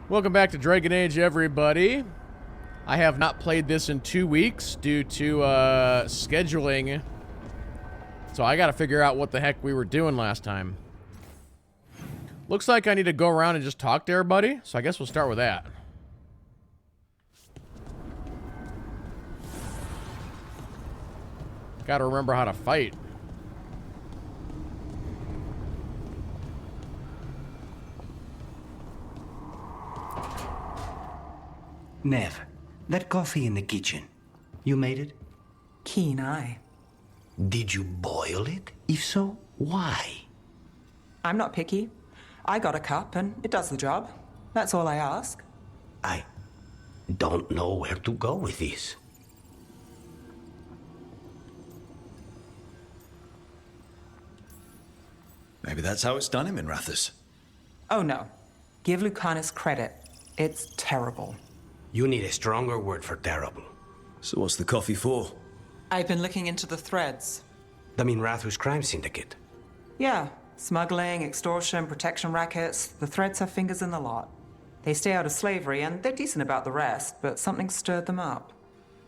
Welcome back to Dragon Age, everybody. I have not played this in 2 weeks due to scheduling. So I gotta figure out what the heck we were doing last time. Looks like I need to go around and just talk to everybody, so I guess we'll start with that. Gotta remember how to fight. Nev, that coffee in the kitchen, you made it? Keen eye. Did you boil it? If so, why? I'm not picky. I got a cup and it does the job. That's all I ask. I don't know where to go with this. Maybe that's how it's done him in Rathus. Oh no. Give Lucanus credit. It's terrible. You need a stronger word for terrible. So what's the coffee for? I've been looking into the threads. The Minrathus crime syndicate. Yeah. Smuggling, extortion, protection rackets. The threads have fingers in the lot. They stay out of slavery and they're decent about the rest, but something stirred them up.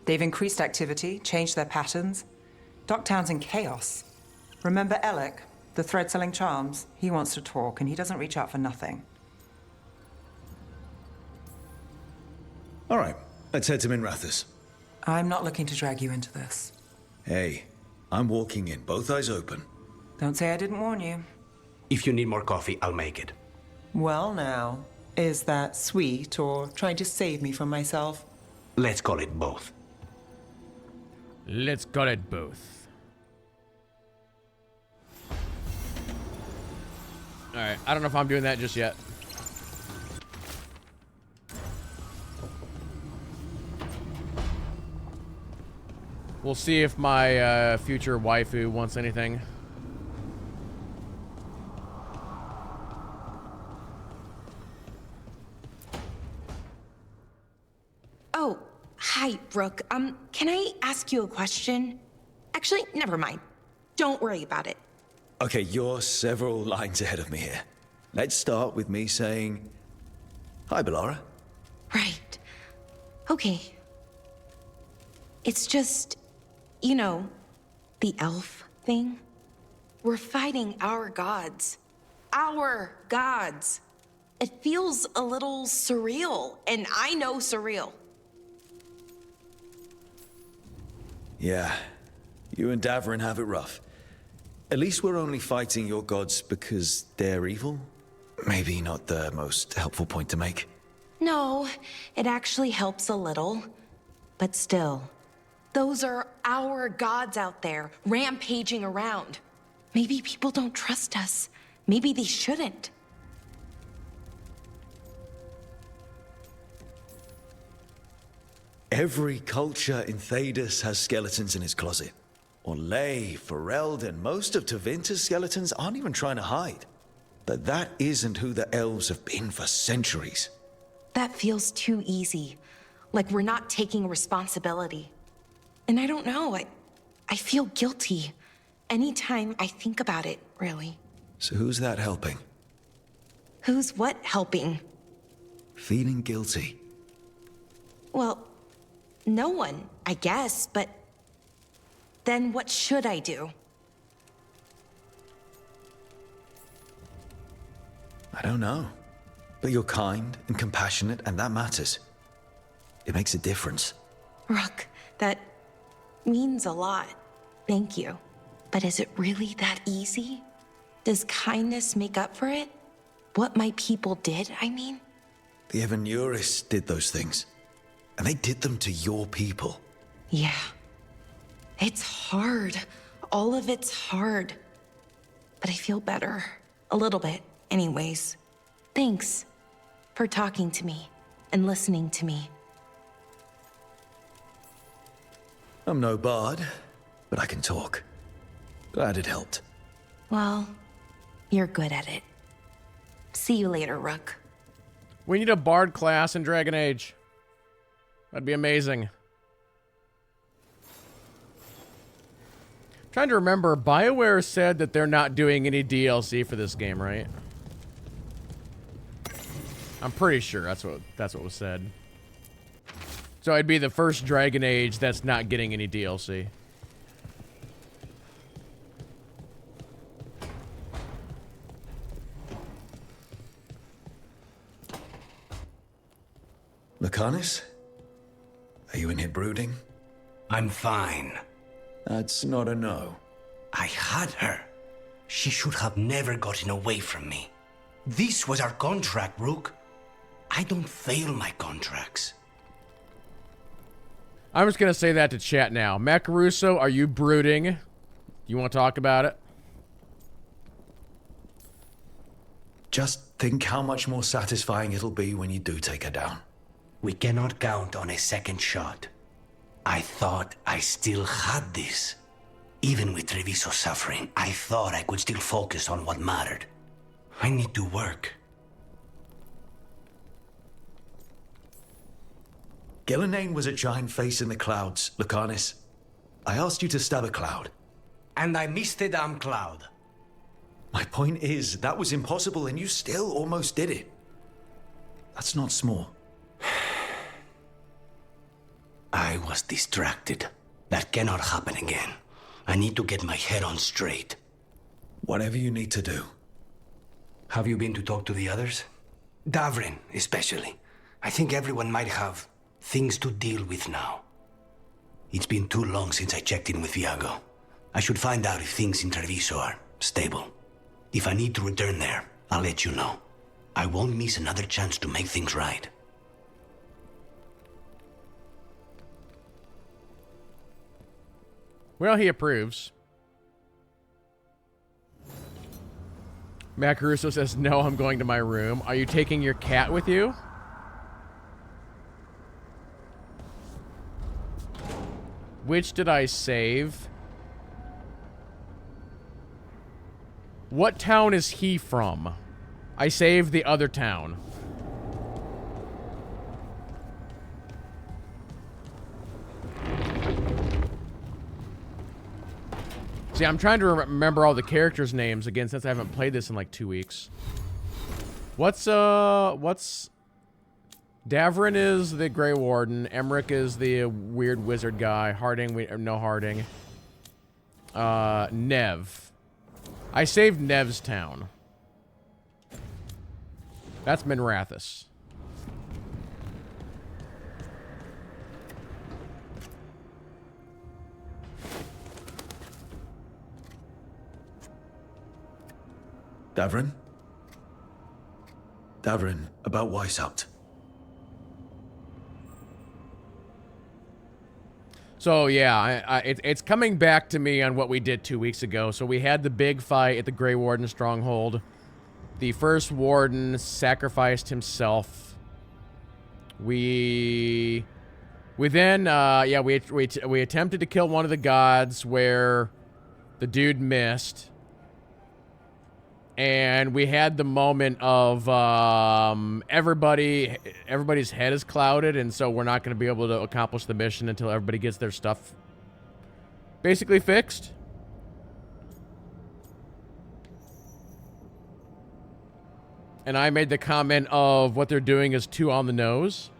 They've increased activity, changed their patterns. Docktown's in chaos. Remember Alec, the thread-selling charms? He wants to talk and he doesn't reach out for nothing. All right, let's head to Minrathus. I'm not looking to drag you into this. Hey, I'm walking in, both eyes open. Don't say I didn't warn you. If you need more coffee, I'll make it. Well now, is that sweet or trying to save me from myself? Let's call it both. Let's call it both. Alright, I don't know if I'm doing that just yet. We'll see if my future waifu wants anything. Oh, hi, Brooke. Can I ask you a question? Actually, never mind. Don't worry about it. Okay, you're several lines ahead of me here. Let's start with me saying, hi, Bellara. Right. Okay. It's just, you know, the elf thing. We're fighting our gods. Our gods. It feels a little surreal, and I know surreal. Yeah, you and Davrin have it rough. At least we're only fighting your gods because they're evil? Maybe not the most helpful point to make. No, it actually helps a little. But still, those are our gods out there, rampaging around. Maybe people don't trust us. Maybe they shouldn't. Every culture in Thedas has skeletons in its closet. Orlais, Ferelden, most of Tevinter's skeletons aren't even trying to hide. But that isn't who the elves have been for centuries. That feels too easy. Like we're not taking responsibility. And I don't know, I feel guilty. Anytime I think about it, really. So who's that helping? Who's what helping? Feeling guilty. Well, no one, I guess, but then what should I do? I don't know. But you're kind and compassionate, and that matters. It makes a difference. Rook, that means a lot. Thank you. But is it really that easy? Does kindness make up for it? What my people did, I mean? The Evanuris did those things. And they did them to your people. Yeah. It's hard. All of it's hard. But I feel better. A little bit, anyways. Thanks for talking to me and listening to me. I'm no bard, but I can talk. Glad it helped. Well, you're good at it. See you later, Rook. We need a bard class in Dragon Age. That'd be amazing. Trying to remember, BioWare said that they're not doing any DLC for this game, right? I'm pretty sure that's what was said. So it'd be the first Dragon Age that's not getting any DLC. Lucanus? Are you in here brooding? I'm fine. That's not a no. I had her. She should have never gotten away from me. This was our contract, Rook. I don't fail my contracts. I'm just gonna say that to chat now. Matt Caruso, are you brooding? You want to talk about it? Just think how much more satisfying it'll be when you do take her down. We cannot count on a second shot. I thought I still had this. Even with Treviso suffering, I thought I could still focus on what mattered. I need to work. Gillenane was a giant face in the clouds, Lucanus. I asked you to stab a cloud. And I missed the damn cloud. My point is, that was impossible and you still almost did it. That's not small. I was distracted. That cannot happen again. I need to get my head on straight. Whatever you need to do. Have you been to talk to the others? Davrin, especially. I think everyone might have things to deal with now. It's been too long since I checked in with Viago. I should find out if things in Treviso are stable. If I need to return there, I'll let you know. I won't miss another chance to make things right. Well, he approves. Matt Caruso says, no, I'm going to my room. Are you taking your cat with you? Which did I save? What town is he from? I saved the other town. See, I'm trying to remember all the characters' names again since I haven't played this in like 2 weeks. What's Davrin is the Grey Warden. Emmerich is the weird wizard guy. Harding, no Harding. Nev. I saved Nev's town. That's Minrathous. Davrin? Davrin, about Weishaupt. So yeah, it's coming back to me on what we did 2 weeks ago. So we had the big fight at the Grey Warden stronghold. The first warden sacrificed himself. We then yeah, we attempted to kill one of the gods where the dude missed. And we had the moment of everybody's head is clouded, and so we're not going to be able to accomplish the mission until everybody gets their stuff basically fixed. And I made the comment of what they're doing is too on the nose.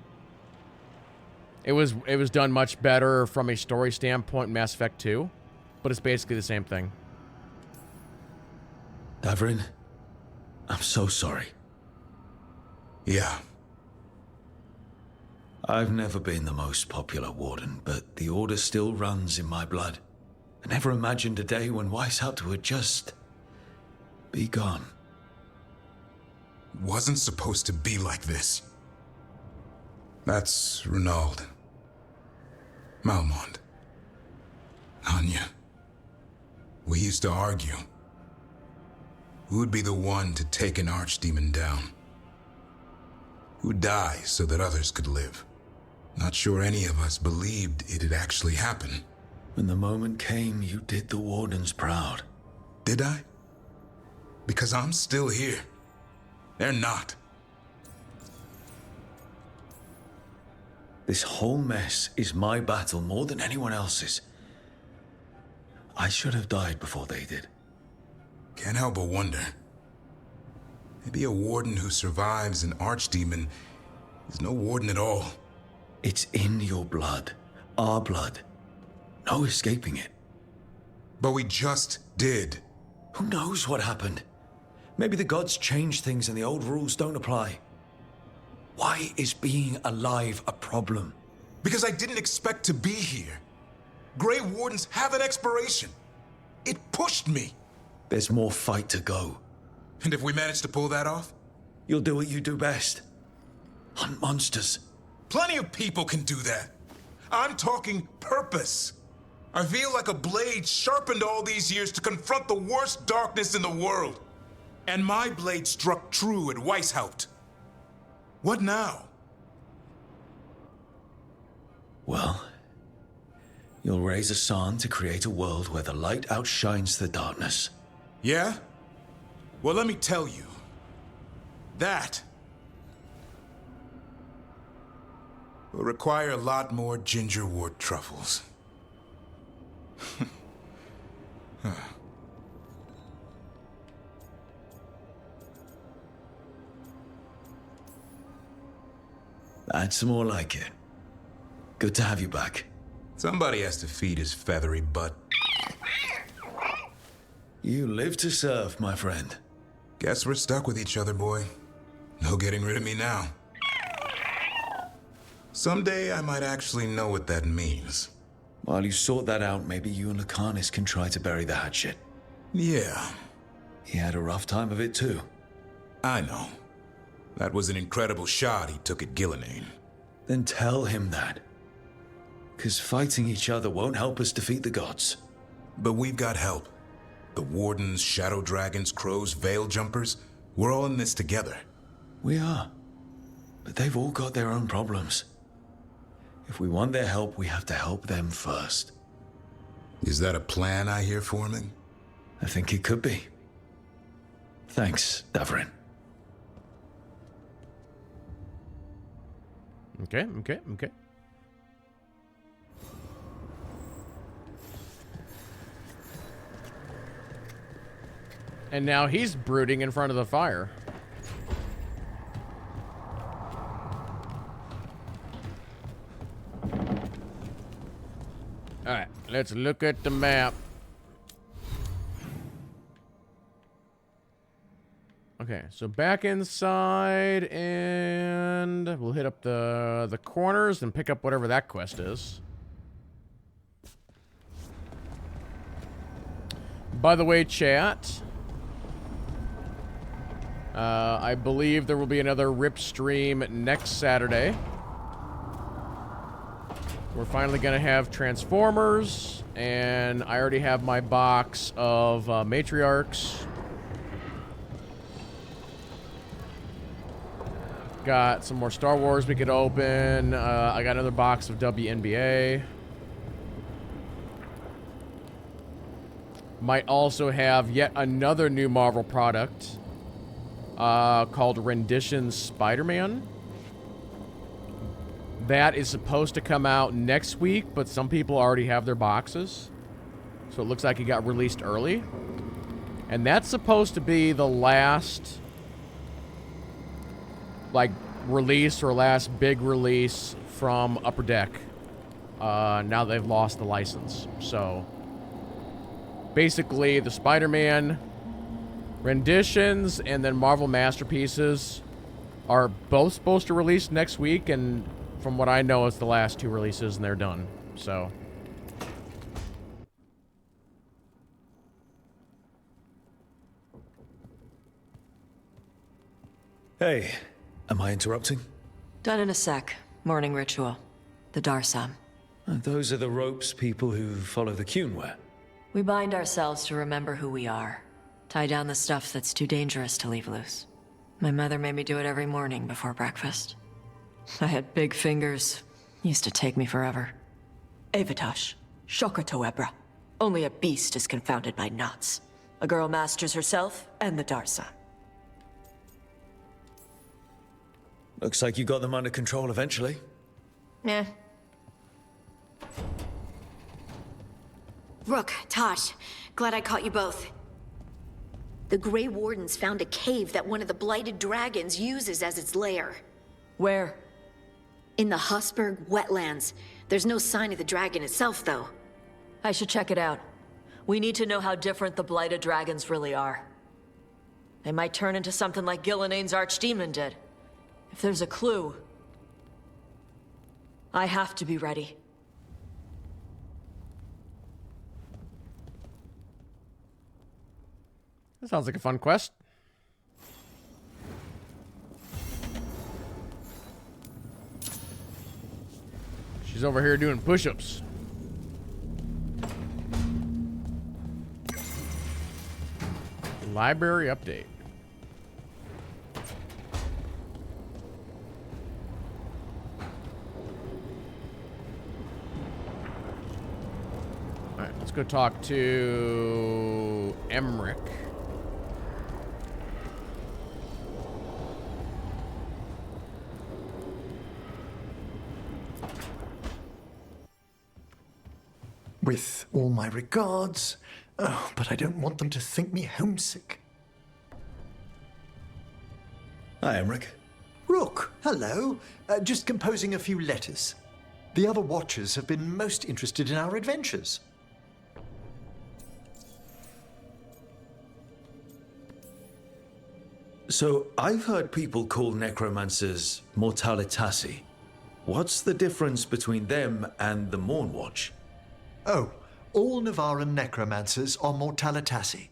It was done much better from a story standpoint in Mass Effect 2, but it's basically the same thing. Davrin, I'm so sorry. Yeah. I've never been the most popular warden, but the Order still runs in my blood. I never imagined a day when Weishaupt would just be gone. Wasn't supposed to be like this. That's Renaud. Malmond. Anya. We used to argue. Who'd be the one to take an archdemon down? Who'd die so that others could live? Not sure any of us believed it'd actually happen. When the moment came, you did the Wardens proud. Did I? Because I'm still here. They're not. This whole mess is my battle more than anyone else's. I should have died before they did. Can't help but wonder. Maybe a warden who survives an archdemon is no warden at all. It's in your blood. Our blood. No escaping it. But we just did. Who knows what happened? Maybe the gods changed things and the old rules don't apply. Why is being alive a problem? Because I didn't expect to be here. Grey Wardens have an expiration. It pushed me. There's more fight to go. And if we manage to pull that off? You'll do what you do best. Hunt monsters. Plenty of people can do that. I'm talking purpose. I feel like a blade sharpened all these years to confront the worst darkness in the world. And my blade struck true at Weishaupt. What now? Well, you'll raise a San to create a world where the light outshines the darkness. Yeah? Well, let me tell you. That will require a lot more gingerwort truffles. That's more like it. Good to have you back. Somebody has to feed his feathery butt. You live to serve, my friend. Guess we're stuck with each other, boy. No getting rid of me now. Someday I might actually know what that means. While you sort that out, maybe you and Lucanus can try to bury the hatchet. Yeah, He had a rough time of it too. I know. That was an incredible shot he took at Gillenane. Then tell him that. 'Cause fighting each other won't help us defeat the gods. But we've got help. The Wardens, Shadow Dragons, Crows, Veil Jumpers, we're all in this together. We are. But they've all got their own problems. If we want their help, we have to help them first. Is that a plan I hear forming? I think it could be. Thanks, Davrin. Okay. And now he's brooding in front of the fire. Alright, let's look at the map. Okay, so back inside, and we'll hit up the corners and pick up whatever that quest is. By the way, chat, I believe there will be another RIP stream next Saturday. We're finally going to have Transformers, and I already have my box of Matriarchs. Got some more Star Wars we could open. I got another box of WNBA. Might also have yet another new Marvel product called Rendition Spider-Man. That is supposed to come out next week, but some people already have their boxes. So it looks like it got released early. And that's supposed to be the last, like, release or last big release from Upper Deck. Now they've lost the license. So basically the Spider-Man renditions and then Marvel Masterpieces are both supposed to release next week, and from what I know, it's the last two releases and they're done. So Hey, am I interrupting? Done in a sec. Morning ritual. The Darsam. Those are the ropes people who follow the Qun wear. We bind ourselves to remember who we are. Tie down the stuff that's too dangerous to leave loose. My mother made me do it every morning before breakfast. I had big fingers. Used to take me forever. Avatash. Shokratoebra. Only a beast is confounded by knots. A girl masters herself and the Darsam. Looks like you got them under control eventually. Nah. Rook, Tosh, glad I caught you both. The Grey Wardens found a cave that one of the Blighted Dragons uses as its lair. Where? In the Hussberg wetlands. There's no sign of the dragon itself, though. I should check it out. We need to know how different the Blighted Dragons really are. They might turn into something like Gillenane's Archdemon did. If there's a clue, I have to be ready. That sounds like a fun quest. She's over here doing push-ups. Library update. All right, let's go talk to Emmerich. With all my regards, but I don't want them to think me homesick. Hi, Emmerich. Rook, hello. Just composing a few letters. The other Watchers have been most interested in our adventures. So, I've heard people call necromancers mortalitasi. What's the difference between them and the Mornwatch? Oh, all Navaran necromancers are mortalitasi.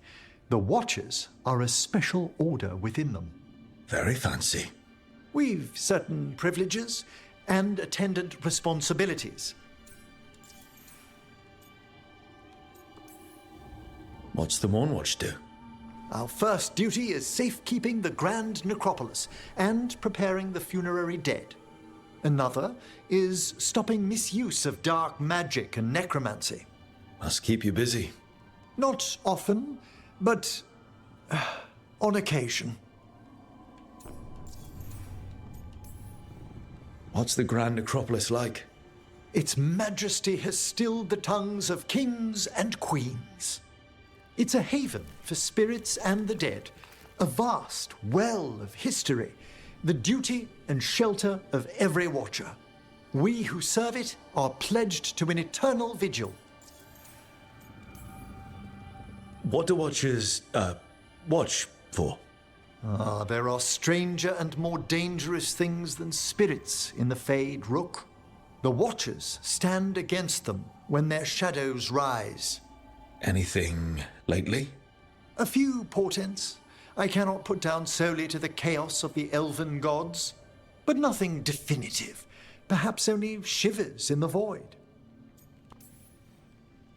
The Watchers are a special order within them. Very fancy. We've certain privileges and attendant responsibilities. What's the Mornwatch do? Our first duty is safekeeping the Grand Necropolis and preparing the funerary dead. Another is stopping misuse of dark magic and necromancy. Must keep you busy. Not often, but on occasion. What's the Grand Necropolis like? Its majesty has stilled the tongues of kings and queens. It's a haven for spirits and the dead, a vast well of history, the duty and shelter of every Watcher. We who serve it are pledged to an eternal vigil. What do Watchers, watch for? There are stranger and more dangerous things than spirits in the Fade, Rook. The Watchers stand against them when their shadows rise. Anything lately? A few portents I cannot put down solely to the chaos of the elven gods, but nothing definitive. Perhaps only shivers in the void.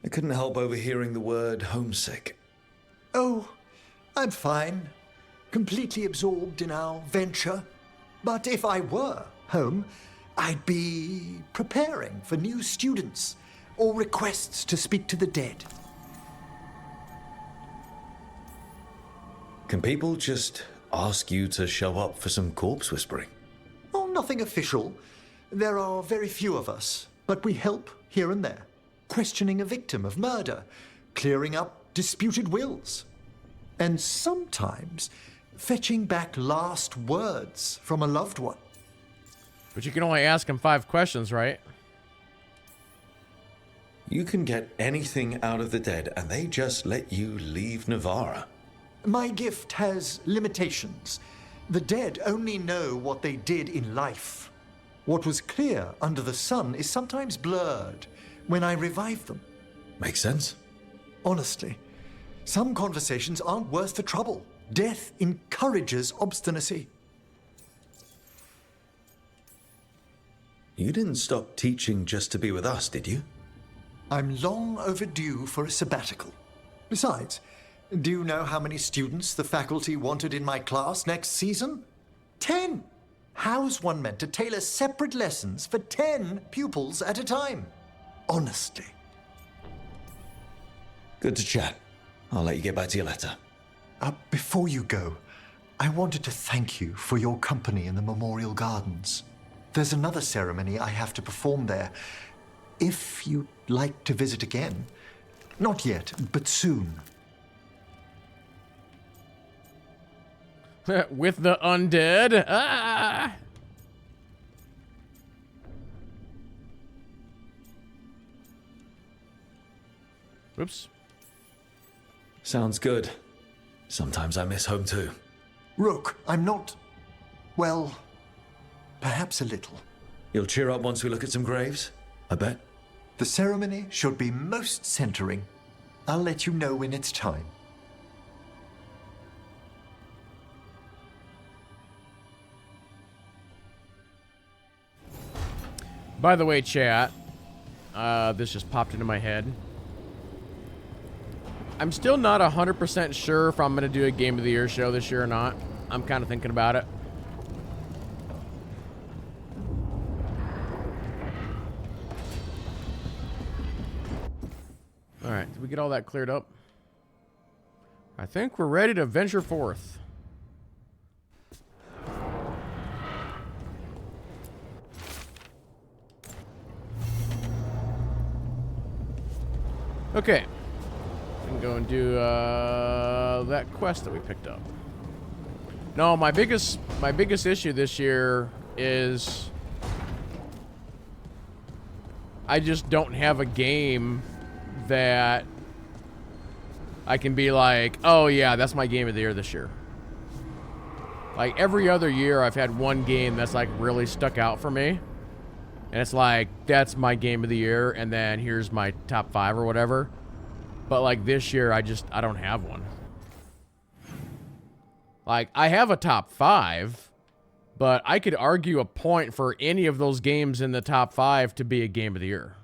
I couldn't help overhearing the word homesick. Oh, I'm fine. Completely absorbed in our venture. But if I were home, I'd be preparing for new students or requests to speak to the dead. Can people just ask you to show up for some corpse whispering? Oh, nothing official. There are very few of us, but we help here and there. Questioning a victim of murder, clearing up disputed wills, and sometimes fetching back last words from a loved one. But you can only ask him 5 questions, right? You can get anything out of the dead, and they just let you leave Navarra. My gift has limitations. The dead only know what they did in life. What was clear under the sun is sometimes blurred when I revive them. Makes sense. Honestly, some conversations aren't worth the trouble. Death encourages obstinacy. You didn't stop teaching just to be with us, did you? I'm long overdue for a sabbatical. Besides, do you know how many students the faculty wanted in my class next season? 10! How's one meant to tailor separate lessons for 10 pupils at a time? Honestly. Good to chat. I'll let you get back to your letter. Before you go, I wanted to thank you for your company in the Memorial Gardens. There's another ceremony I have to perform there. If you'd like to visit again. Not yet, but soon. With the undead. Ah! Oops. Sounds good. Sometimes I miss home too. Rook, I'm not... well, perhaps a little. You'll cheer up once we look at some graves, I bet. The ceremony should be most centering. I'll let you know when it's time. By the way, chat, this just popped into my head. I'm still not 100% sure if I'm going to do a Game of the Year show this year or not. I'm kind of thinking about it. Alright, did we get all that cleared up? I think we're ready to venture forth. Okay. We can go and do that quest that we picked up. No, my biggest issue this year is I just don't have a game that I can be like, oh yeah, that's my game of the year this year. Like every other year I've had one game that's like really stuck out for me. And it's like, that's my game of the year, and then here's my top 5 or whatever. But like this year, I don't have one. Like, I have a top 5, but I could argue a point for any of those games in the top 5 to be a game of the year.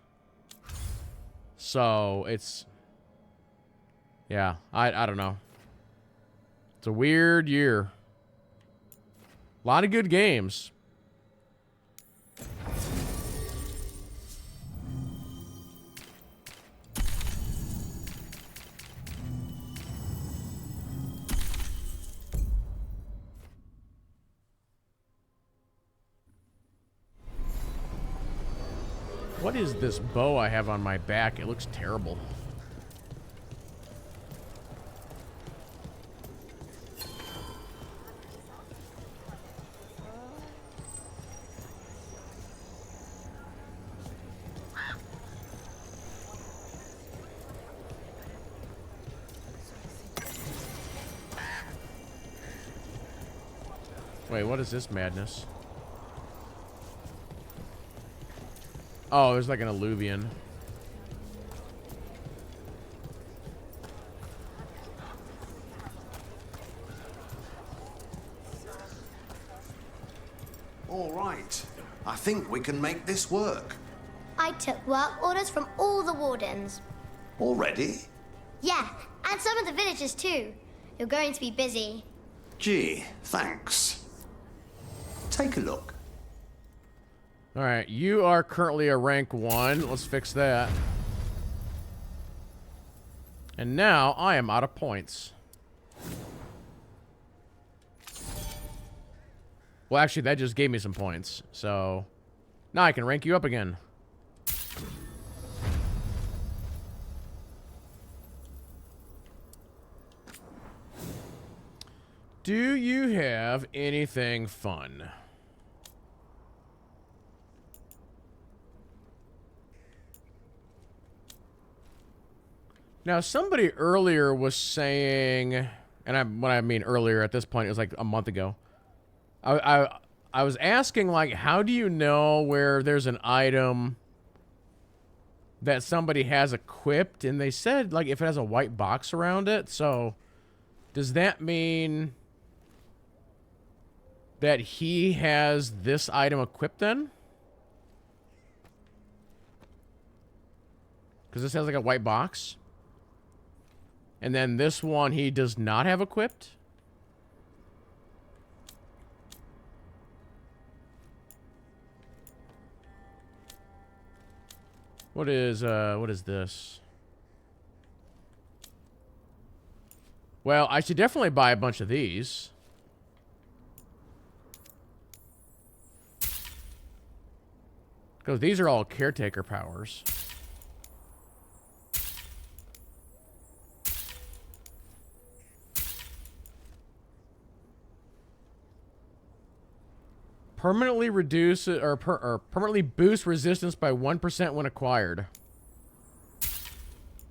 So, it's... yeah, I don't know. It's a weird year. A lot of good games. What is this bow I have on my back? It looks terrible. Wait, what is this madness? Oh, there's like an alluvion. All right. I think we can make this work. I took work orders from all the wardens. Already? Yeah, and some of the villagers too. You're going to be busy. Gee, thanks. Take a look. Alright, you are currently a rank 1. Let's fix that. And now I am out of points. Well, actually, that just gave me some points. So, now I can rank you up again. Do you have anything fun? Now, somebody earlier was saying, and when I mean earlier, at this point, it was like a month ago. I was asking, like, how do you know where there's an item that somebody has equipped? And they said, like, if it has a white box around it. So, does that mean that he has this item equipped then? Because this has, like, a white box. And then this one he does not have equipped. What is this? Well, I should definitely buy a bunch of these. Because these are all caretaker powers. Permanently reduce or permanently boost resistance by 1% when acquired.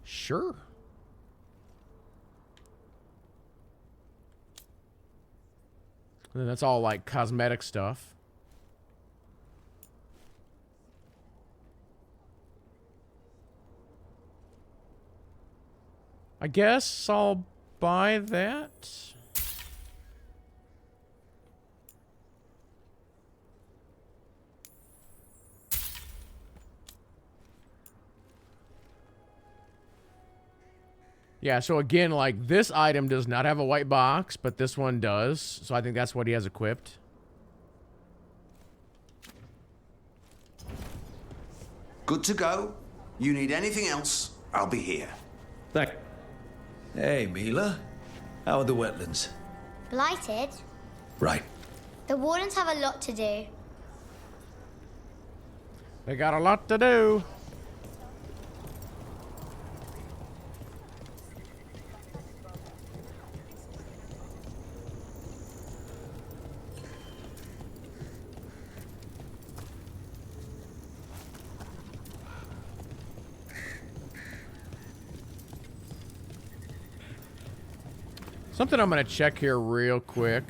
Sure. And then that's all like cosmetic stuff. I guess I'll buy that. Yeah, so again, like, this item does not have a white box, but this one does. So I think that's what he has equipped. Good to go. You need anything else, I'll be here. Hey, Mila. How are the wetlands? Blighted? Right. The Wardens have a lot to do. They got a lot to do. Something I'm going to check here real quick.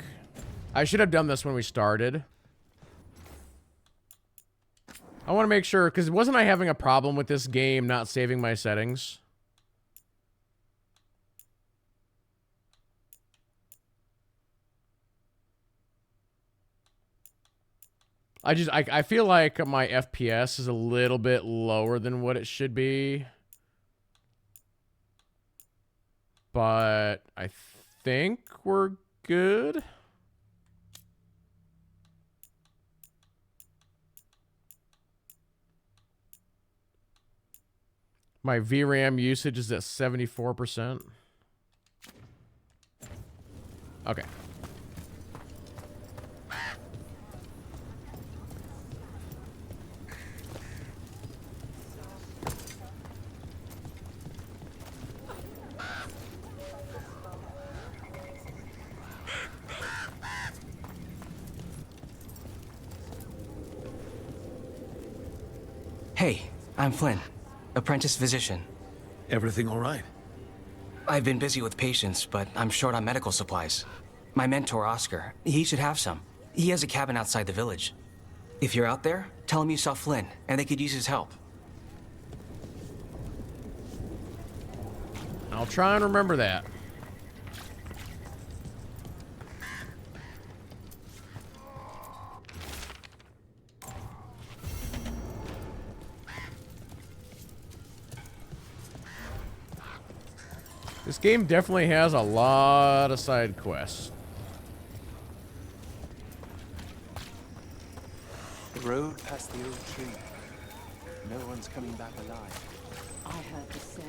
I should have done this when we started. I want to make sure, because wasn't I having a problem with this game not saving my settings? I feel like my FPS is a little bit lower than what it should be. But I think we're good. My VRAM usage is at 74%. Okay. Hey, I'm Flynn, apprentice physician. Everything all right? I've been busy with patients, but I'm short on medical supplies. My mentor, Oscar, he should have some. He has a cabin outside the village. If you're out there, tell him you saw Flynn, and they could use his help. I'll try and remember that. This game definitely has a lot of side quests. The road past the old tree. No one's coming back alive. I heard the same.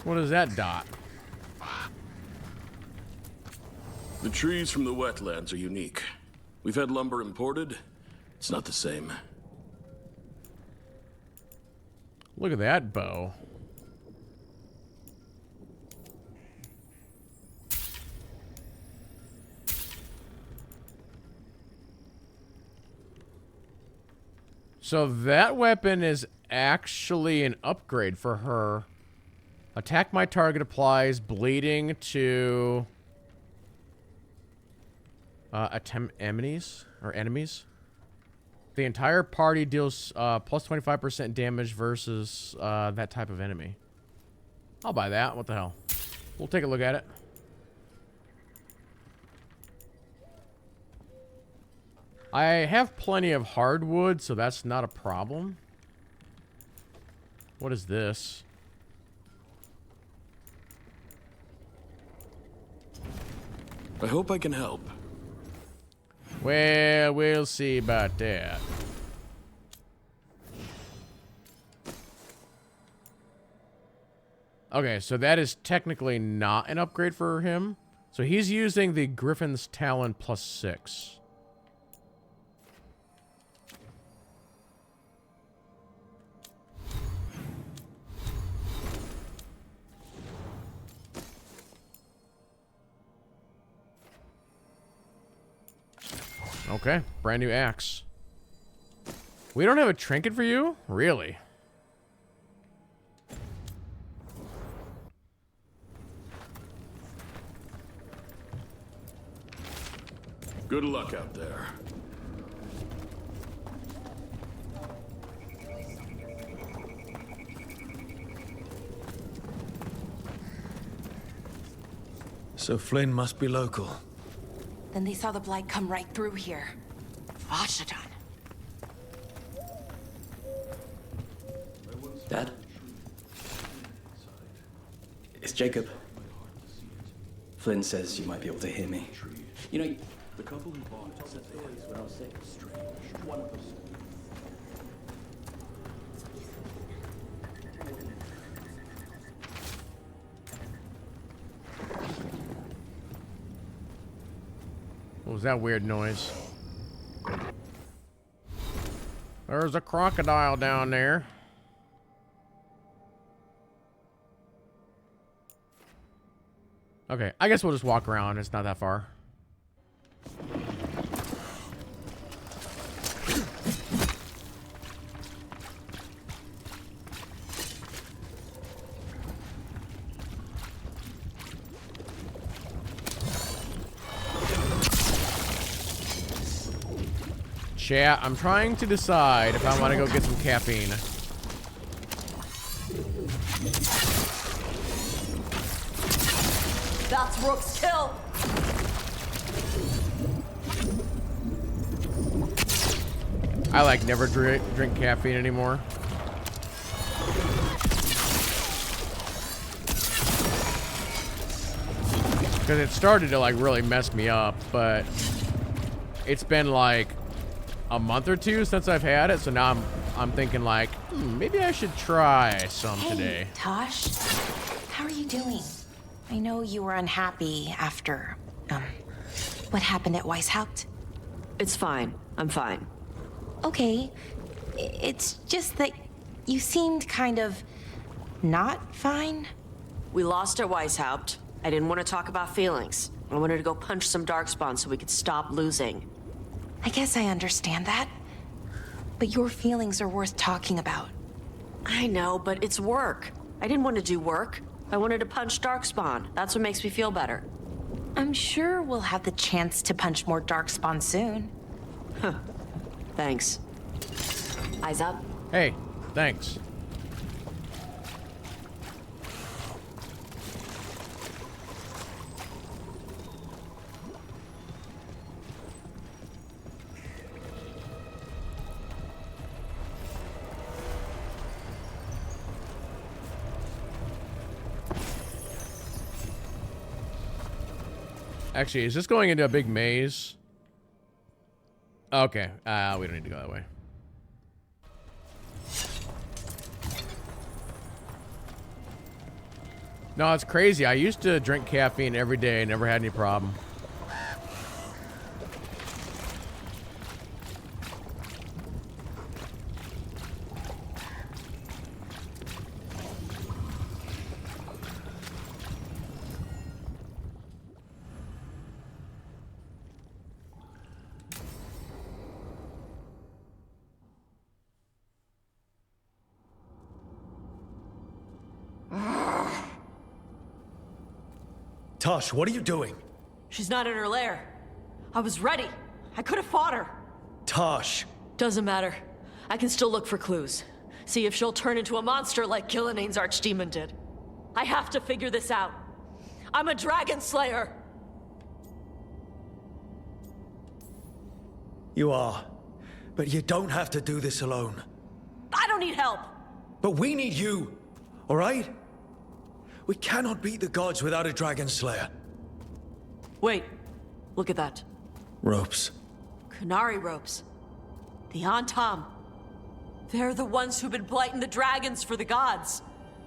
What is that dot? The trees from the wetlands are unique. We've had lumber imported. It's not the same. Look at that bow. So that weapon is actually an upgrade for her. Attack my target applies bleeding to enemies. The entire party deals plus 25% damage versus that type of enemy. I'll buy that. What the hell? We'll take a look at it. I have plenty of hardwood, so that's not a problem. What is this? I hope I can help. Well, we'll see about that. Okay, so that is technically not an upgrade for him. So he's using the Griffin's Talon +6. Okay, brand new axe. We don't have a trinket for you? Really? Good luck out there. So Flynn must be local. Then they saw the blight come right through here. Vashadon. Dad? It's Jacob. Flynn says you might be able to hear me. You know, the couple who bought it said they had when I was sick. Strange. One of us. What was that weird noise? There's a crocodile down there. Okay, I guess we'll just walk around. It's not that far. Chat, I'm trying to decide if I want to go get some caffeine. That's Rook's kill. I like never drink caffeine anymore. Because it started to like really mess me up, but it's been like a month or two since I've had it, so now I'm thinking like, maybe I should try some today. Tosh, how are you doing? I know you were unhappy after, what happened at Weishaupt. It's fine. I'm fine. Okay. It's just that you seemed kind of not fine. We lost at Weishaupt. I didn't want to talk about feelings. I wanted to go punch some darkspawn so we could stop losing. I guess I understand that. But your feelings are worth talking about. I know, but it's work. I didn't want to do work. I wanted to punch darkspawn. That's what makes me feel better. I'm sure we'll have the chance to punch more darkspawn soon. Huh. Thanks. Eyes up. Hey, thanks. Actually, is this going into a big maze? Okay, we don't need to go that way. No, it's crazy. I used to drink caffeine every day, never had any problem. Tosh, what are you doing? She's not in her lair. I was ready. I could have fought her. Tosh! Doesn't matter. I can still look for clues. See if she'll turn into a monster like Gillian's archdemon did. I have to figure this out. I'm a dragon slayer. You are. But you don't have to do this alone. I don't need help. But we need you, all right? We cannot beat the gods without a dragon slayer. Wait. Look at that. Ropes. Canary ropes. The Antam. They're the ones who've been blighting the dragons for the gods.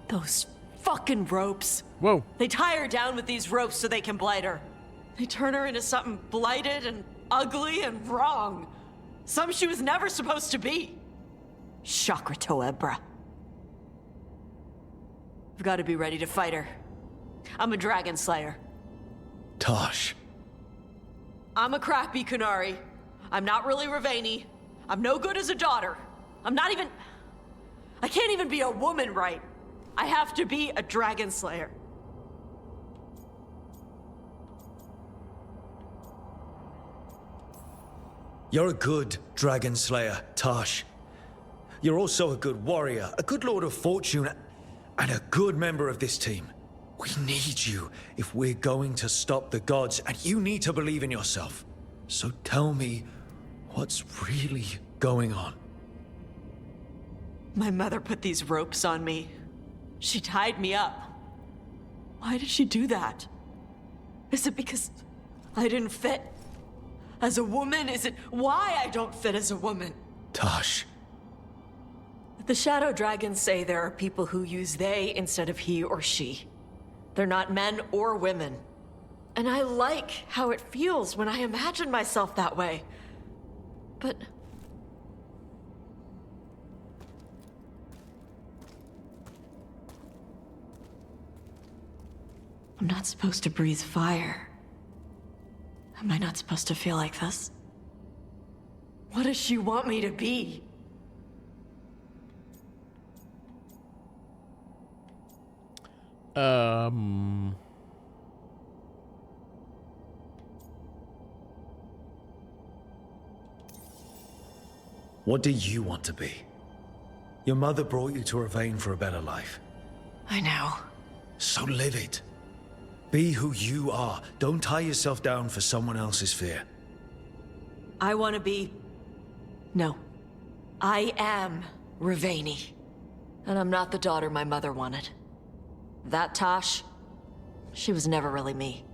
Those fucking ropes. Whoa. They tie her down with these ropes so they can blight her. They turn her into something blighted and ugly and wrong. Something she was never supposed to be. Chakratoa Ebra. I've got to be ready to fight her. I'm a dragon slayer. Tosh. I'm a crappy Kunari. I'm not really Ravani. I'm no good as a daughter. I can't even be a woman right. I have to be a dragon slayer. You're a good dragon slayer, Tosh. You're also a good warrior, a good lord of fortune, and a good member of this team. We need you if we're going to stop the gods, and you need to believe in yourself. So tell me, what's really going on? My mother put these ropes on me. She tied me up. Why did she do that? Is it because I didn't fit as a woman? Is it why I don't fit as a woman? Tosh. The Shadow Dragons say there are people who use they instead of he or she. They're not men or women. And I like how it feels when I imagine myself that way. But I'm not supposed to breathe fire. Am I not supposed to feel like this? What does she want me to be? What do you want to be? Your mother brought you to Ravane for a better life. I know. So live it. Be who you are. Don't tie yourself down for someone else's fear. I want to be... No. I am Ravani. And I'm not the daughter my mother wanted. That Tosh, she was never really me.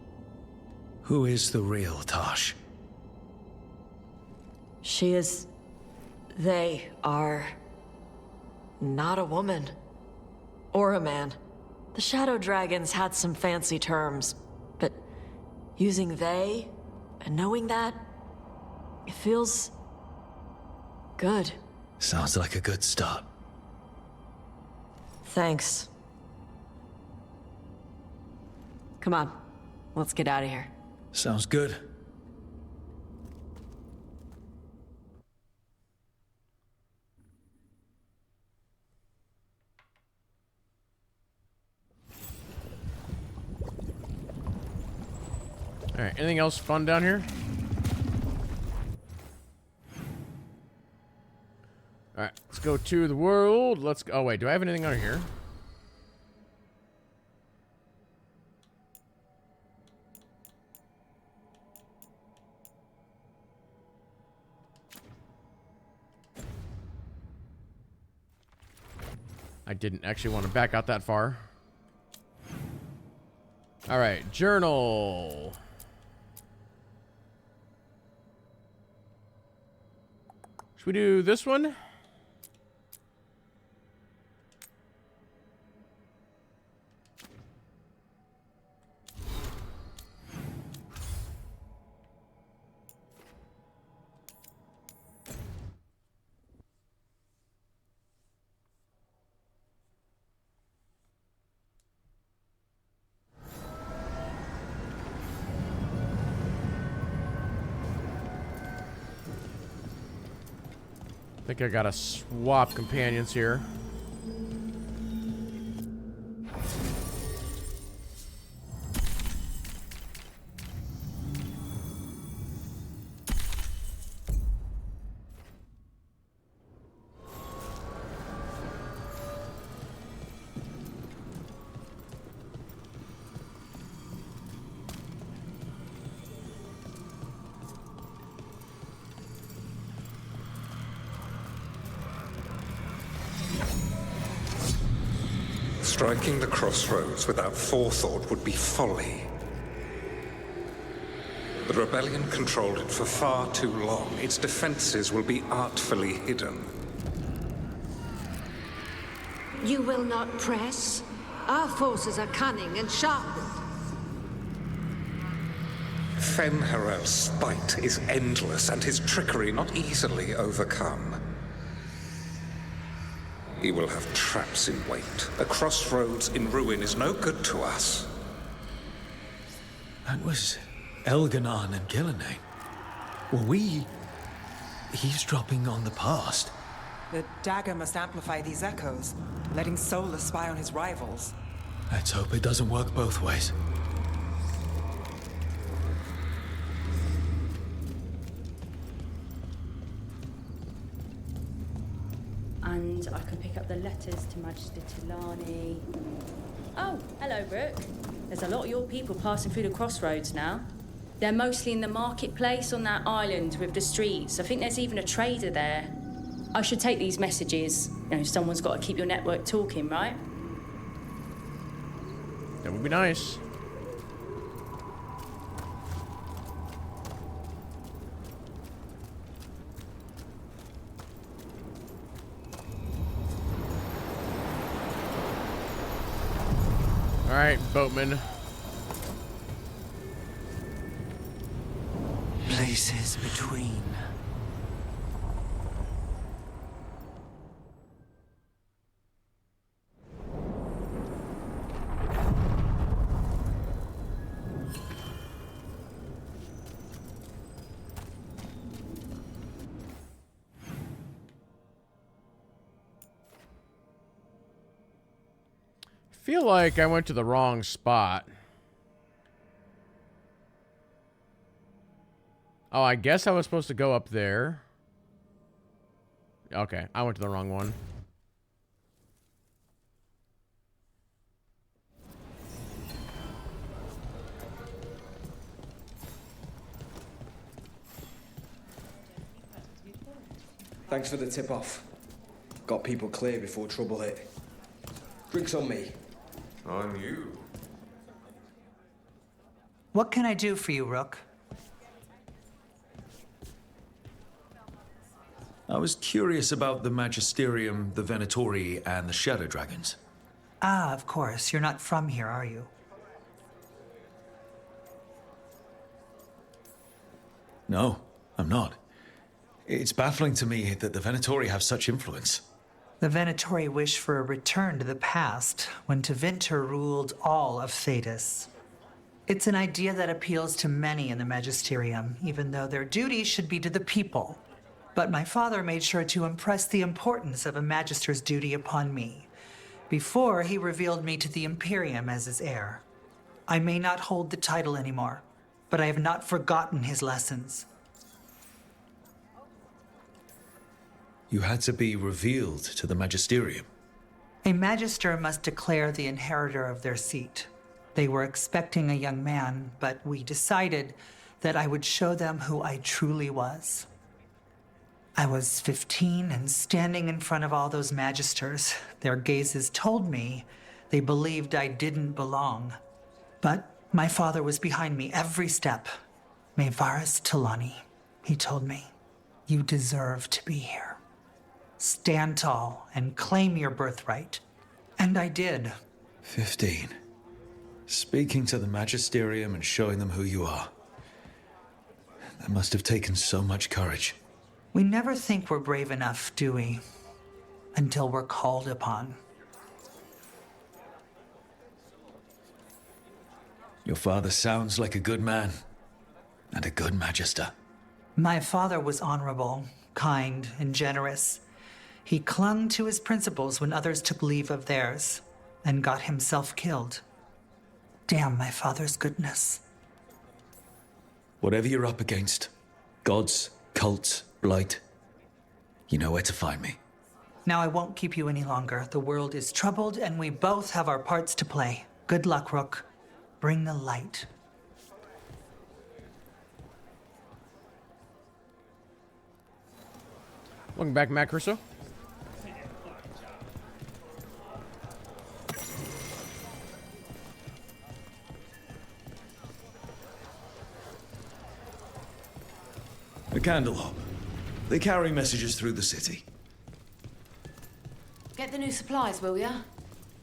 Who is the real Tosh? She is... They are... not a woman. Or a man. The Shadow Dragons had some fancy terms, but using they and knowing that, it feels good. Sounds like a good start. Thanks. Come on, let's get out of here. Sounds good. Alright, anything else fun down here? Alright, let's go to the world. Let's go. Oh, wait, do I have anything on here? I didn't actually want to back out that far. Alright, journal. Should we do this one? I think I gotta swap companions here. Striking the crossroads without forethought would be folly. The rebellion controlled it for far too long. Its defenses will be artfully hidden. You will not press? Our forces are cunning and sharpened. Fen'Harel's spite is endless and his trickery not easily overcome. He will have traps in wait. A crossroads in ruin is no good to us. That was Elganon and Gillenane. Were we eavesdropping on the past. The dagger must amplify these echoes, letting Solus spy on his rivals. Let's hope it doesn't work both ways. And I can pick up the letters to Magister Tilani. Oh, hello, Rook. There's a lot of your people passing through the crossroads now. They're mostly in the marketplace on that island with the streets. I think there's even a trader there. I should take these messages. You know, someone's got to keep your network talking, right? That would be nice. All right, boatman. Places between. Feel like I went to the wrong spot. Oh, I guess I was supposed to go up there. Okay, I went to the wrong one. Thanks for the tip-off. Got people clear before trouble hit. Drinks on me. On you. What can I do for you, Rook? I was curious about the Magisterium, the Venatori, and the Shadow Dragons. Ah, of course. You're not from here, are you? No, I'm not. It's baffling to me that the Venatori have such influence. The Venatori wish for a return to the past, when Tevinter ruled all of Thedas. It's an idea that appeals to many in the Magisterium, even though their duty should be to the people. But my father made sure to impress the importance of a Magister's duty upon me, before he revealed me to the Imperium as his heir. I may not hold the title anymore, but I have not forgotten his lessons. You had to be revealed to the Magisterium. A Magister must declare the inheritor of their seat. They were expecting a young man, but we decided that I would show them who I truly was. I was 15 and standing in front of all those Magisters. Their gazes told me they believed I didn't belong. But my father was behind me every step. Maevaris Tilani, he told me, you deserve to be here. Stand tall and claim your birthright. And I did. 15. Speaking to the Magisterium and showing them who you are. That must have taken so much courage. We never think we're brave enough, do we? Until we're called upon. Your father sounds like a good man. And a good Magister. My father was honorable, kind, and generous. He clung to his principles when others took leave of theirs, and got himself killed. Damn my father's goodness. Whatever you're up against, gods, cults, blight, you know where to find me. Now I won't keep you any longer. The world is troubled, and we both have our parts to play. Good luck, Rook. Bring the light. Welcome back, Matt Crusoe. A candle hop. They carry messages through the city. Get the new supplies, will ya?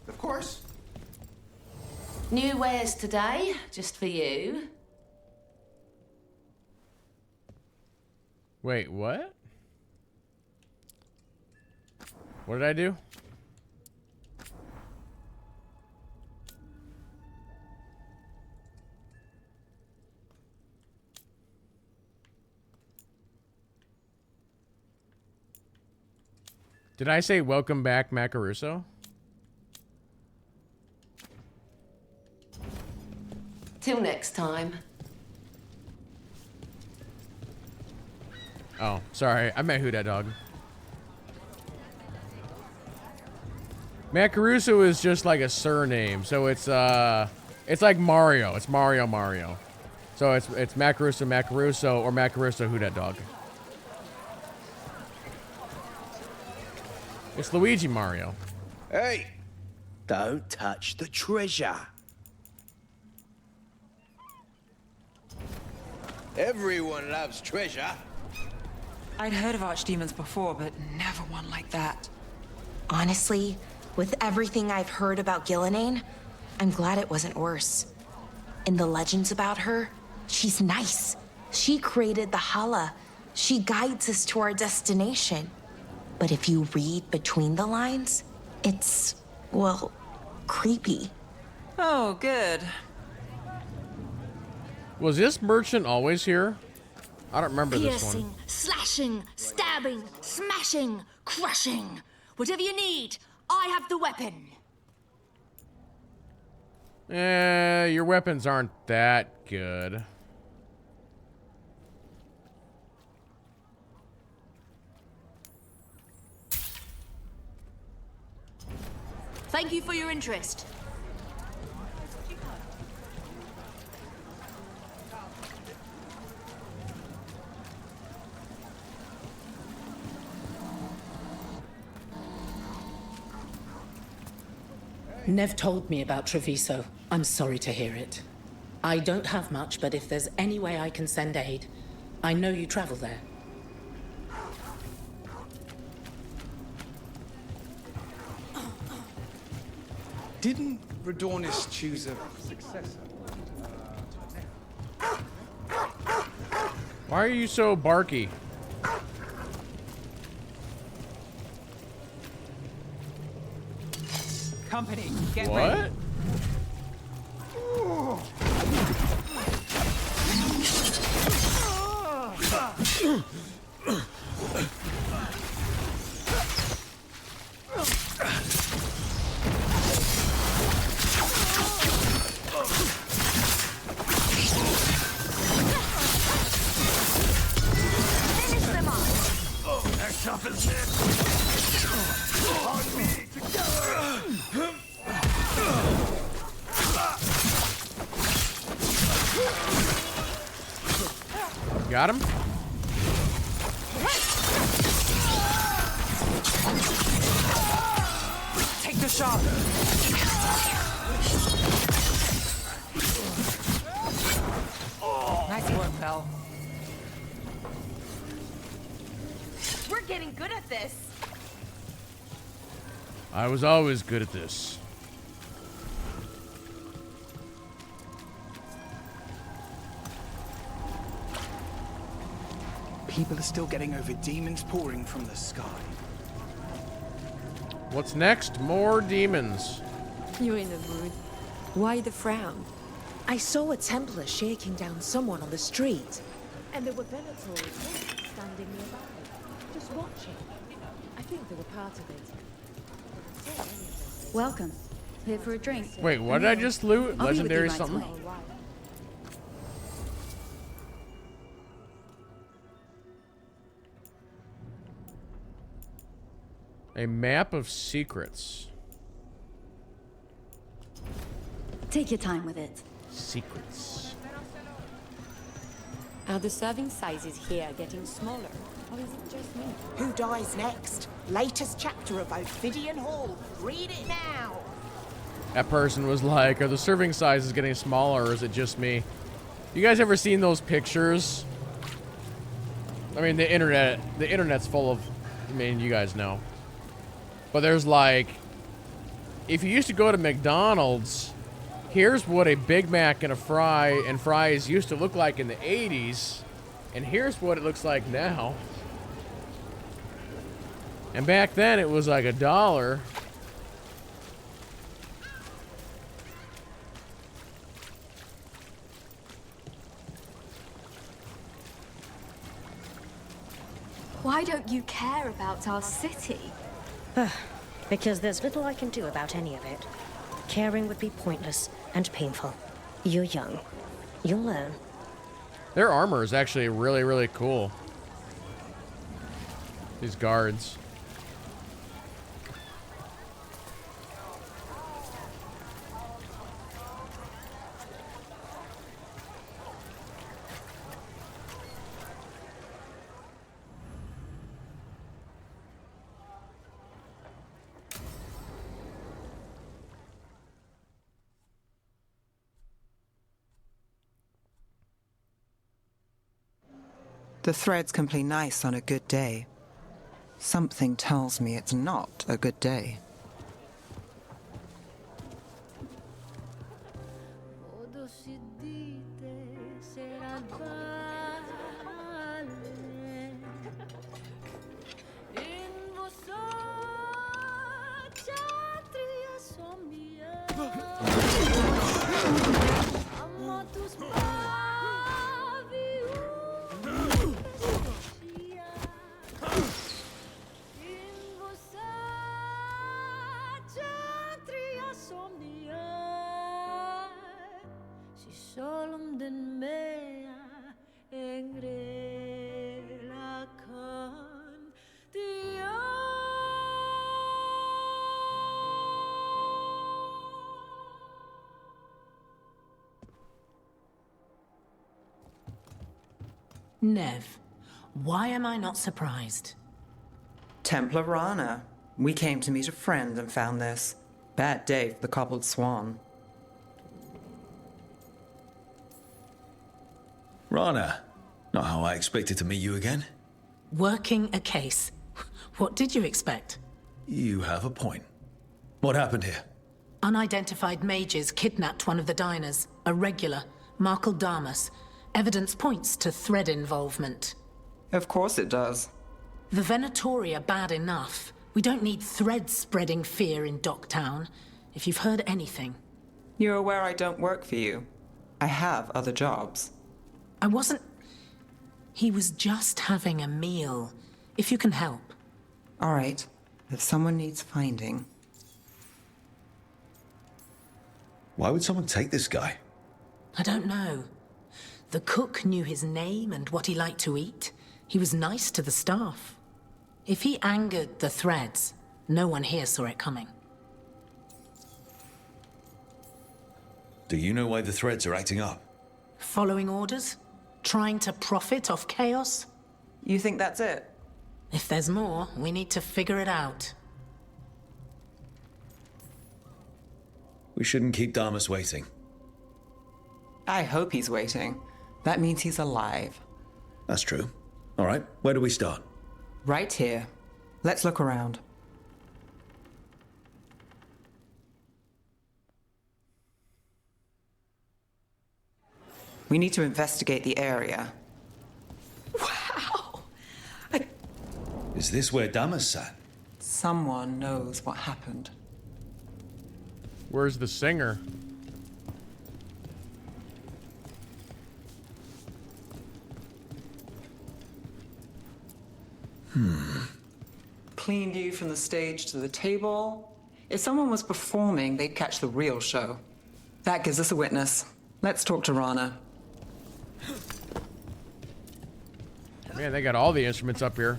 Of course. New wares today, just for you. Wait, what? What did I do? Did I say welcome back, Macaruso? Till next time. Oh, sorry. I meant who that dog. Macaruso is just like a surname, so it's like Mario. It's Mario. So it's Macaruso or Macaruso who that dog. It's Luigi Mario. Hey! Don't touch the treasure. Everyone loves treasure. I'd heard of archdemons before, but never one like that. Honestly, with everything I've heard about Gillenane, I'm glad it wasn't worse. In the legends about her, she's nice. She created the Hala. She guides us to our destination. But if you read between the lines, it's, well, creepy. Oh, good. Was this merchant always here? I don't remember this Piercing, one. slashing, stabbing, smashing, crushing. Whatever you need, I have the weapon. Your weapons aren't that good. Thank you for your interest. Nev told me about Treviso. I'm sorry to hear it. I don't have much, but if there's any way I can send aid, I know you travel there. Didn't Radornis choose a successor? Why are you so barky? Company, get What? ready. Finish them off. Next up is this. On me together. Got him? Take the shot. Nice work, Belle. We're getting good at this. I was always good at this. People are still getting over demons pouring from the sky. What's next? More demons. You're in a mood. Why the frown? I saw a Templar shaking down someone on the street. And there were Venator standing nearby, just watching. I think they were part of it. Welcome. Here for a drink. Wait, what did I just loot? I'll be with you Legendary right something? away. A map of secrets. Take your time with it. Secrets. Are the serving sizes here getting smaller? Or is it just me? Who dies next? Latest chapter of Ophidian Hall. Read it now. That person was like, are the serving sizes getting smaller or is it just me? You guys ever seen those pictures? I mean, the internet's full of, I mean, you guys know. But there's like, if you used to go to McDonald's, here's what a Big Mac and a fry and fries used to look like in the 80s, and here's what it looks like now. And back then it was like $1. Why don't you care about our city? Because there's little I can do about any of it. Caring would be pointless and painful. You're young. You'll learn. Their armor is actually really, really cool. These guards. The threads can play nice on a good day. Something tells me it's not a good day. Nev, why am I not surprised? Templar Rana. We came to meet a friend and found this. Bad day for the cobbled swan. Rana, not how I expected to meet you again. Working a case. What did you expect? You have a point. What happened here? Unidentified mages kidnapped one of the diners, a regular, Markle Damas. Evidence points to thread involvement. Of course it does. The Venatori are bad enough. We don't need threads spreading fear in Docktown. If you've heard anything. You're aware I don't work for you. I have other jobs. I wasn't... He was just having a meal. If you can help. All right. If someone needs finding. Why would someone take this guy? I don't know. The cook knew his name and what he liked to eat. He was nice to the staff. If he angered the threads, no one here saw it coming. Do you know why the threads are acting up? Following orders? Trying to profit off chaos? You think that's it? If there's more, we need to figure it out. We shouldn't keep Damas waiting. I hope he's waiting. That means he's alive. That's true. All right, where do we start? Right here. Let's look around. We need to investigate the area. Wow! Is this where Damas sat? Someone knows what happened. Where's the singer? Clean view from the stage to the table. If someone was performing, they'd catch the real show. That gives us a witness. Let's talk to Rana. Man, they got all the instruments up here.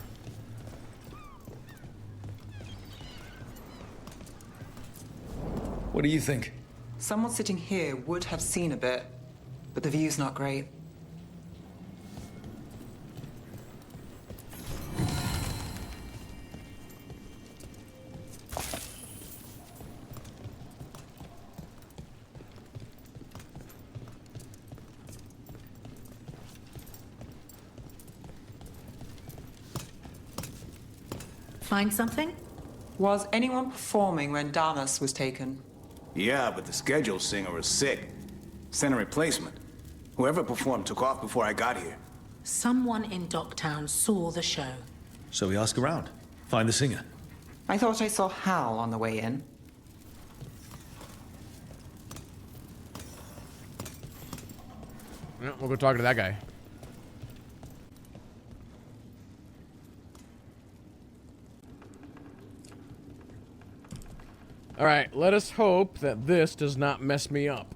What do you think? Someone sitting here would have seen a bit, but the view's not great. Find something? Was anyone performing when Damas was taken? Yeah, but the schedule singer was sick. Sent a replacement. Whoever performed took off before I got here. Someone in Docktown saw the show. So we ask around. Find the singer. I thought I saw Hal on the way in. Yeah, we'll go talk to that guy. Alright, let us hope that this does not mess me up.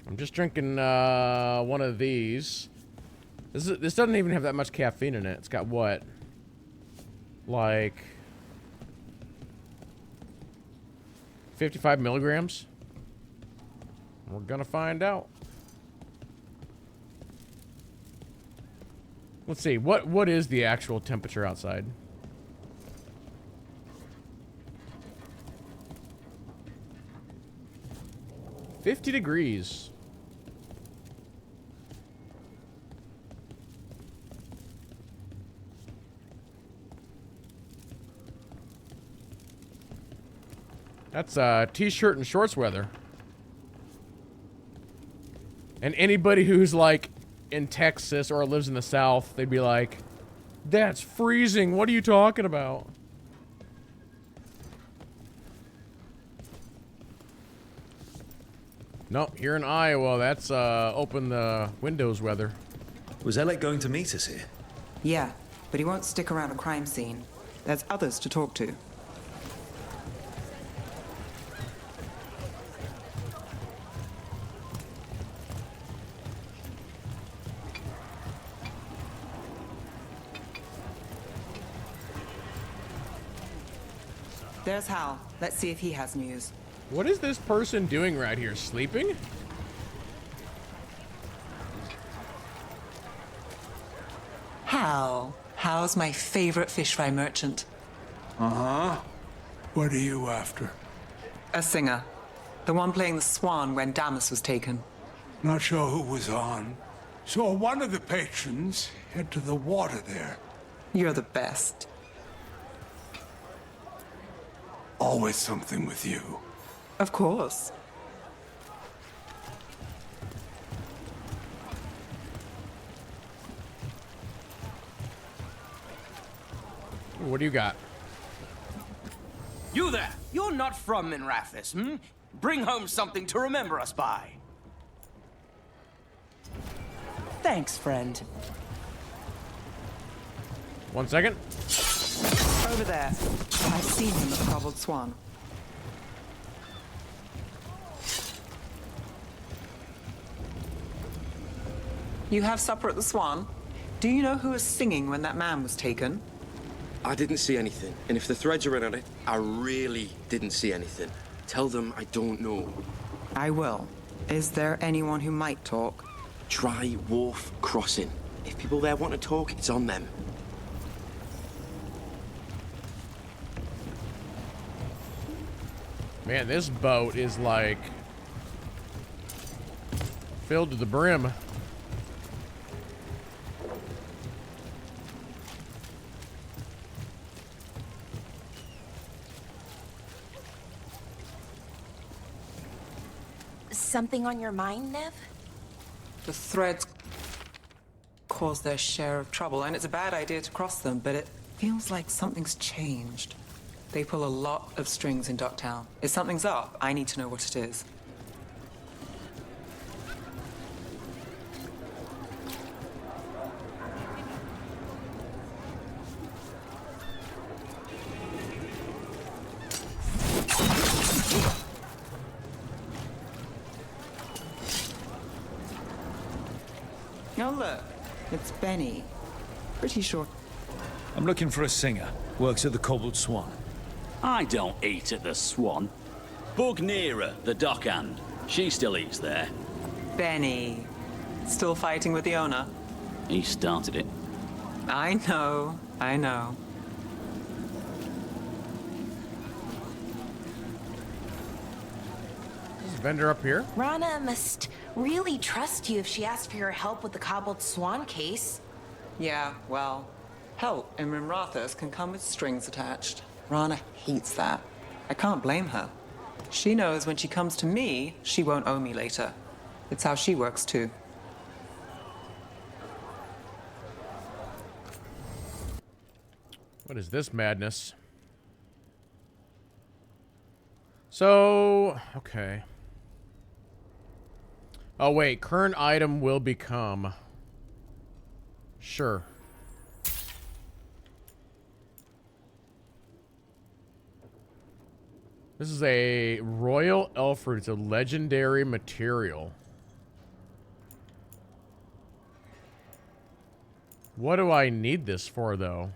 I'm just drinking one of these. This doesn't even have that much caffeine in it. It's got what? Like 55 milligrams? We're gonna find out. Let's see, what is the actual temperature outside? $50 degrees. That's t-shirt and shorts weather. And anybody who's like in Texas or lives in the South, they'd be like, "That's freezing. What are you talking about?" Nope, here in Iowa, that's open the windows weather. Was Alec going to meet us here? Yeah, but he won't stick around a crime scene. There's others to talk to. There's Hal. Let's see if he has news. What is this person doing right here? Sleeping? Hal. Hal's my favorite fish fry merchant. Uh-huh. What are you after? A singer. The one playing the swan when Damas was taken. Not sure who was on. Saw one of the patrons head to the water there. You're the best. Always something with you. Of course. What do you got? You there! You're not from Minrathis, hmm? Bring home something to remember us by. Thanks, friend. 1 second. Over there. I've seen him at the Cobbled Swan. You have supper at the Swan? Do you know who was singing when that man was taken? I didn't see anything. And if the threads are in on it, I really didn't see anything. Tell them I don't know. I will. Is there anyone who might talk? Dry Wharf Crossing. If people there want to talk, it's on them. Man, this boat is like filled to the brim. Something on your mind, Nev? The threads cause their share of trouble, and it's a bad idea to cross them, but it feels like something's changed. They pull a lot of strings in Ducktown. If something's up, I need to know what it is. Oh, look. It's Benny. Pretty sure. I'm looking for a singer. Works at the Cobbled Swan. I don't eat at the Swan. Bug Nearer, the dockhand. She still eats there. Benny. Still fighting with the owner? He started it. I know. I know. Is this vendor up here? Rana must really trust you if she asked for your help with the Cobbled Swan case. Yeah, well, help in Rimrathas can come with strings attached. Rana hates that. I can't blame her. She knows when she comes to me, she won't owe me later. It's how she works, too. What is this madness? So, okay. Oh, wait. Current item will become. Sure. This is a royal elf fruit. It's a legendary material. What do I need this for, though?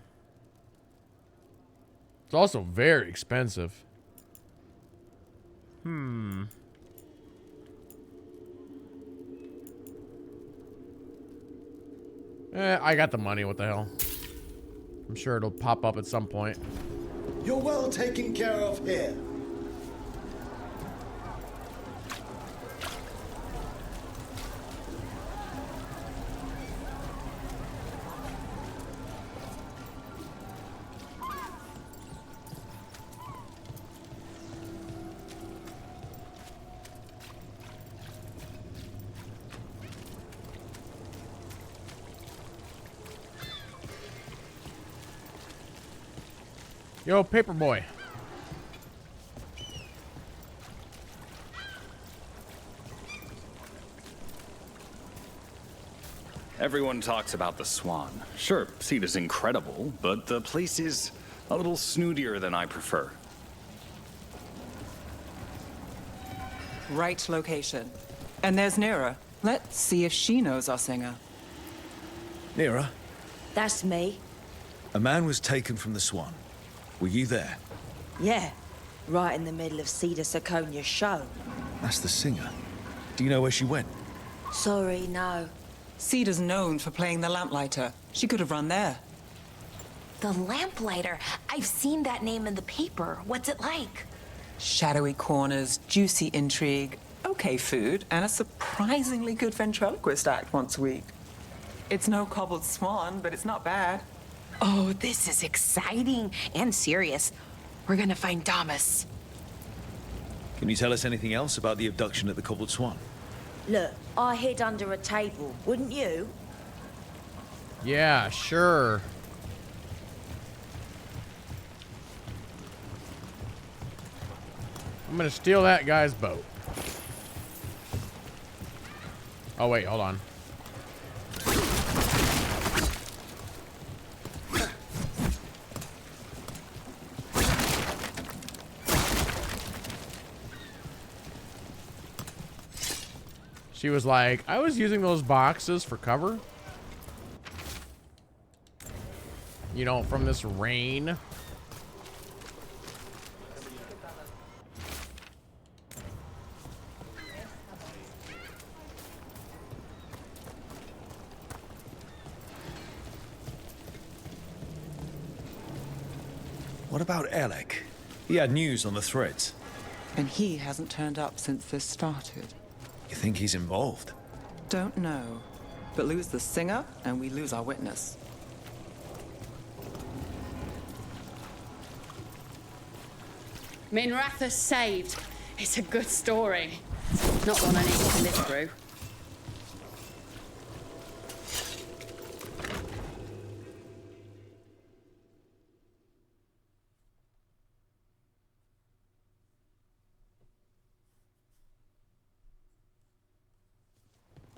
It's also very expensive. I got the money. What the hell? I'm sure it'll pop up at some point. You're well taken care of here. Yo, Paperboy. Everyone talks about the Swan. Sure, Cedar's incredible, but the place is a little snootier than I prefer. Right location. And there's Nira. Let's see if she knows our singer. Nira, That's me. a man was taken from the Swan. Were you there? Yeah. Right in the middle of Cedar Siconia's show. That's the singer. Do you know where she went? Sorry, no. Cedar's known for playing the lamplighter. She could have run there. The Lamplighter. I've seen that name in the paper. What's it like? Shadowy corners, juicy intrigue, okay food, and a surprisingly good ventriloquist act once a week. It's no cobbled swan, but it's not bad. Oh, this is exciting and serious. We're gonna find Damas. Can you tell us anything else about the abduction at the Cobbled Swan? Look, I hid under a table, wouldn't you? Yeah, sure. I'm gonna steal that guy's boat. Oh, wait, hold on. She was like, I was using those boxes for cover. You know, from this rain. What about Alec? He had news on the threads. And he hasn't turned up since this started. You think he's involved? Don't know. But lose the singer, and we lose our witness. Minratha saved. It's a good story. Not one I need to live through.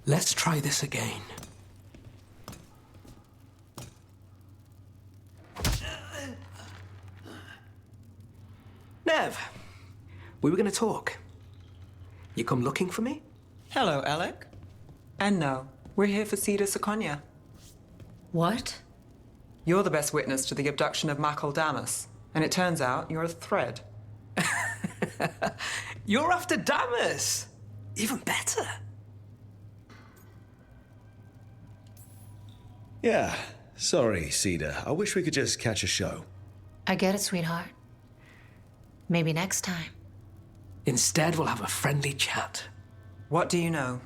Let's try this again. Nev, we were going to talk. You come looking for me? Hello, Alec. And no, we're here for Cedar Siconia. What? You're the best witness to the abduction of Makal Damas, and it turns out you're a thread. You're after Damas! Even better. Yeah, sorry, Cedar. I wish we could just catch a show. I get it, sweetheart. Maybe next time. Instead, we'll have a friendly chat. What do you know?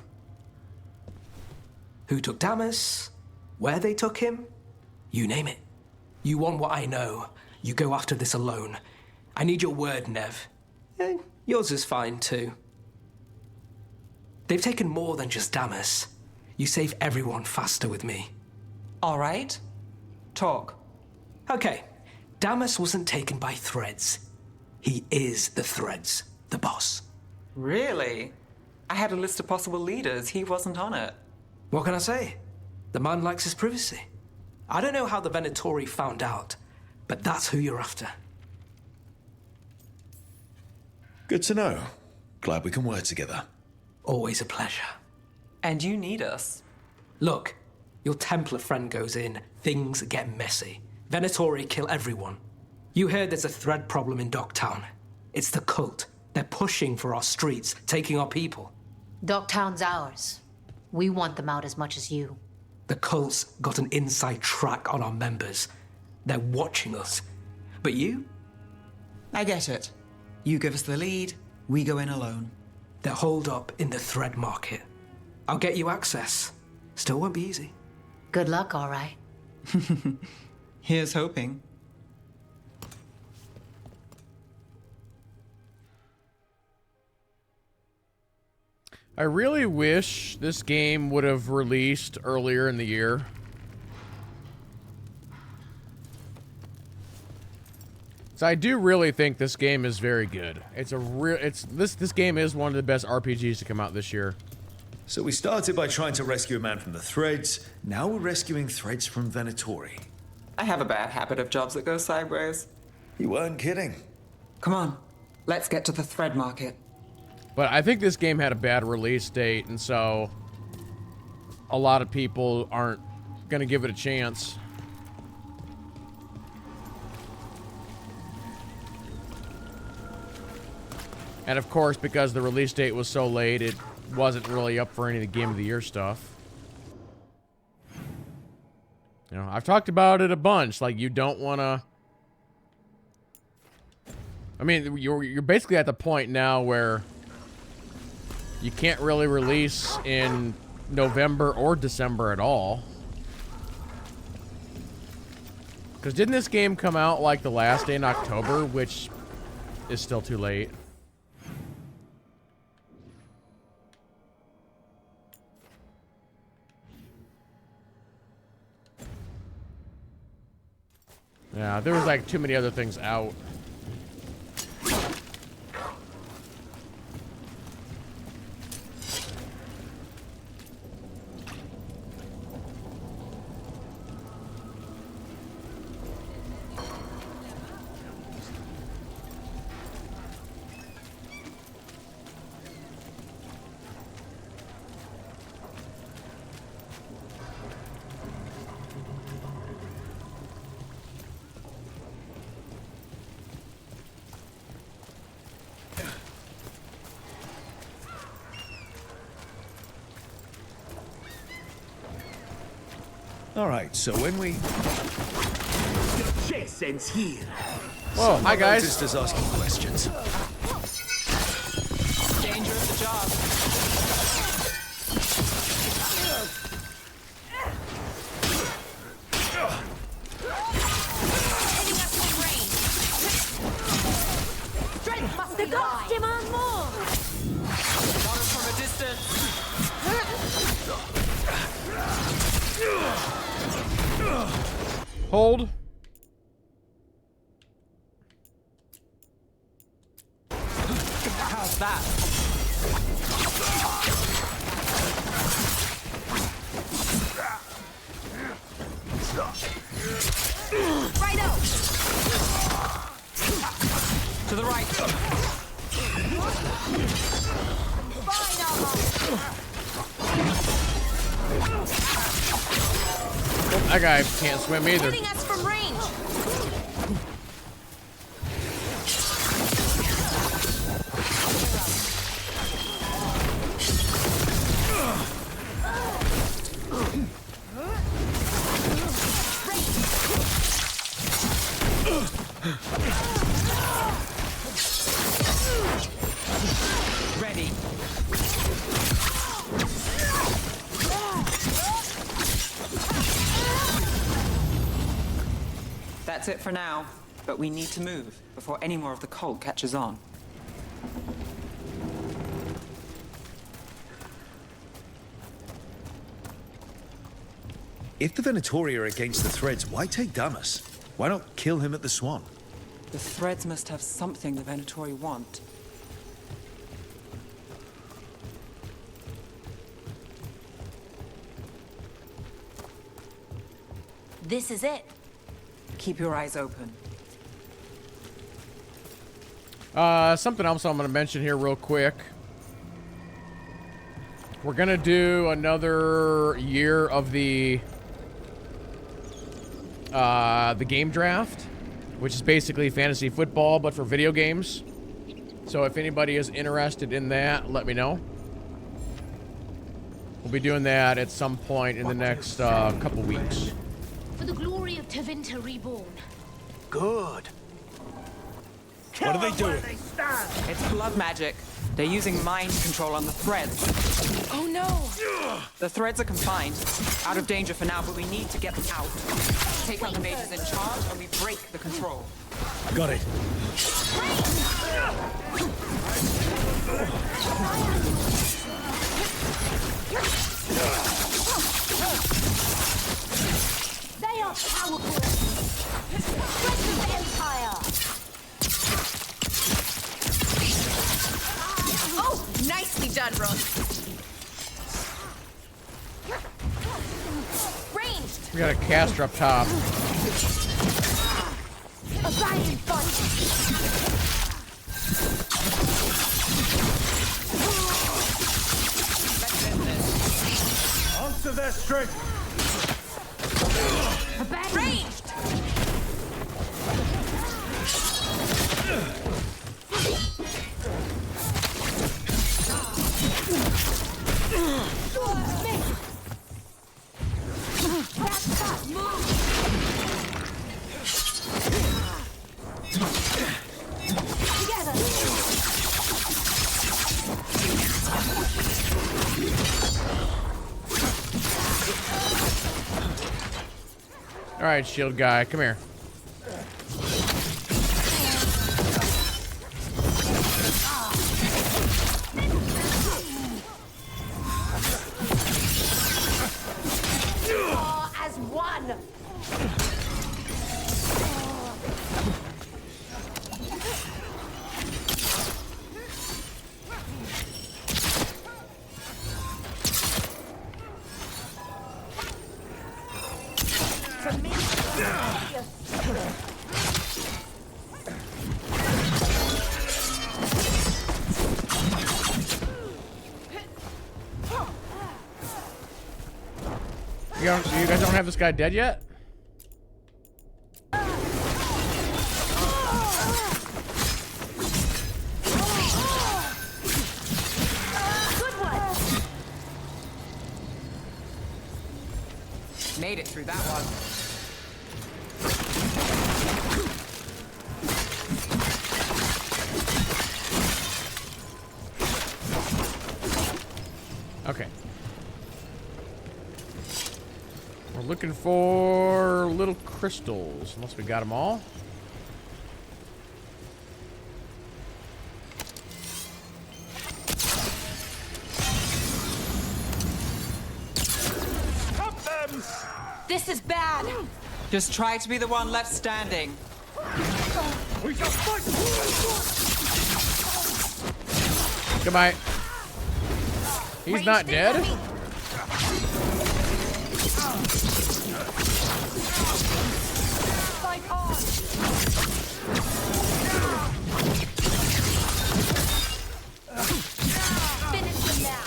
Who took Damas? Where they took him? You name it. You want what I know. You go after this alone. I need your word, Nev. Yours is fine, too. They've taken more than just Damas. You save everyone faster with me. All right. Talk. Okay. Damas wasn't taken by threads. He is the threads, the boss. Really? I had a list of possible leaders. He wasn't on it. What can I say? The man likes his privacy. I don't know how the Venatori found out, but that's who you're after. Good to know. Glad we can work together. Always a pleasure. And you need us. Look, your Templar friend goes in, things get messy. Venatori kill everyone. You heard there's a thread problem in Docktown. It's the cult. They're pushing for our streets, taking our people. Docktown's ours. We want them out as much as you. The cult's got an inside track on our members. They're watching us. But you? I get it. You give us the lead, we go in alone. They're holed up in the thread market. I'll get you access. Still won't be easy. Good luck, all right. Here's hoping. I really wish this game would have released earlier in the year. So I do really think this game is very good. This game is one of the best RPGs to come out this year. So we started by trying to rescue a man from the threads. Now we're rescuing threads from Venatori. I have a bad habit of jobs that go sideways. You weren't kidding. Come on, let's get to the thread market. But I think this game had a bad release date, and so a lot of people aren't gonna give it a chance. And of course, because the release date was so late, it wasn't really up for any of the Game of the Year stuff. You know, I've talked about it a bunch. Like, you don't want to... I mean, you're basically at the point now where you can't really release in November or December at all. Because didn't this game come out like the last day in October, which is still too late? Yeah, there was like too many other things out. All right, so when we... Chase ends here. Whoa, hi guys. Just as asking questions. Danger of the job. Strength must be gone. Demand more. Got us from a distance. Hold. How's that? Right out. To the right. Fine, Alma. That guy can't swim either. Hitting us from range. Ready. That's it for now, but we need to move before any more of the cult catches on. If the Venatori are against the threads, why take Damas? Why not kill him at the Swan? The threads must have something the Venatori want. This is it. Keep your eyes open. Something else I'm going to mention here real quick. We're going to do another year of the game draft, which is basically fantasy football, but for video games. So if anybody is interested in that, let me know. We'll be doing that at some point in the next couple weeks. For the glory of Tevinter Reborn. Good. What are they doing? It's blood magic. They're using mind control on the threads. Oh no! The threads are confined. Out of danger for now, but we need to get them out. Take out the mages in charge and we break the control. Got it. They are powerful. Strengthen the Empire. Oh, nicely done, Rook. Ranged. We got a caster up top. A valiant fight. Answer their strength. Ranged. All right, shield guy, come here. As one. You guys don't have this guy dead yet? Made it through that one. Okay. We're looking for little crystals, unless we got them all. This is bad. Just try to be the one left standing. We shall fight. Goodbye. He's not dead? Fight on. Finish him now.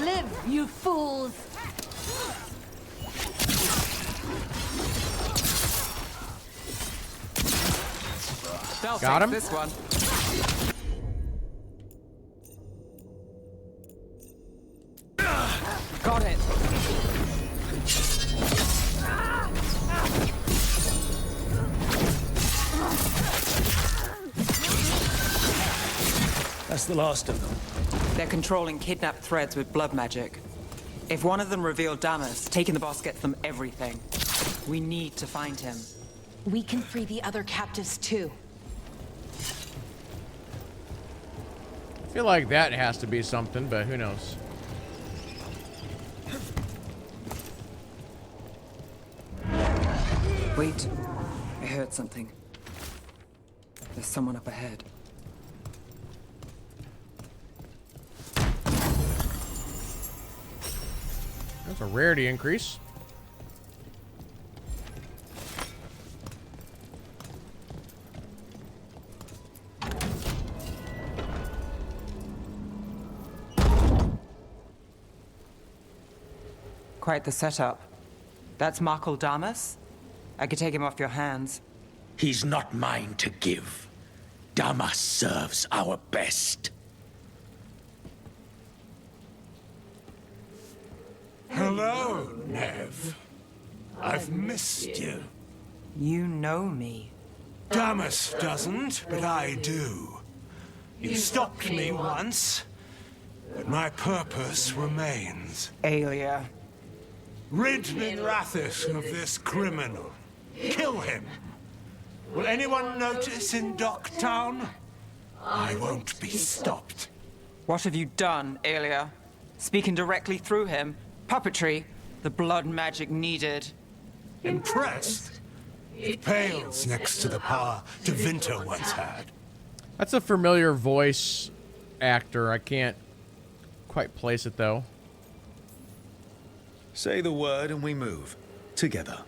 Live, you fools! They'll Got take him? this one. Got it. That's the last of them. They're controlling kidnapped threads with blood magic. If one of them revealed Damas, taking the boss gets them everything. We need to find him. We can free the other captives too. I feel like that has to be something, but who knows? Wait, heard something. There's someone up ahead. That's a rarity increase. Quite the setup. That's Markle Damas? I could take him off your hands. He's not mine to give. Damas serves our best. Hello, Nev. I've missed you. You know me. Damas doesn't, but I do. You stopped me once, but my purpose remains. Aelia. Rid Minrathis of this criminal. Kill him. Will anyone notice in Docktown? I won't be stopped. What have you done, Aelia? Speaking directly through him? Puppetry? The blood magic needed? Impressed? It pales next to the power Tevinter once had. That's a familiar voice actor. I can't quite place it, though. Say the word and we move. Together.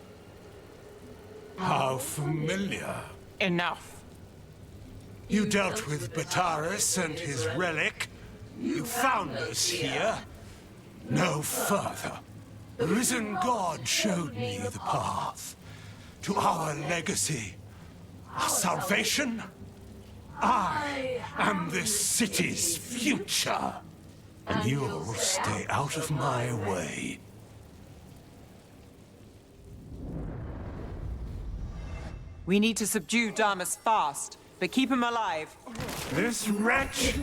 How familiar. Enough. You dealt with Bataris and his relic. You found us here. No further. The risen god showed me the path. To our legacy. Our salvation. I am this city's future. And you'll stay out of my way. We need to subdue Damas fast, but keep him alive. This wretch?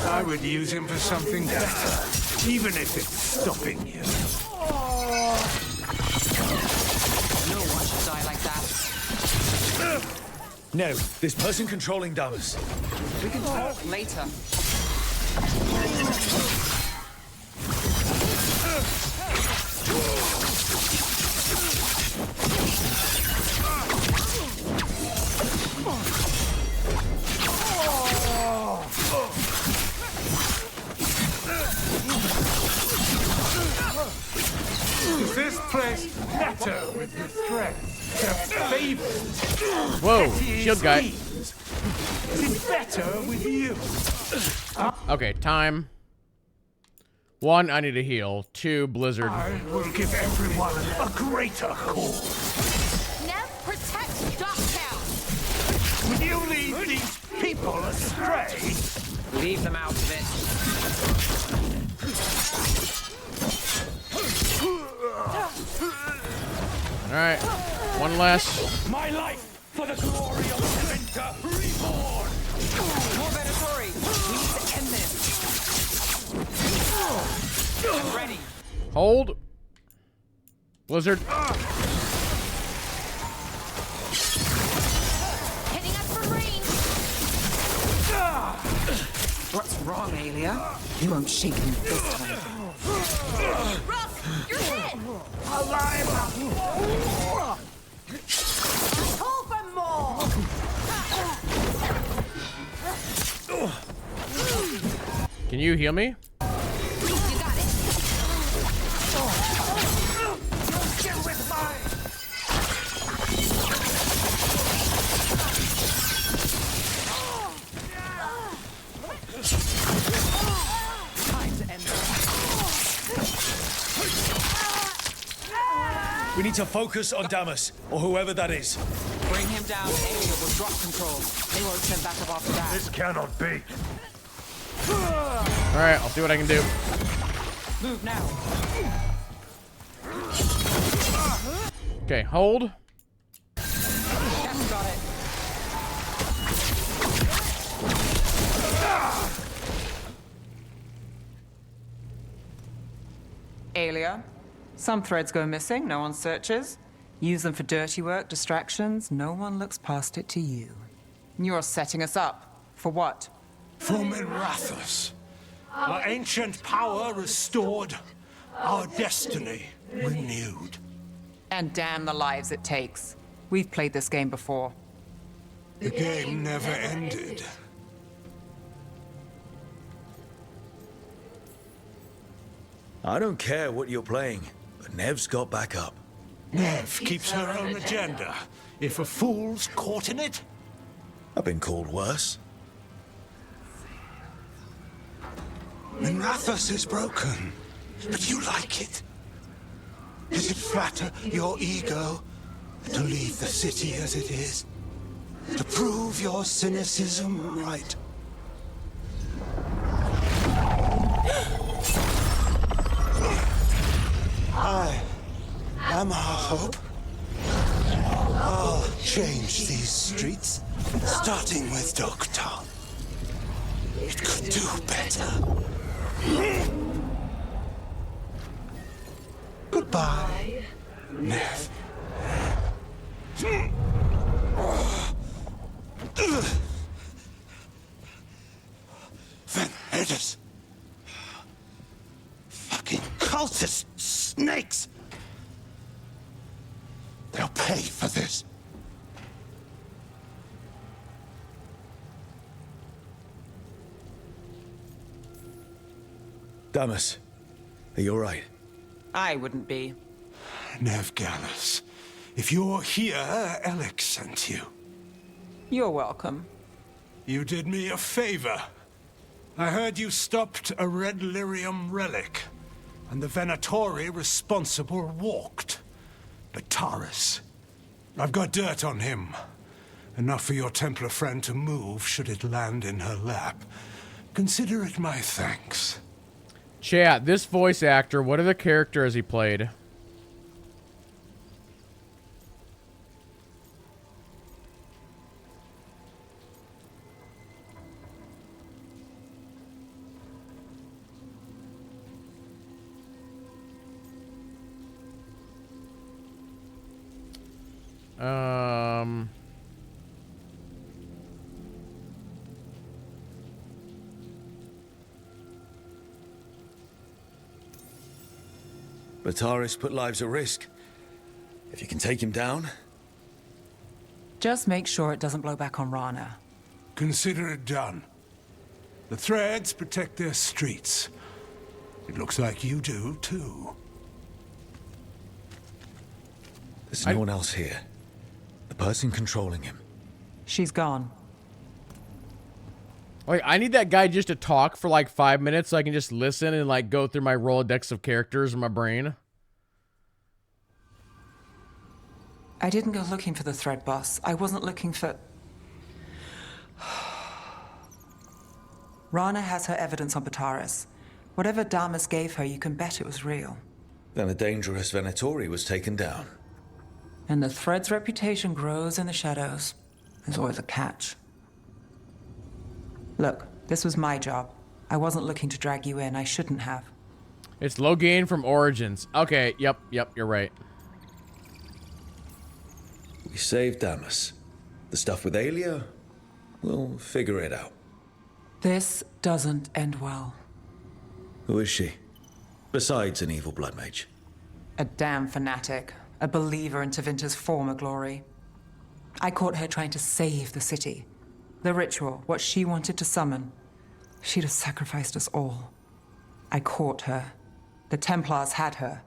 I would use him for something better, even if it's stopping you. No one should die like that. No, this person controlling Damas. We can talk later. Is this place better with the threats? They're favored. Whoa, shield guy. Is it better with you? Okay, time. 1, I need to heal. 2, Blizzard. I will give everyone a greater cause. Nev, protect Docktown! Will you lead these people astray? Leave them out of it. Alright, one less. My life for the glory of Tevinter reborn! More Venatori! We need to end this! I'm ready. Hold. Blizzard. Hitting us from range! What's wrong, Aelia? You won't shake me this time. Ruff, you're hit! Call for more! Can you heal me? You got it! Get with mine! Time to end this. We need to focus on Damas, or whoever that is. Bring him down, Aelia will drop control. They won't send back up after that. This cannot be. Alright, I'll see what I can do. Move now. Okay, hold. Captain got it. Aelia, some threads go missing, no one searches. Use them for dirty work, distractions, no one looks past it to you. You're setting us up. For what? For Minrathis. Our ancient power restored. Our destiny renewed. And damn the lives it takes. We've played this game before. The game never ended. I don't care what you're playing, but Nev's got back up. Nev keeps her own agenda. If a fool's caught in it... I've been called worse. Minrathous is broken, but you like it. Does it flatter your ego to leave the city as it is? To prove your cynicism right? I am our hope. I'll change these streets, starting with Dogtown. It could do better. Goodbye, Nev. Vendettas. Fucking cultist snakes. They'll pay for this. Damas, are you alright? I wouldn't be. Nev Gallus, if you're here, Alec sent you. You're welcome. You did me a favor. I heard you stopped a red lyrium relic, and the Venatori responsible walked. Bataris. I've got dirt on him. Enough for your Templar friend to move should it land in her lap. Consider it my thanks. Chat, this voice actor, what other character has he played? Bataris put lives at risk. If you can take him down... Just make sure it doesn't blow back on Rana. Consider it done. The Threads protect their streets. It looks like you do, too. There's no one else here. The person controlling him. She's gone. Wait, I need that guy just to talk for like 5 minutes so I can just listen and like go through my Rolodex of characters in my brain. I didn't go looking for the Thread boss. I wasn't looking for... Rana has her evidence on Bataris. Whatever Damas gave her, you can bet it was real. Then a dangerous Venatori was taken down. And the Thread's reputation grows in the shadows. There's always a catch. Look, this was my job. I wasn't looking to drag you in. I shouldn't have. It's low gain from Origins. Okay, yep, you're right. We saved Damas. The stuff with Aelia, we'll figure it out. This doesn't end well. Who is she? Besides an evil blood mage. A damn fanatic. A believer in Tevinter's former glory. I caught her trying to save the city. The ritual, what she wanted to summon. She'd have sacrificed us all. I caught her. The Templars had her.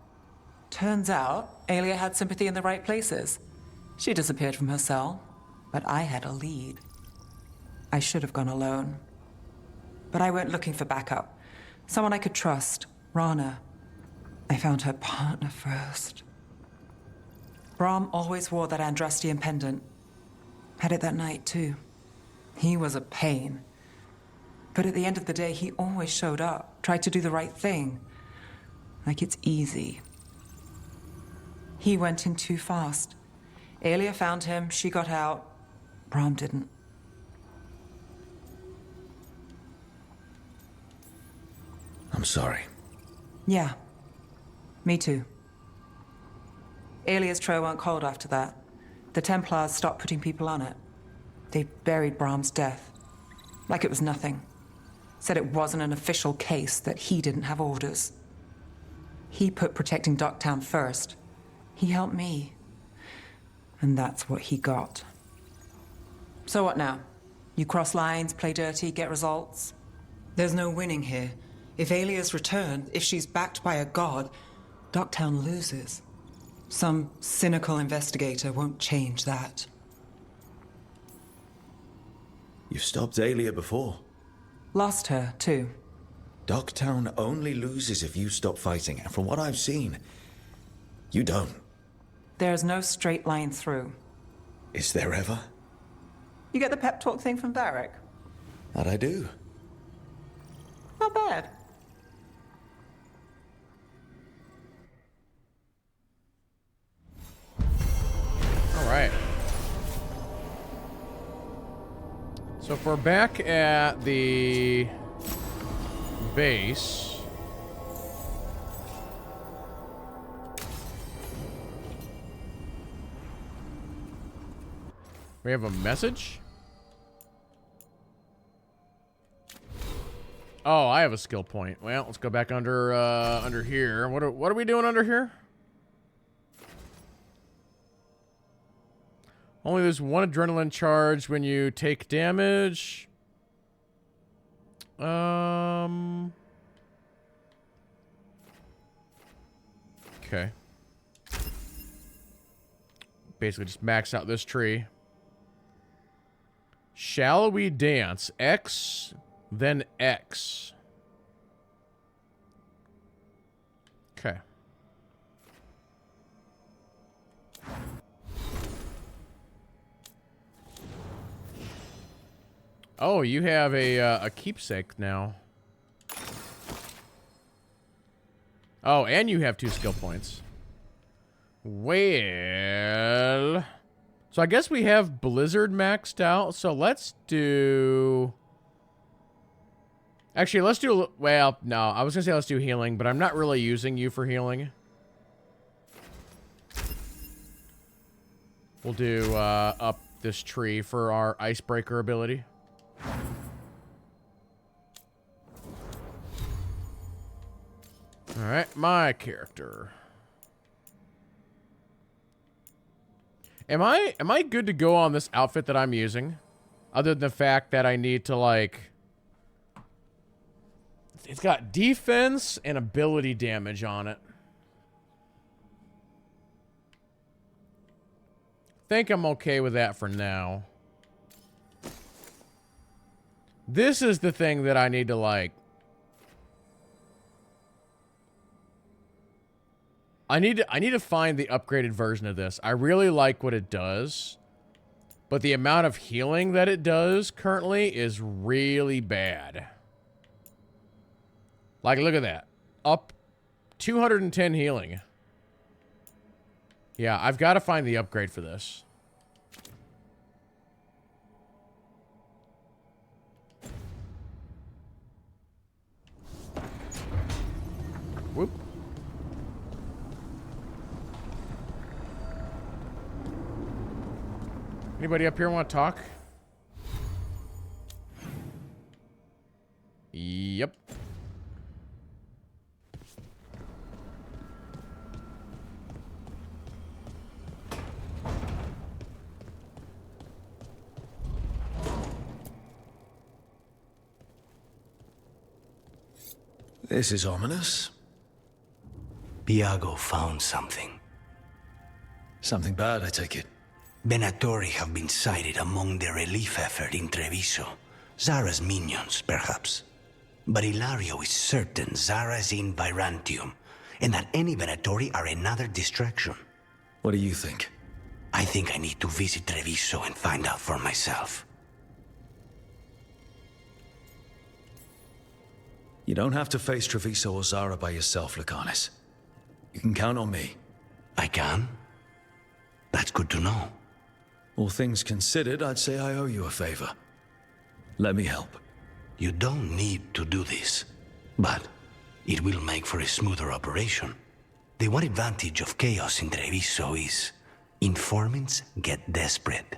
Turns out, Aelia had sympathy in the right places. She disappeared from her cell, but I had a lead. I should have gone alone. But I went looking for backup. Someone I could trust. Rana. I found her partner first. Brahm always wore that Andrastian pendant. Had it that night, too. He was a pain. But at the end of the day, he always showed up, tried to do the right thing. Like it's easy. He went in too fast. Aelia found him, she got out. Brahm didn't. I'm sorry. Yeah. Me too. Aelia's trail went cold after that. The Templars stopped putting people on it. They buried Brahm's death. Like it was nothing. Said it wasn't an official case, that he didn't have orders. He put protecting Docktown first. He helped me. And that's what he got. So what now? You cross lines, play dirty, get results? There's no winning here. If Alia's returned, if she's backed by a god, Docktown loses. Some cynical investigator won't change that. You've stopped Alia before. Lost her, too. Docktown only loses if you stop fighting, and from what I've seen, you don't. There's no straight line through. Is there ever? You get the pep talk thing from Varric? That I do. Not bad. All right. So if we're back at the base, we have a message. Oh, I have a skill point. Well, let's go back under here. What are we doing under here? Only there's one adrenaline charge when you take damage. Okay. Basically just max out this tree. Shall we dance? X, then X. Okay. Oh, you have a keepsake now. Oh, and you have 2 skill points. Well, so I guess we have Blizzard maxed out. So let's do... Actually, let's do... Well, no, I was going to say let's do healing, but I'm not really using you for healing. We'll do up this tree for our icebreaker ability. All right, my character. Am I good to go on this outfit that I'm using? Other than the fact that I need to, like... It's got defense and ability damage on it. Think I'm okay with that for now. This is the thing that I need to, like... I need to find the upgraded version of this. I really like what it does, but the amount of healing that it does currently is really bad. Like, look at that. Up 210 healing. Yeah, I've got to find the upgrade for this. Whoop. Anybody up here want to talk? Yep. This is ominous. Iago found something. Something bad, I take it. Venatori have been sighted among the relief effort in Treviso. Zara's minions, perhaps. But Ilario is certain Zara is in Byrantium, and that any Venatori are another distraction. What do you think? I think I need to visit Treviso and find out for myself. You don't have to face Treviso or Zara by yourself, Lucanis. You can count on me. I can? That's good to know. All things considered, I'd say I owe you a favor. Let me help. You don't need to do this, but it will make for a smoother operation. The one advantage of chaos in Treviso is informants get desperate.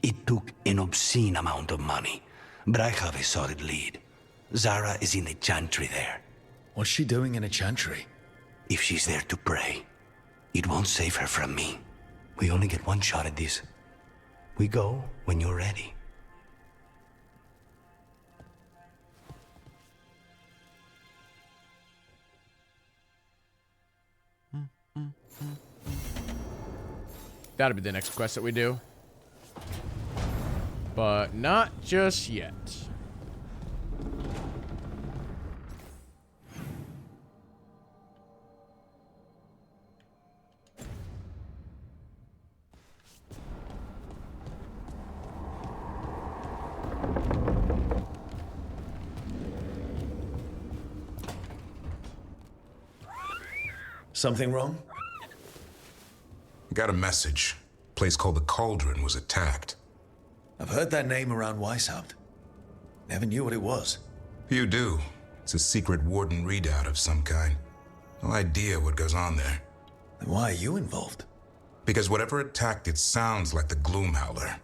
It took an obscene amount of money, but I have a solid lead. Zara is in the chantry there. What's she doing in a chantry? If she's there to pray, it won't save her from me. We only get one shot at this. We go when you're ready. That'll be the next quest that we do. But not just yet. Something wrong? Got a message. Place called the Cauldron was attacked. I've heard that name around Weishaupt. Never knew what it was. You do. It's a secret Warden readout of some kind. No idea what goes on there. Then why are you involved? Because whatever attacked it sounds like the Gloomhowler.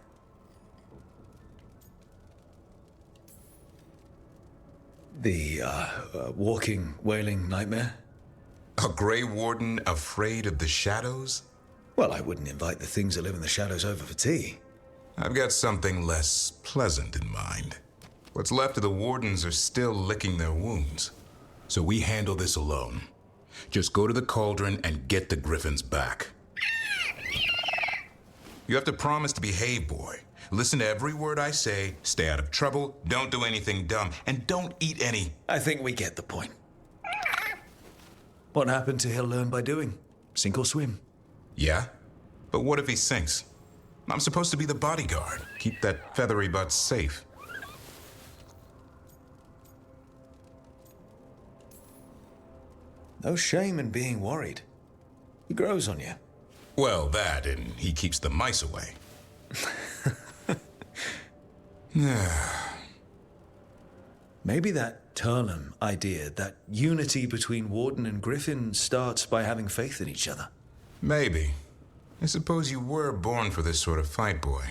The, walking, wailing nightmare? A Grey Warden afraid of the shadows? Well, I wouldn't invite the things that live in the shadows over for tea. I've got something less pleasant in mind. What's left of the Wardens are still licking their wounds. So we handle this alone. Just go to the Cauldron and get the Griffins back. You have to promise to behave, boy. Listen to every word I say, stay out of trouble, don't do anything dumb, and don't eat any. I think we get the point. What happened to he'll learn by doing? Sink or swim? Yeah? But what if he sinks? I'm supposed to be the bodyguard. Keep that feathery butt safe. No shame in being worried. He grows on you. Well, that, and he keeps the mice away. Maybe that Turlum idea, that unity between Warden and Griffin, starts by having faith in each other. Maybe. I suppose you were born for this sort of fight, boy.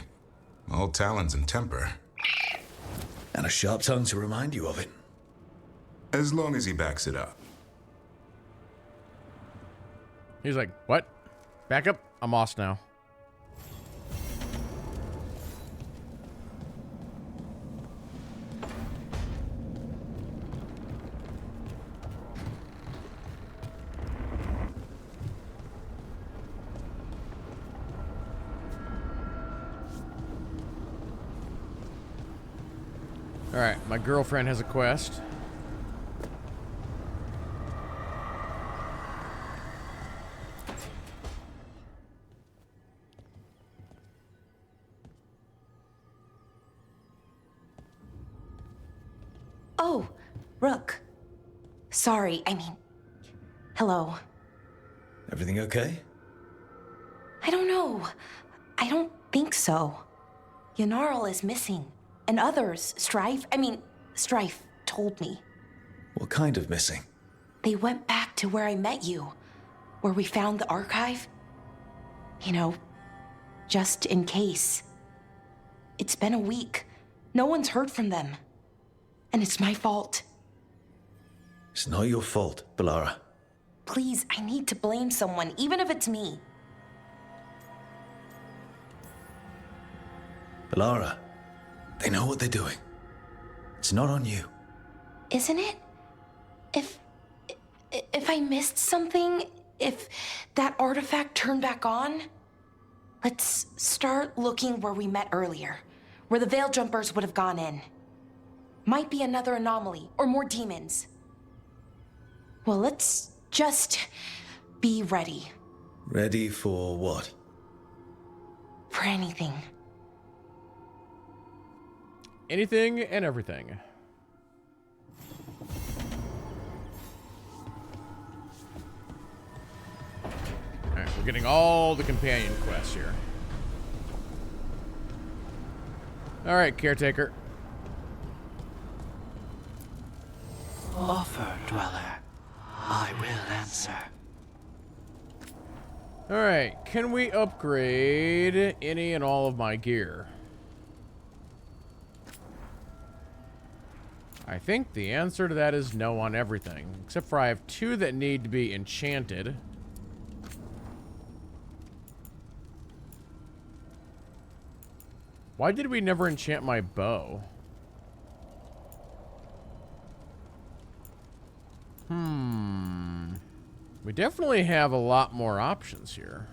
All talons and temper. And a sharp tongue to remind you of it. As long as he backs it up. He's like, what? Back up? I'm lost now. Alright, my girlfriend has a quest. Oh, Rook. Sorry, I mean... Hello. Everything okay? I don't know. I don't think so. Yanarl is missing. And others, Strife told me. What kind of missing? They went back to where I met you. Where we found the archive. You know, just in case. It's been a week. No one's heard from them. And it's my fault. It's not your fault, Bellara. Please, I need to blame someone, even if it's me. Bellara, they know what they're doing. It's not on you. Isn't it? If I missed something, if that artifact turned back on, let's start looking where we met earlier, where the Veil Jumpers would have gone in. Might be another anomaly, or more demons. Well, let's just be ready. Ready for what? For anything. Anything and everything. Alright, we're getting all the companion quests here. Alright, caretaker. Offer, Dweller. I will answer. Alright, can we upgrade any and all of my gear? I think the answer to that is no on everything. Except for I have 2 that need to be enchanted. Why did we never enchant my bow? We definitely have a lot more options here.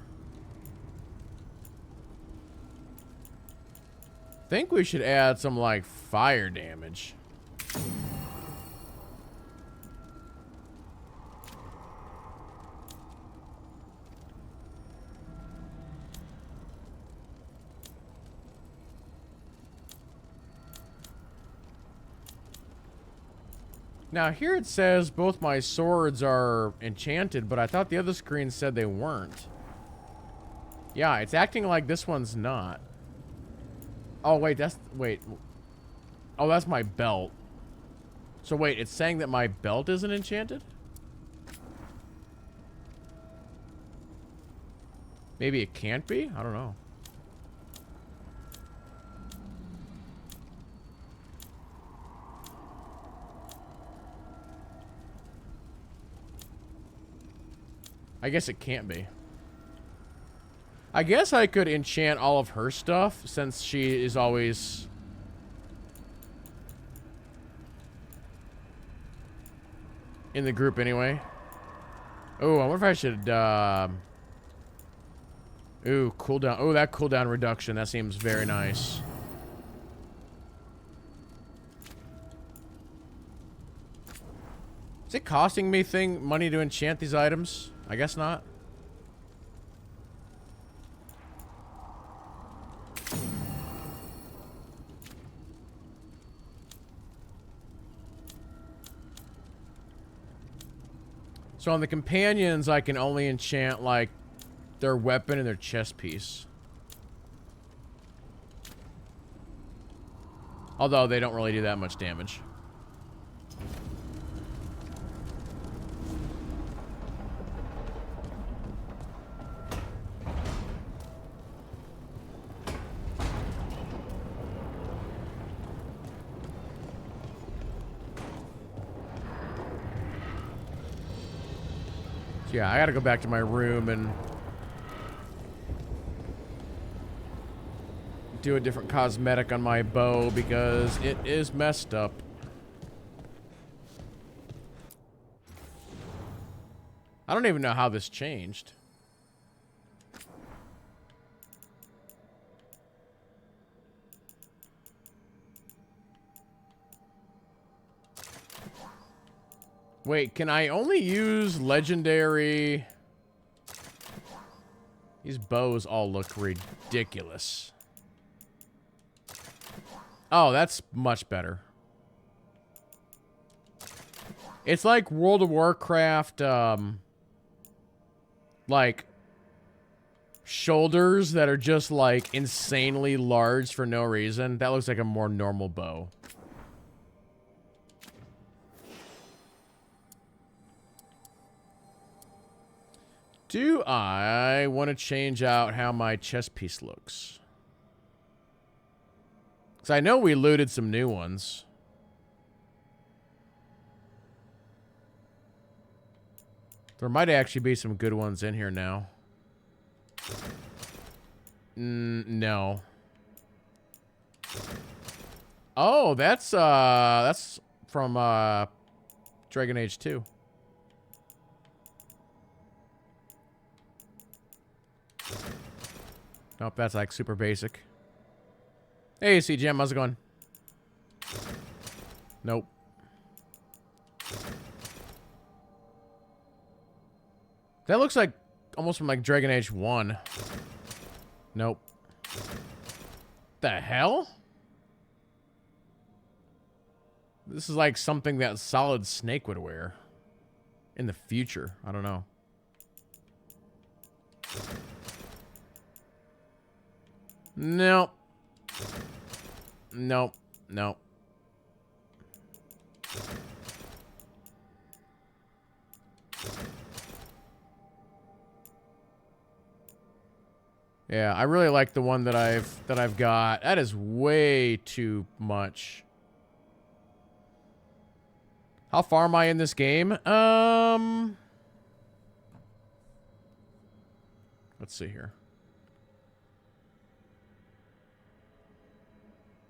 Think we should add some, like, fire damage. Now, here it says both my swords are enchanted, but I thought the other screen said they weren't. Yeah, it's acting like this one's not. Oh, wait, wait. Oh, that's my belt. So, wait, it's saying that my belt isn't enchanted? Maybe it can't be? I don't know. I guess it can't be. I guess I could enchant all of her stuff since she is always... in the group anyway. Oh, I wonder if I should, ooh, cooldown. Oh, that cooldown reduction. That seems very nice. Is it costing me money to enchant these items? I guess not. So on the companions, I can only enchant, like, their weapon and their chest piece. Although they don't really do that much damage. Yeah, I gotta go back to my room and do a different cosmetic on my bow because it is messed up. I don't even know how this changed. Wait, can I only use legendary? These bows all look ridiculous. Oh, that's much better. It's like World of Warcraft, like, shoulders that are just, like, insanely large for no reason. That looks like a more normal bow. Do I want to change out how my chest piece looks? Because I know we looted some new ones. There might actually be some good ones in here now. No. Oh, that's from Dragon Age 2. Nope, that's like super basic. Hey, CGM, how's it going? Nope. That looks like almost from like Dragon Age 1. Nope. The hell? This is like something that Solid Snake would wear in the future. I don't know. Nope. Nope. Nope. Yeah, I really like the one that I've got. That is way too much. How far am I in this game? Let's see here.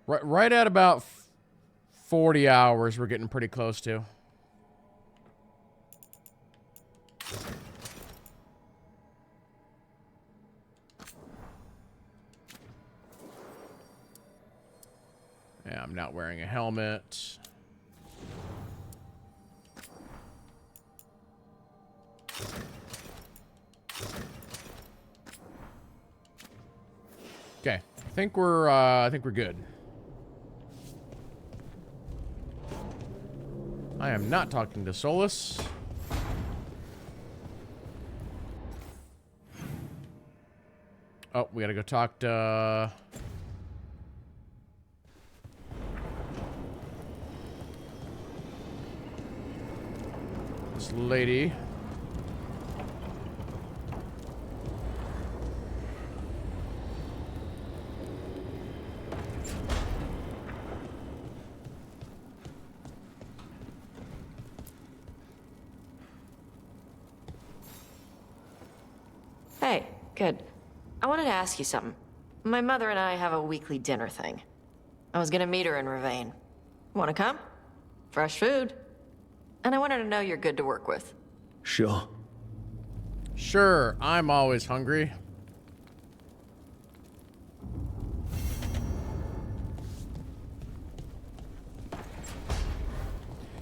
Right at about 40 hours, we're getting pretty close to. Yeah, I'm not wearing a helmet. Okay, I think we're good. I am not talking to Solus. Oh, we gotta go talk to... this lady. Hey, good. I wanted to ask you something. My mother and I have a weekly dinner thing. I was gonna meet her in Ravane. Wanna come? Fresh food. And I wanted to know you're good to work with. Sure. Sure, I'm always hungry.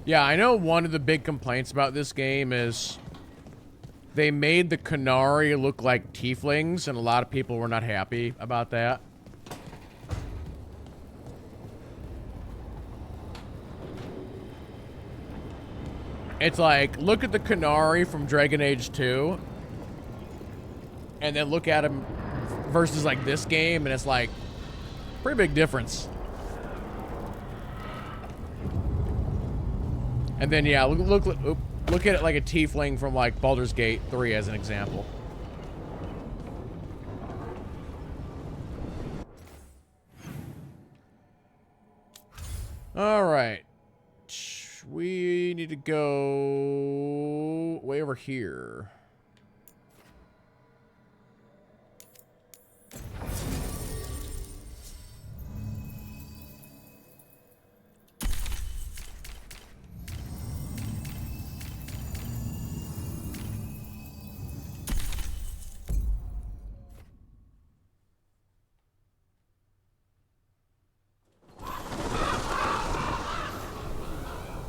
Yeah, I know one of the big complaints about this game is they made the Qunari look like tieflings, and a lot of people were not happy about that. It's like, look at the Qunari from Dragon Age 2, and then look at them versus like this game, and it's like, pretty big difference. And then yeah, look at it like a tiefling from like Baldur's Gate 3 as an example. All right. We need to go way over here.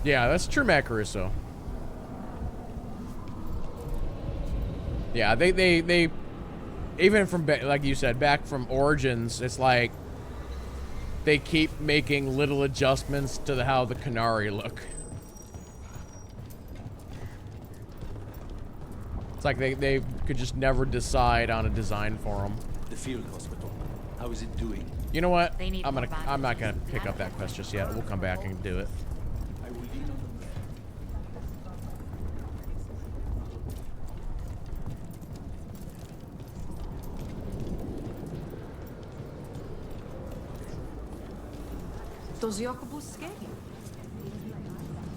Yeah, that's Trimac Caruso. Yeah, they even from, like you said, back from Origins, it's like they keep making little adjustments to how the Qunari look. It's like they could just never decide on a design for them. The field hospital. How is it doing? You know what? I'm not gonna pick up that quest just yet. We'll come back and do it.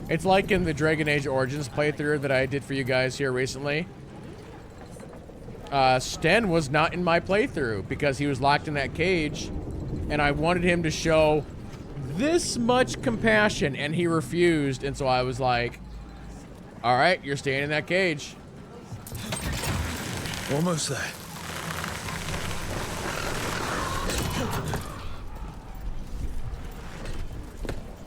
It's like in the Dragon Age Origins playthrough that I did for you guys here recently. Sten was not in my playthrough because he was locked in that cage, and I wanted him to show this much compassion, and he refused, and so I was like, all right, you're staying in that cage. Almost there.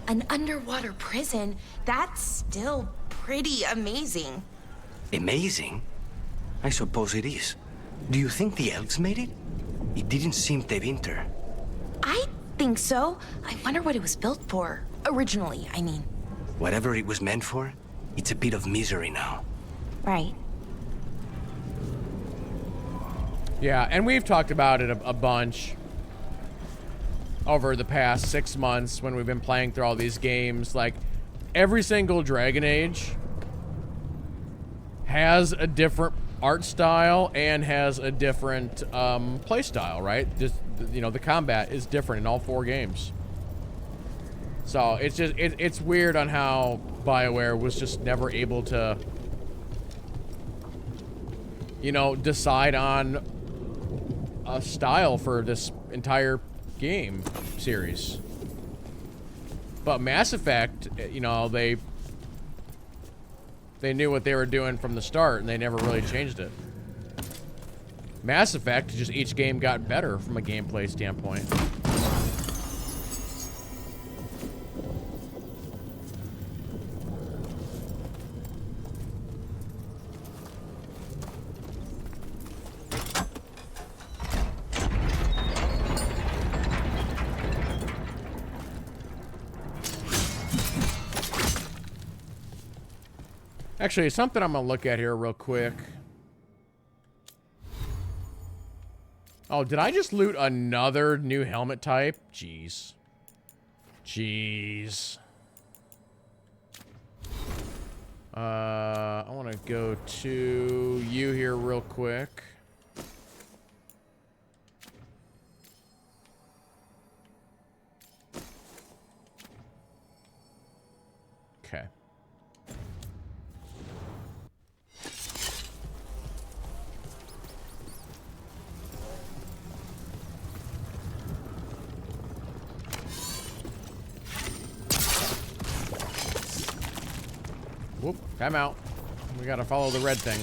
An underwater prison? That's still pretty amazing. Amazing? I suppose it is. Do you think the elves made it? It didn't seem to winter. I think so. I wonder what it was built for. Originally, I mean. Whatever it was meant for, it's a bit of misery now. Right. Yeah, and we've talked about it a bunch over the past 6 months when we've been playing through all these games. Like, every single Dragon Age has a different art style and has a different play style, right? Just, you know, the combat is different in all 4 games. So it's just it's weird on how BioWare was just never able to, you know, decide on a style for this entire game series. But Mass Effect, you know, they knew what they were doing from the start, and they never really changed it. Mass Effect, just each game got better from a gameplay standpoint. Actually, something I'm gonna look at here real quick. Oh, did I just loot another new helmet type? Jeez. Jeez. I want to go to you here real quick. Okay. Whoop, time out. We gotta follow the red thing.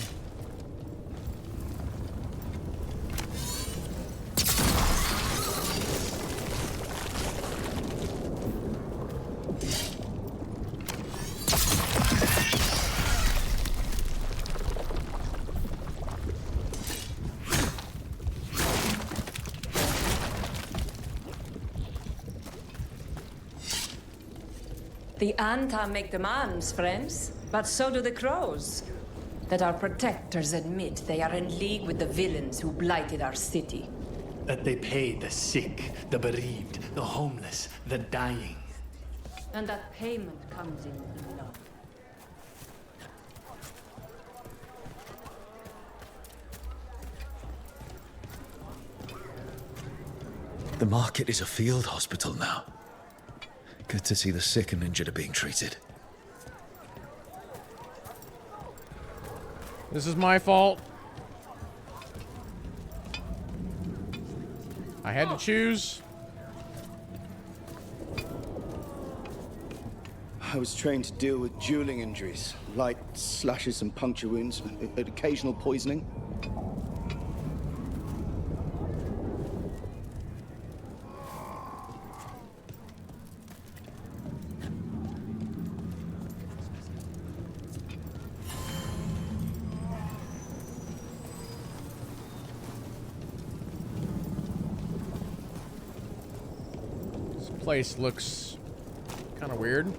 The Anta make demands, friends, but so do the Crows. That our protectors admit they are in league with the villains who blighted our city. That they pay the sick, the bereaved, the homeless, the dying. And that payment comes in blood. The market is a field hospital now. Good to see the sick and injured are being treated. This is my fault. I had to choose. I was trained to deal with dueling injuries, light slashes and puncture wounds, and occasional poisoning. Place looks kind of weird.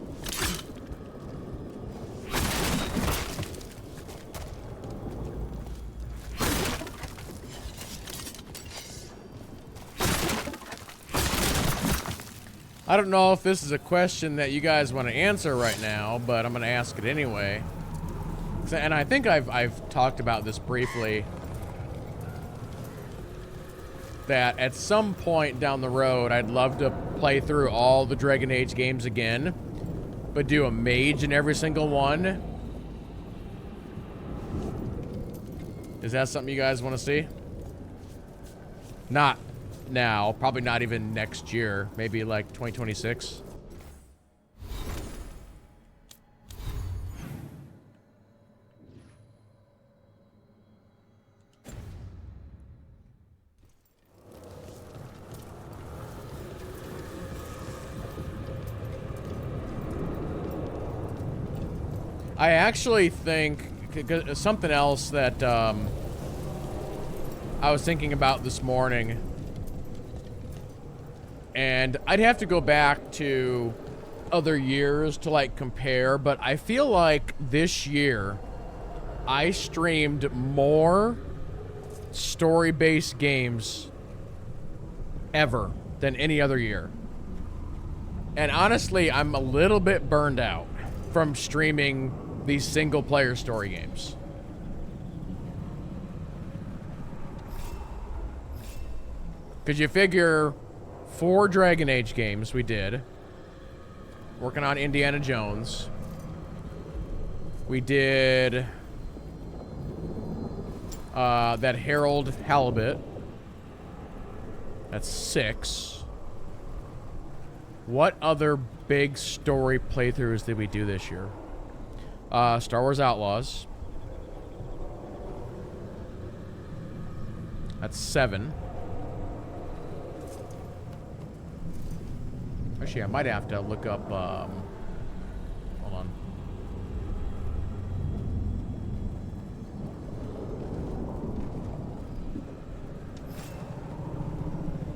I don't know if this is a question that you guys want to answer right now, but I'm going to ask it anyway. And I think I've talked about this briefly. That at some point down the road, I'd love to play through all the Dragon Age games again, but do a mage in every single one. Is that something you guys want to see? Not now, probably not even next year, maybe like 2026. I actually think something else that I was thinking about this morning, and I'd have to go back to other years to like compare, but I feel like this year I streamed more story-based games ever than any other year. And honestly, I'm a little bit burned out from streaming these single-player story games. Because you figure 4 Dragon Age games we did. Working on Indiana Jones. We did that Harold Halibut. That's 6. What other big story playthroughs did we do this year? Star Wars Outlaws. That's 7. Actually, I might have to look up, hold on.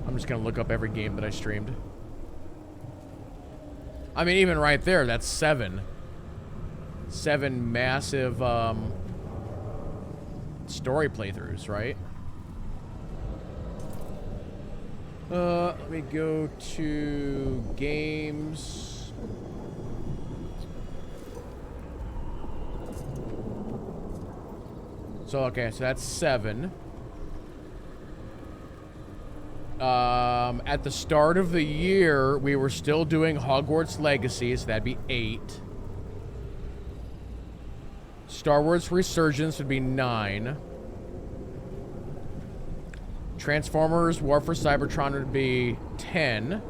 I'm just gonna look up every game that I streamed. I mean, even right there, that's 7. 7 massive, story playthroughs, right? Let me go to games. So, okay, so that's 7. At the start of the year, we were still doing Hogwarts Legacy, so that'd be 8. Star Wars Resurgence would be 9. Transformers War for Cybertron would be 10.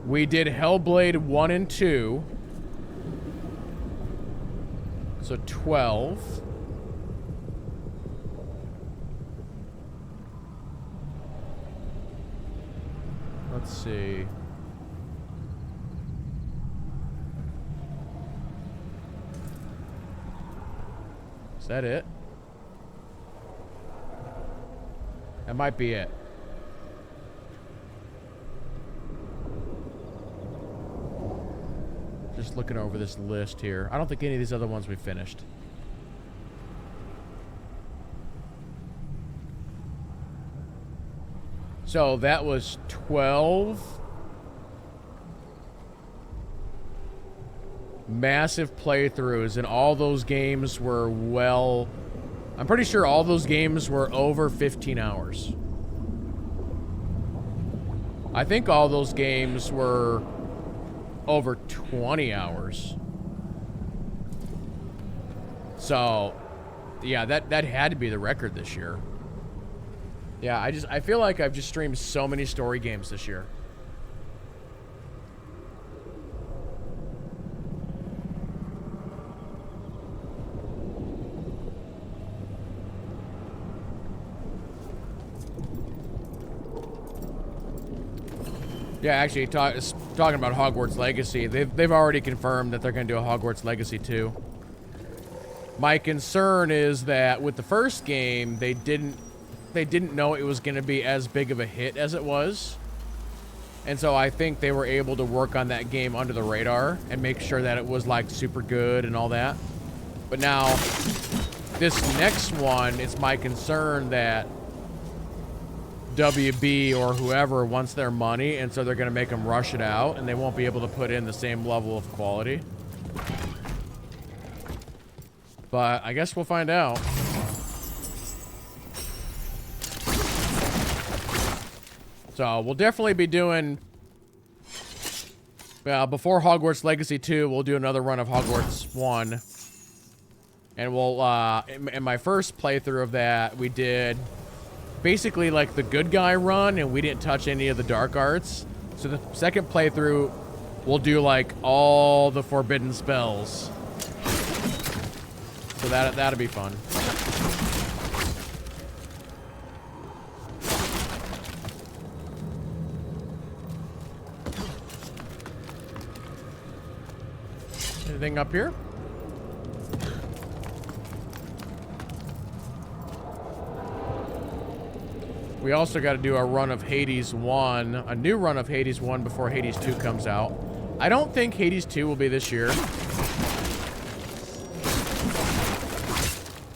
We did Hellblade 1 and 2. So 12. Let's see. Is that it? That might be it. Just looking over this list here. I don't think any of these other ones we finished. So that was 12 massive playthroughs, and all those games were well... I'm pretty sure all those games were over 15 hours. I think all those games were over 20 hours. So, yeah, that had to be the record this year. Yeah, I feel like I've just streamed so many story games this year. Yeah, actually, talking about Hogwarts Legacy, they've already confirmed that they're going to do a Hogwarts Legacy 2. My concern is that with the first game, they didn't know it was going to be as big of a hit as it was. And so I think they were able to work on that game under the radar and make sure that it was, like, super good and all that. But now, this next one, it's my concern that WB or whoever wants their money, and so they're going to make them rush it out, and they won't be able to put in the same level of quality. But I guess we'll find out. So we'll definitely be doing... before Hogwarts Legacy 2, we'll do another run of Hogwarts 1. And we'll, in my first playthrough of that, we did... basically like the good guy run, and we didn't touch any of the dark arts. So the second playthrough, we'll do like all the forbidden spells. So that'll be fun. Anything up here? We also got to do a run of Hades 1, a new run of Hades 1 before Hades 2 comes out. I don't think Hades 2 will be this year.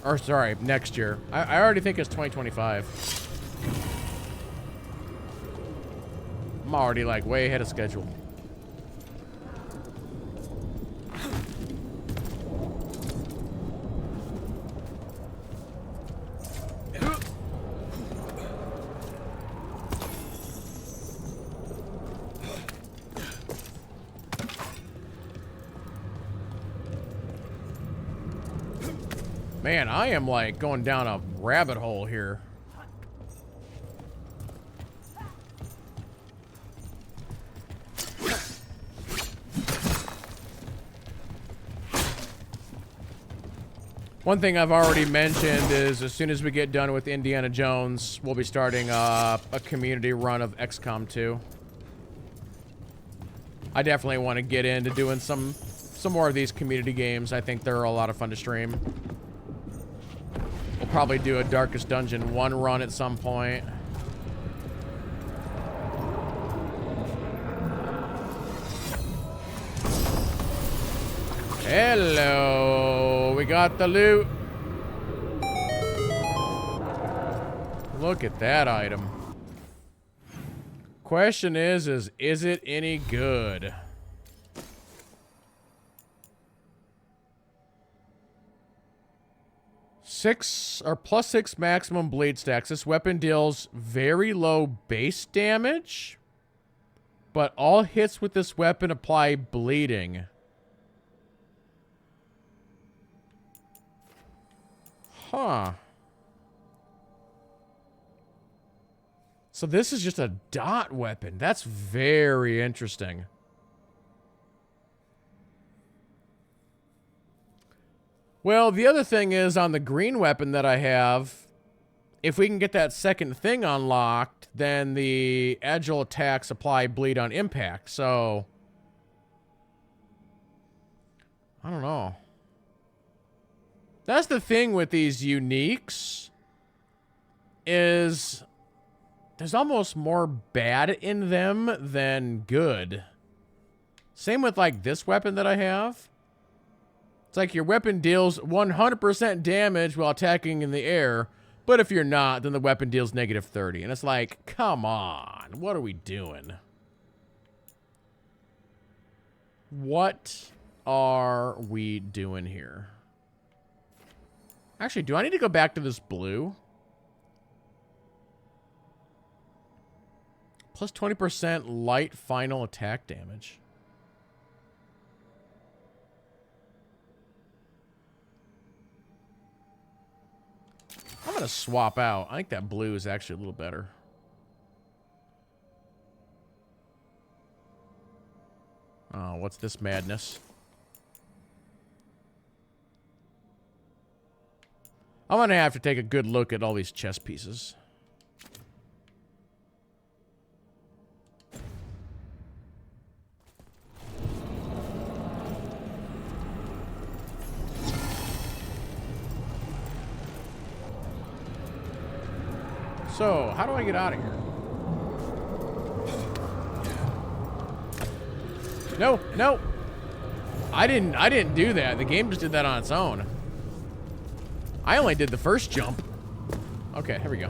Or, sorry, next year. I already think it's 2025. I'm already, like, way ahead of schedule. Man, I am like going down a rabbit hole here. One thing I've already mentioned is as soon as we get done with Indiana Jones, we'll be starting a community run of XCOM 2. I definitely want to get into doing some more of these community games. I think they're a lot of fun to stream. We'll probably do a Darkest Dungeon 1 run at some point. Hello, we got the loot. Look at that item. Question is it any good? +6 maximum bleed stacks. This weapon deals very low base damage, but all hits with this weapon apply bleeding. Huh. So this is just a dot weapon. That's very interesting. Well, the other thing is on the green weapon that I have, if we can get that second thing unlocked, then the agile attacks apply bleed on impact. So, I don't know. That's the thing with these uniques, is there's almost more bad in them than good. Same with like this weapon that I have. It's like your weapon deals 100% damage while attacking in the air, but if you're not, then the weapon deals -30. And it's like, come on, what are we doing? What are we doing here? Actually, do I need to go back to this blue? Plus 20% light final attack damage. I'm going to swap out. I think that blue is actually a little better. Oh, what's this madness? I'm going to have to take a good look at all these chess pieces. So, how do I get out of here? No, no. I didn't do that. The game just did that on its own. I only did the first jump. Okay, here we go.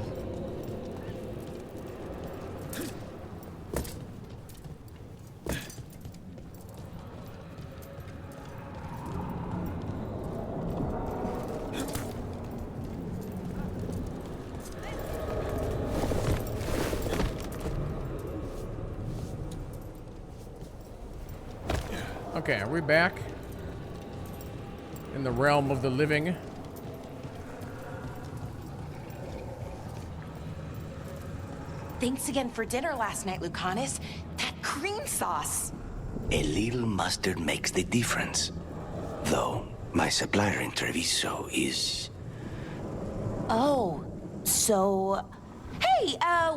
Okay, are we back in the realm of the living? Thanks again for dinner last night, Lucanus. That cream sauce. A little mustard makes the difference. Though, my supplier in Treviso is... Oh, so... Hey,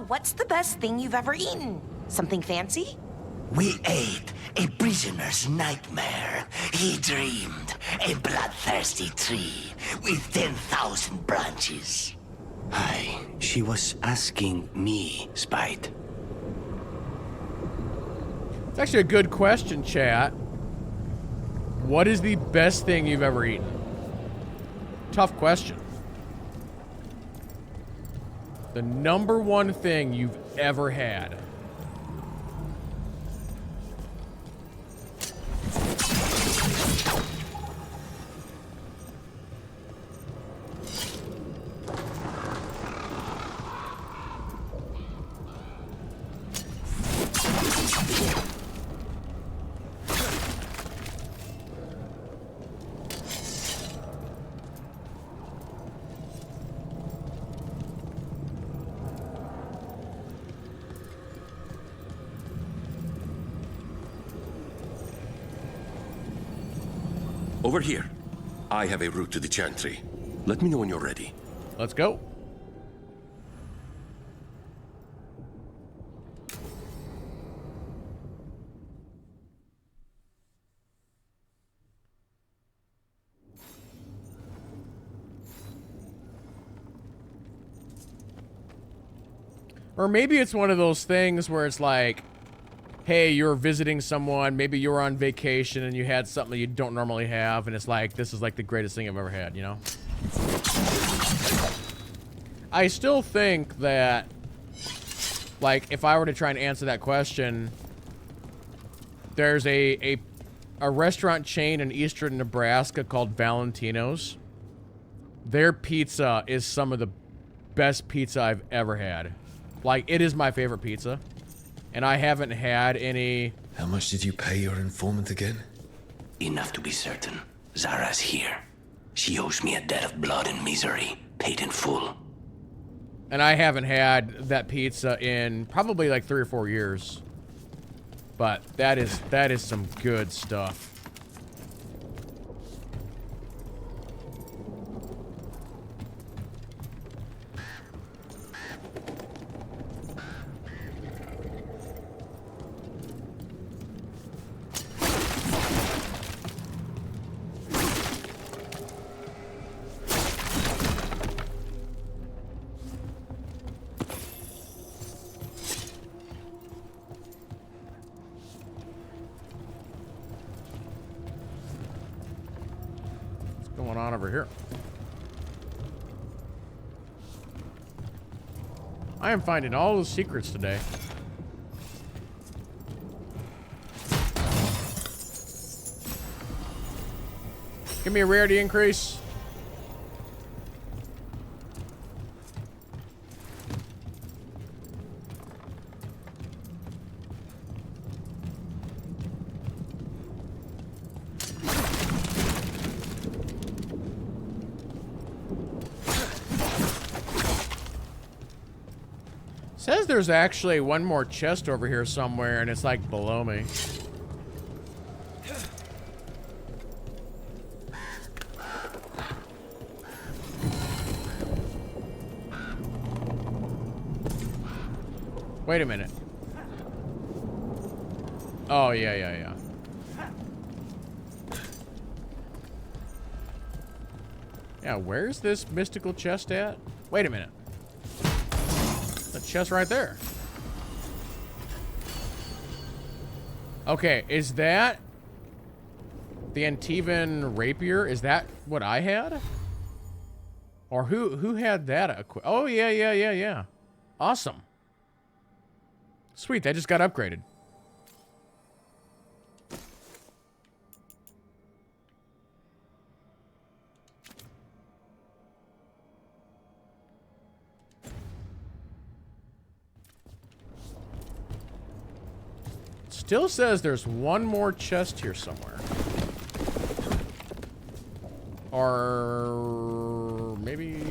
what's the best thing you've ever eaten? Something fancy? We ate a prisoner's nightmare. He dreamed a bloodthirsty tree with 10,000 branches. Aye, she was asking me, Spite. It's actually a good question, chat. What is the best thing you've ever eaten? Tough question. The #1 thing you've ever had. Over here. I have a route to the Chantry. Let me know when you're ready. Let's go. Or maybe it's one of those things where it's like, hey, you're visiting someone, maybe you were on vacation and you had something that you don't normally have, and it's like, this is like the greatest thing I've ever had, you know? I still think that, like, if I were to try and answer that question, there's a restaurant chain in eastern Nebraska called Valentino's. Their pizza is some of the best pizza I've ever had. Like, it is my favorite pizza. And I haven't had any... How much did you pay your informant again? Enough to be certain. Zara's here. She owes me a debt of blood and misery, paid in full. And I haven't had that pizza in probably like 3 or 4 years. But that is some good stuff. Over here. I am finding all the secrets today. Give me a rarity increase. Says there's actually one more chest over here somewhere, and it's like below me. Wait a minute. Oh, yeah. Yeah, where's this mystical chest at? Wait a minute. The chest right there. Okay, is that the Antivan rapier? Is that what I had? Or who had that? Oh, yeah. Awesome. Sweet, that just got upgraded. Still says there's one more chest here somewhere. Or maybe...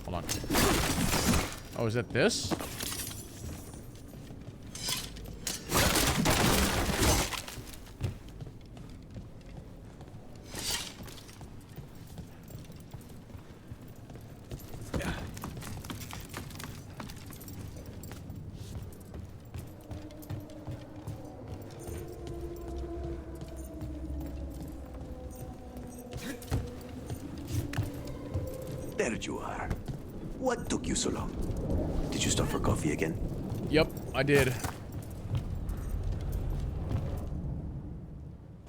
Hold on. Oh, is it this? There you are. What took you so long? Did you stop for coffee again? Yep, I did.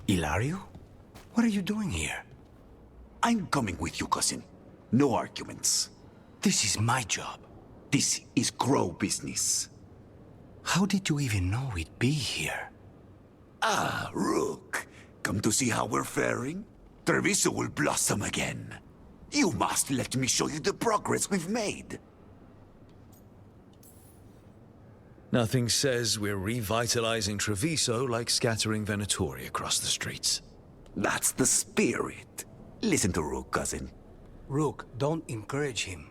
Ilario? What are you doing here? I'm coming with you, cousin. No arguments. This is my job. This is Crow business. How did you even know we'd be here? Ah, Rook. Come to see how we're faring? Treviso will blossom again. You must let me show you the progress we've made. Nothing says we're revitalizing Treviso like scattering Venatori across the streets. That's the spirit. Listen to Rook, cousin. Rook, don't encourage him.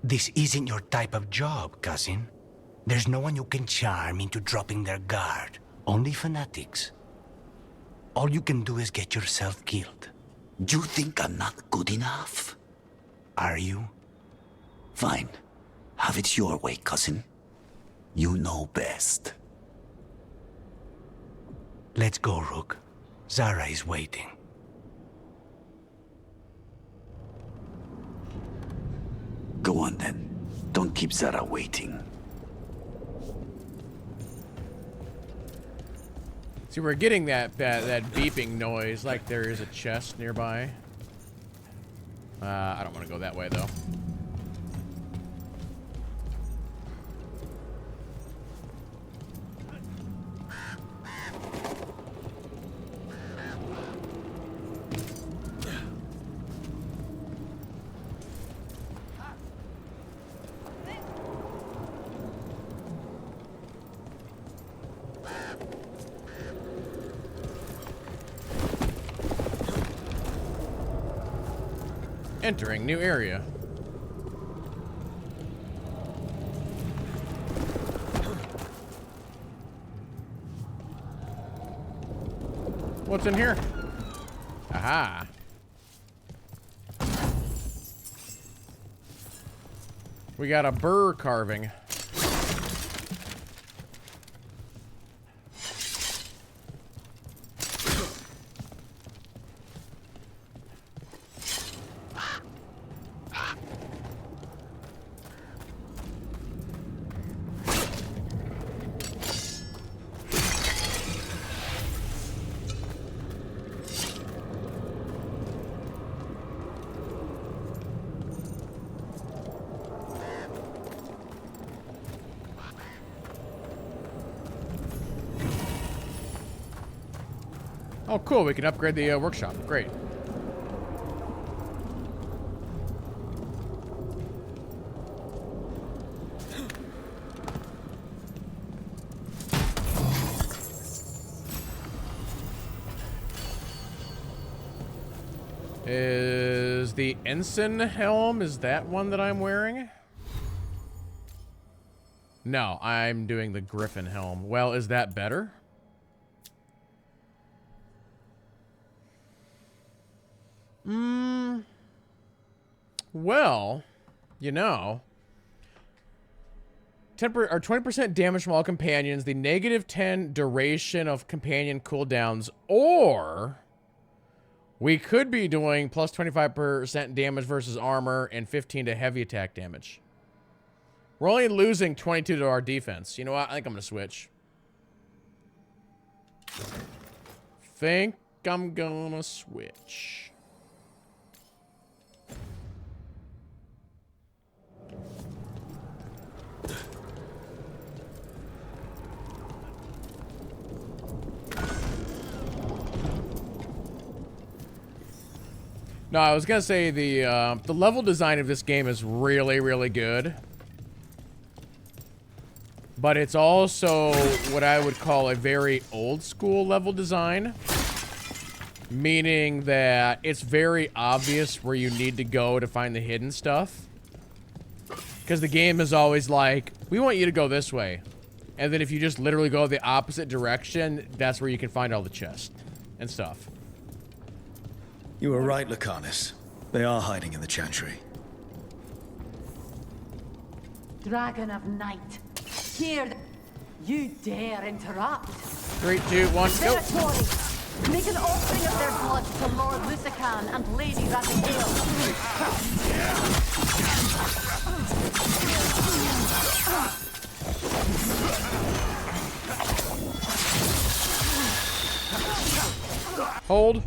This isn't your type of job, cousin. There's no one you can charm into dropping their guard. Only fanatics. All you can do is get yourself killed. You think I'm not good enough? Are you? Fine. Have it your way, cousin. You know best. Let's go, Rook. Zara is waiting. Go on then. Don't keep Zara waiting. See, we're getting that beeping noise, like there is a chest nearby. I don't want to go that way, though. Entering new area. What's in here? Aha. We got a burr carving. Oh, cool. We can upgrade the workshop. Great. Is the ensign helm, is that one that I'm wearing? No, I'm doing the griffin helm. Well, is that better? Well, you know, 20% damage from all companions, the -10 duration of companion cooldowns, or we could be doing plus 25% damage versus armor and 15 to heavy attack damage. We're only losing 22 to our defense. You know what? I think I'm going to switch. Think I'm going to switch. No, I was gonna say the level design of this game is really, really good, but it's also what I would call a very old school level design, meaning that it's very obvious where you need to go to find the hidden stuff, because the game is always like, we want you to go this way, and then if you just literally go the opposite direction, that's where you can find all the chests and stuff. You were right, Lucanus. They are hiding in the chantry. Dragon of Night, hear you dare interrupt. 3, 2, 1, go. Veilguard, make an offering of their blood to Lord Lusican and Lady Raphael. Hold.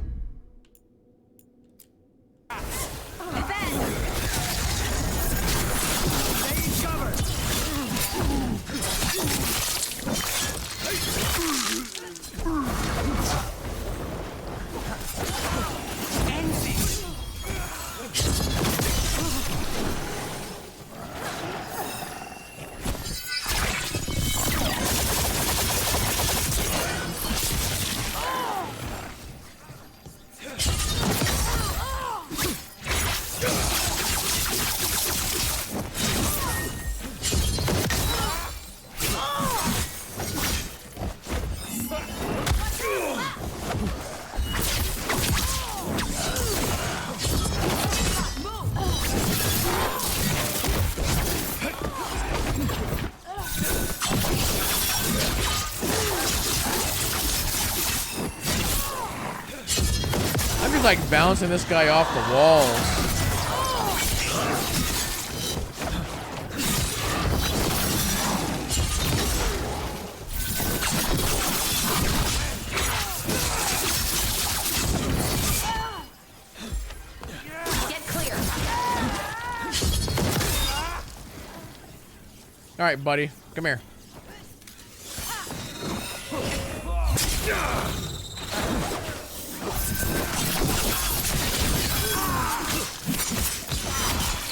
She's like bouncing this guy off the walls. Get clear. All right, buddy, come here.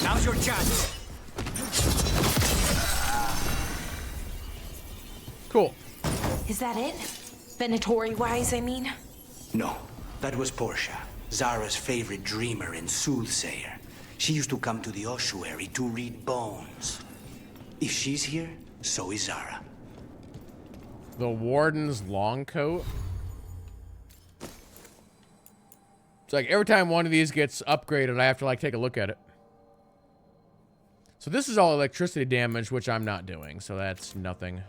Now's your chance. Cool. Is that it? Venatori-wise, I mean? No, that was Portia, Zara's favorite dreamer and soothsayer. She used to come to the ossuary to read bones. If she's here, so is Zara. The Warden's long coat. It's like every time one of these gets upgraded, I have to like take a look at it. So this is all electricity damage, which I'm not doing, so that's nothing.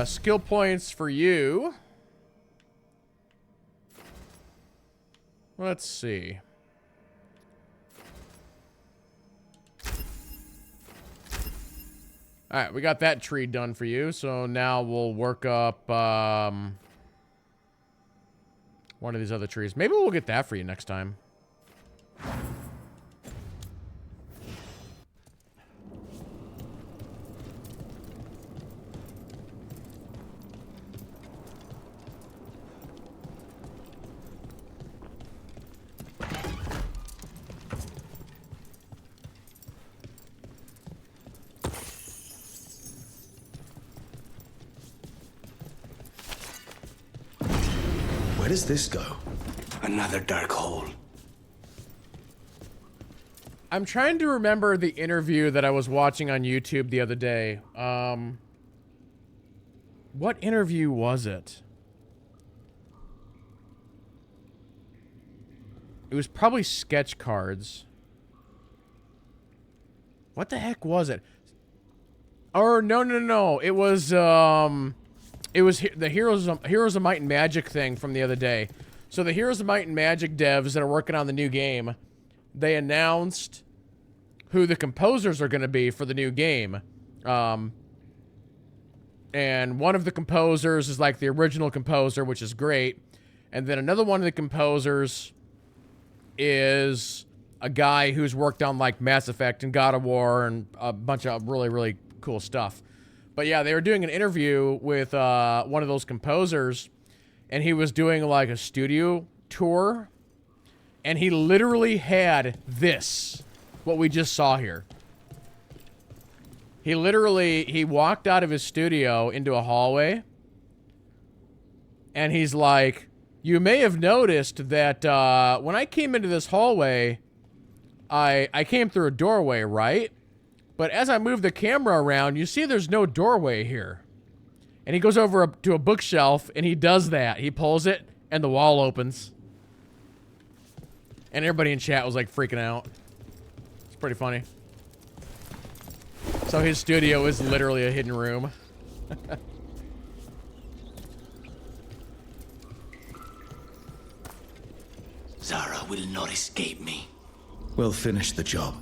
Skill points for you. Let's see. All right, we got that tree done for you. So now we'll work up one of these other trees. Maybe we'll get that for you next time. Where does this go? Another dark hole. I'm trying to remember the interview that I was watching on YouTube the other day. What interview was it? It was probably sketch cards. What the heck was it? Or no. It was the Heroes of Might and Magic thing from the other day. So the Heroes of Might and Magic devs that are working on the new game, they announced who the composers are going to be for the new game. And one of the composers is like the original composer, which is great. And then another one of the composers is a guy who's worked on like Mass Effect and God of War and a bunch of really, really cool stuff. But yeah, they were doing an interview with one of those composers, and he was doing like a studio tour, and he literally had this, what we just saw here. He walked out of his studio into a hallway, and he's like, you may have noticed that when I came into this hallway, I came through a doorway, right? But as I move the camera around, you see there's no doorway here. And he goes over to a bookshelf, and he does that. He pulls it, and the wall opens. And everybody in chat was, like, freaking out. It's pretty funny. So his studio is literally a hidden room. Zara will not escape me. We'll finish the job.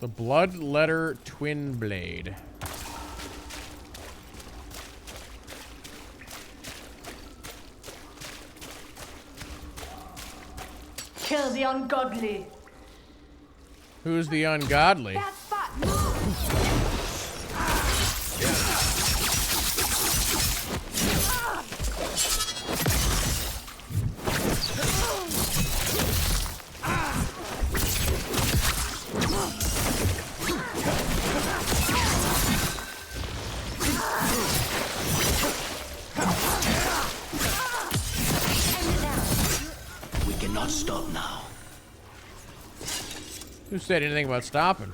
The Bloodletter Twin Blade. Kill the ungodly. Who's the ungodly? We cannot stop now. Who said anything about stopping?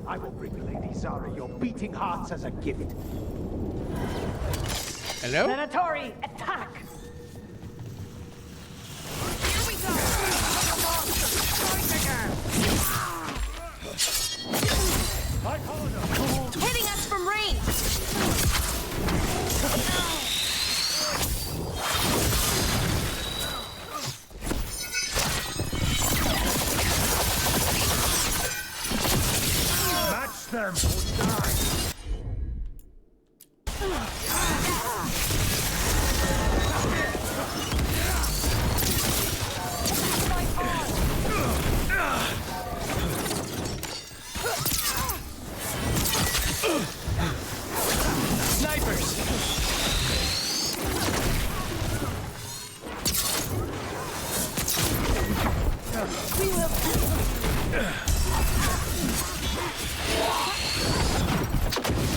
I will bring Lady Zara your beating hearts as a gift. Hello? Venatori, attack! Here we go! Hitting us from range! Match them or die!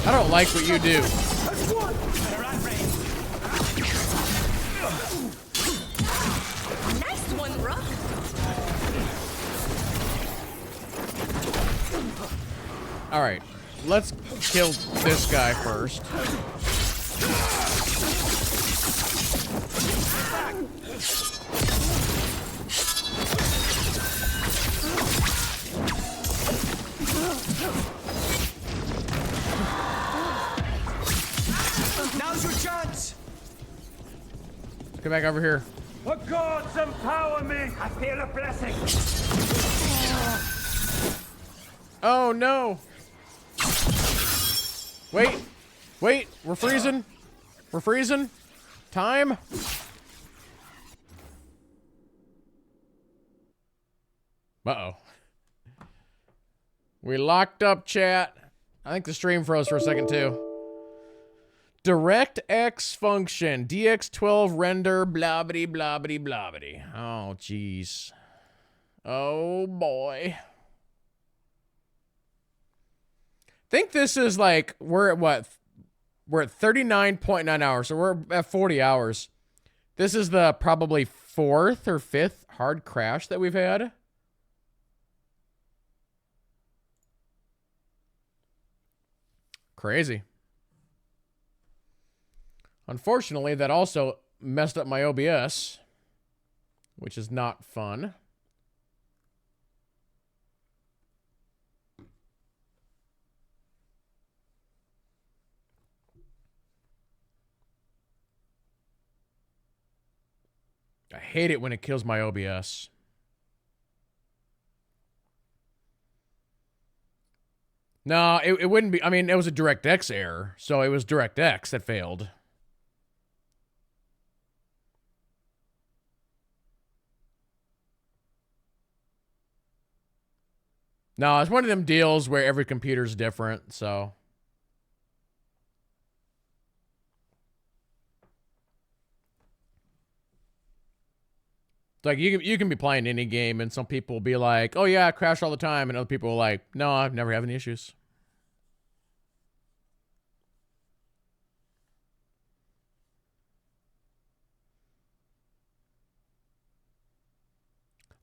I don't like what you do. Nice one, Rook. All right, let's kill this guy first. Now's your chance. Come back over here. The gods empower me! I feel a blessing! Oh no! Wait, wait, we're freezing. We're freezing. Time. Uh-oh. We locked up, chat. I think the stream froze for a second too. DirectX function, DX12 render, blobbity, blobbity, blobbity. Oh, jeez. Oh, boy. Think this is like, we're at what? We're at 39.9 hours, so we're at 40 hours. This is the probably 4th or 5th hard crash that we've had. Crazy. Unfortunately, that also messed up my OBS, which is not fun. I hate it when it kills my OBS. No, it wouldn't be. I mean, it was a DirectX error, so it was DirectX that failed. No, it's one of them deals where every computer's different, so. It's like you can be playing any game and some people will be like, oh yeah, I crash all the time, and other people are like, no, I've never had any issues.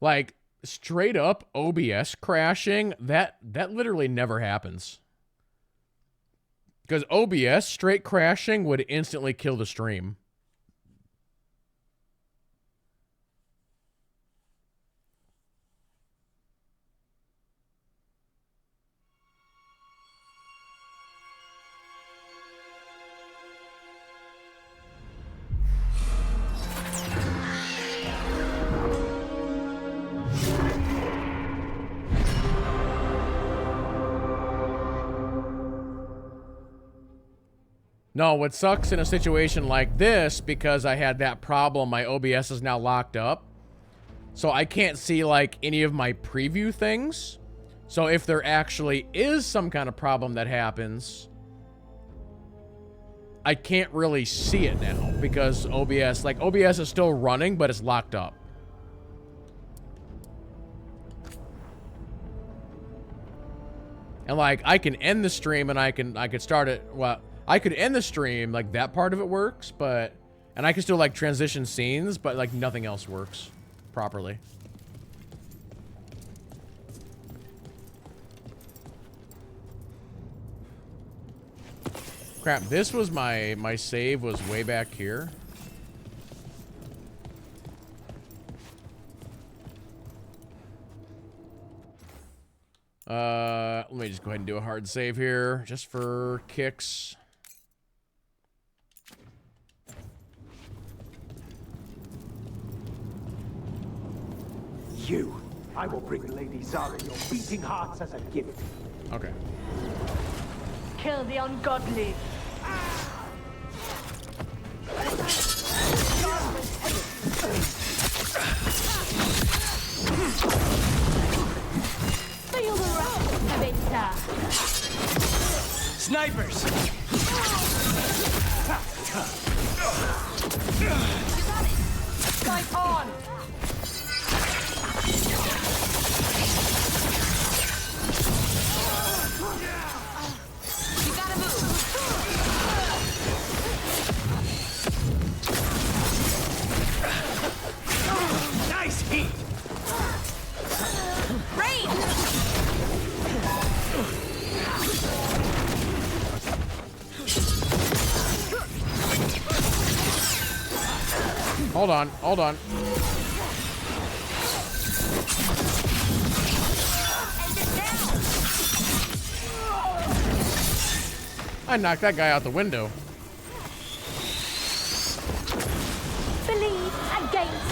Like straight up OBS crashing, that literally never happens. Because OBS straight crashing would instantly kill the stream. No, what sucks in a situation like this, because I had that problem, my OBS is now locked up. So I can't see, like, any of my preview things. So if there actually is some kind of problem that happens, I can't really see it now, because OBS, like, OBS is still running, but it's locked up. And, like, I can end the stream and I could start it, well, I could end the stream, like, that part of it works, but, and I can still, like, transition scenes, but, like, nothing else works properly. Crap, this was my save was way back here. Let me just go ahead and do a hard save here, just for kicks. You, I will bring Lady Zara your beating hearts as a gift. Okay. Kill the ungodly. Feel the wrath of it, Snipers! Fight on! You gotta move. Nice heat! Rain! Hold on, hold on. I knocked that guy out the window. Believe against.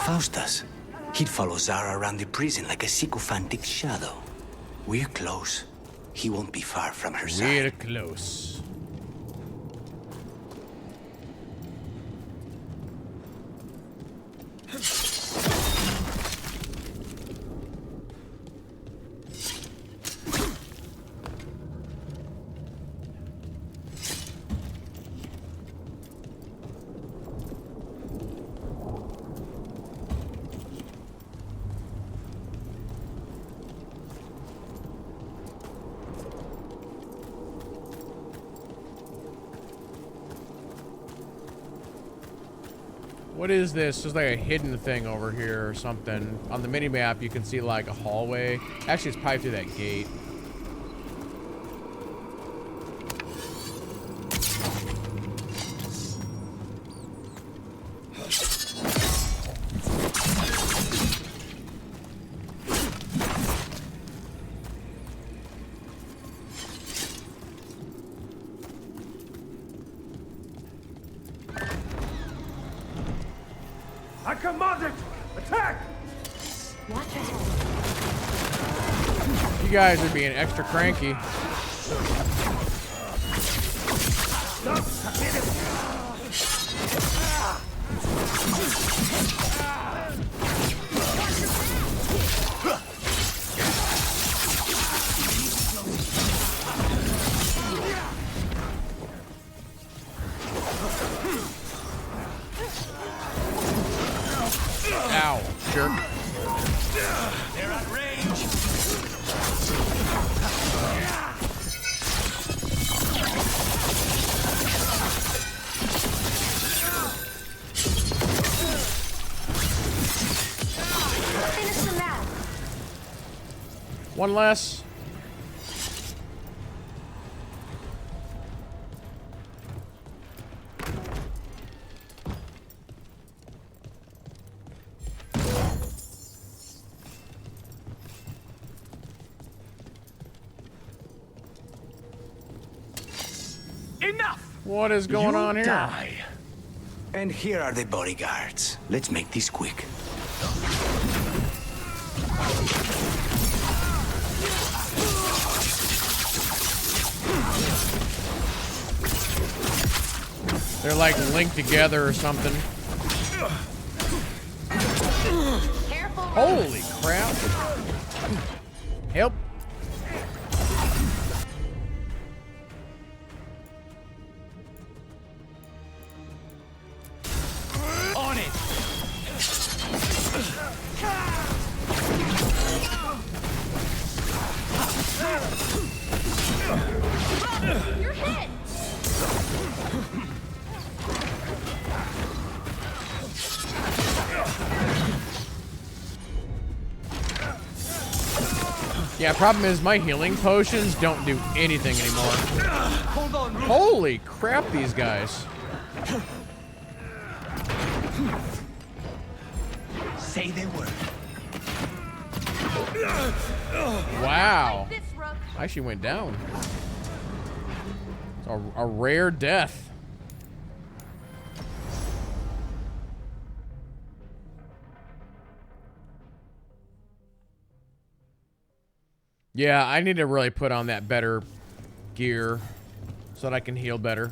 Faustus. He'd follow Zara around the prison like a sycophantic shadow. We're close. He won't be far from her side. We're close. What is this? There's like a hidden thing over here or something. On the mini-map, you can see like a hallway. Actually, it's probably through that gate. I command it! Attack! You guys are being extra cranky. Ow, jerk. They're at range. One less. Enough! What is going on here? Die. And here are the bodyguards. Let's make this quick. They're like linked together or something. Holy crap. Help. On it! You're hit! Yeah, problem is my healing potions don't do anything anymore. Hold on, Holy crap, these guys. Say the word. Wow. I actually went down. It's a rare death. Yeah, I need to really put on that better gear so that I can heal better.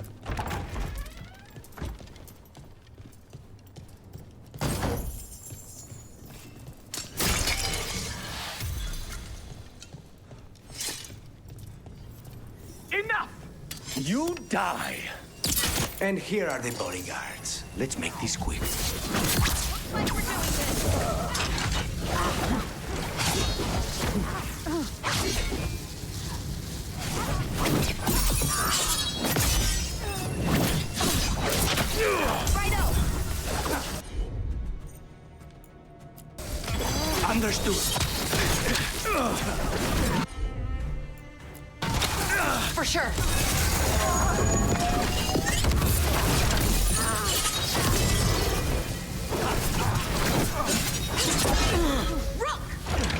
Enough! You die. And here are the bodyguards. Let's make this quick. Understood. For sure.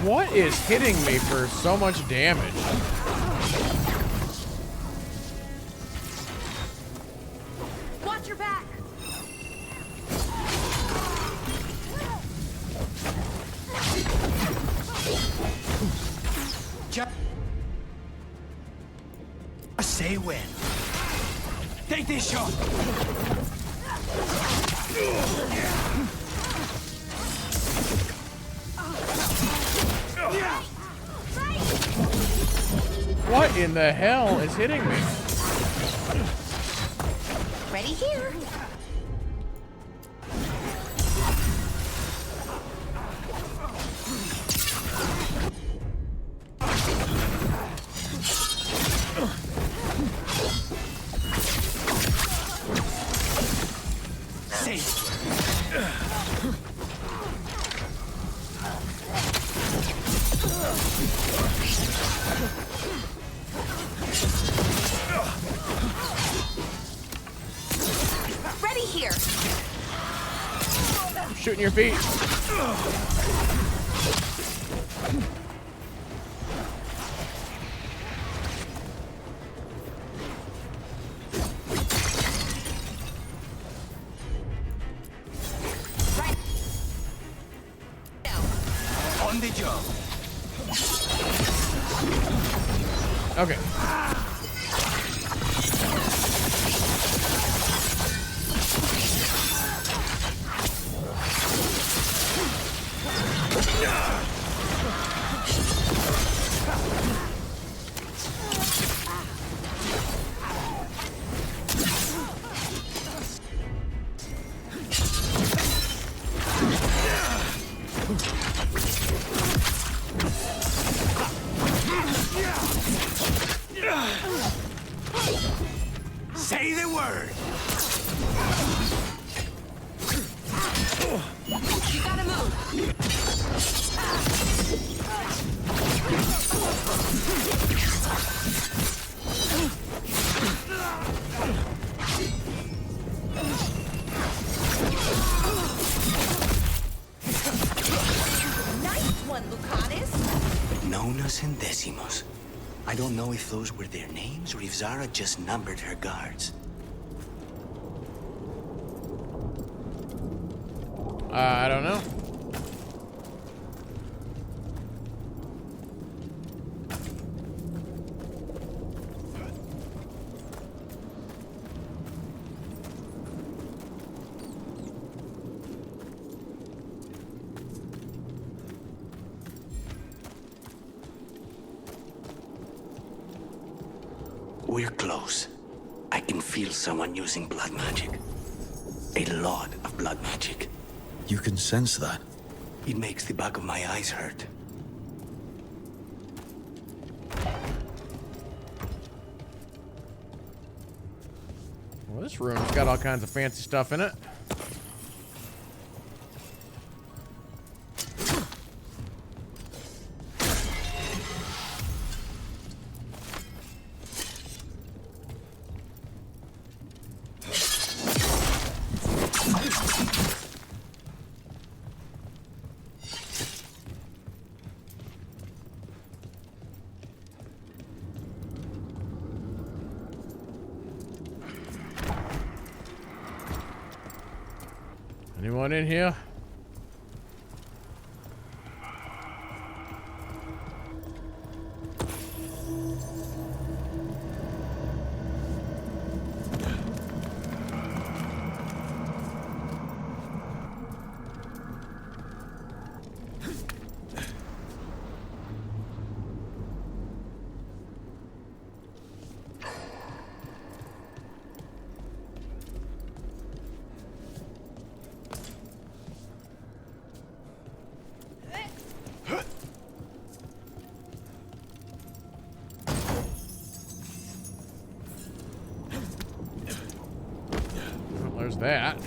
What is hitting me for so much damage? Watch your back. Just say when. Take this shot. What in the hell is hitting me? Ready here. Ready here. Shooting your feet. On the job. Okay. Say the word. You gotta move. Unos and Decimos. I don't know if those were their names or if Zara just numbered her guards. I don't know. We're close. I can feel someone using blood magic. A lot of blood magic. You can sense that. It makes the back of my eyes hurt. Well, this room's got all kinds of fancy stuff in it. Anyone in here? There's that.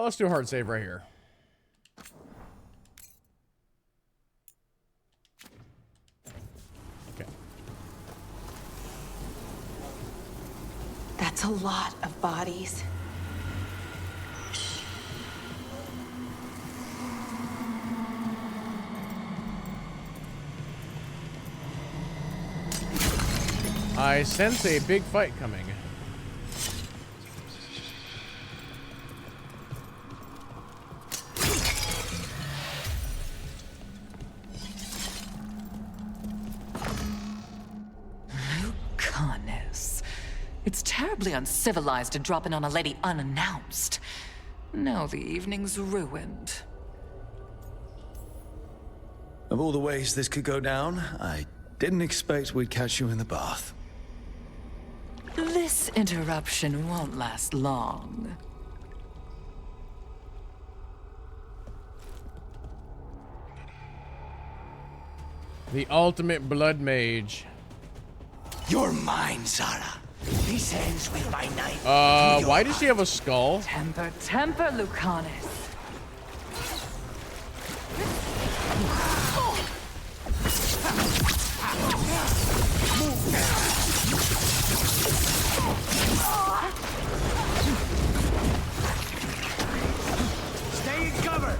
Let's do a hard save right here. Okay. That's a lot of bodies. I sense a big fight coming. It's terribly uncivilized to drop in on a lady unannounced. Now the evening's ruined. Of all the ways this could go down, I didn't expect we'd catch you in the bath. This interruption won't last long. The ultimate blood mage. You're mine, Zara. This ends with my knife. Why does she have a skull? Temper, temper, Lucanus. Stay in cover.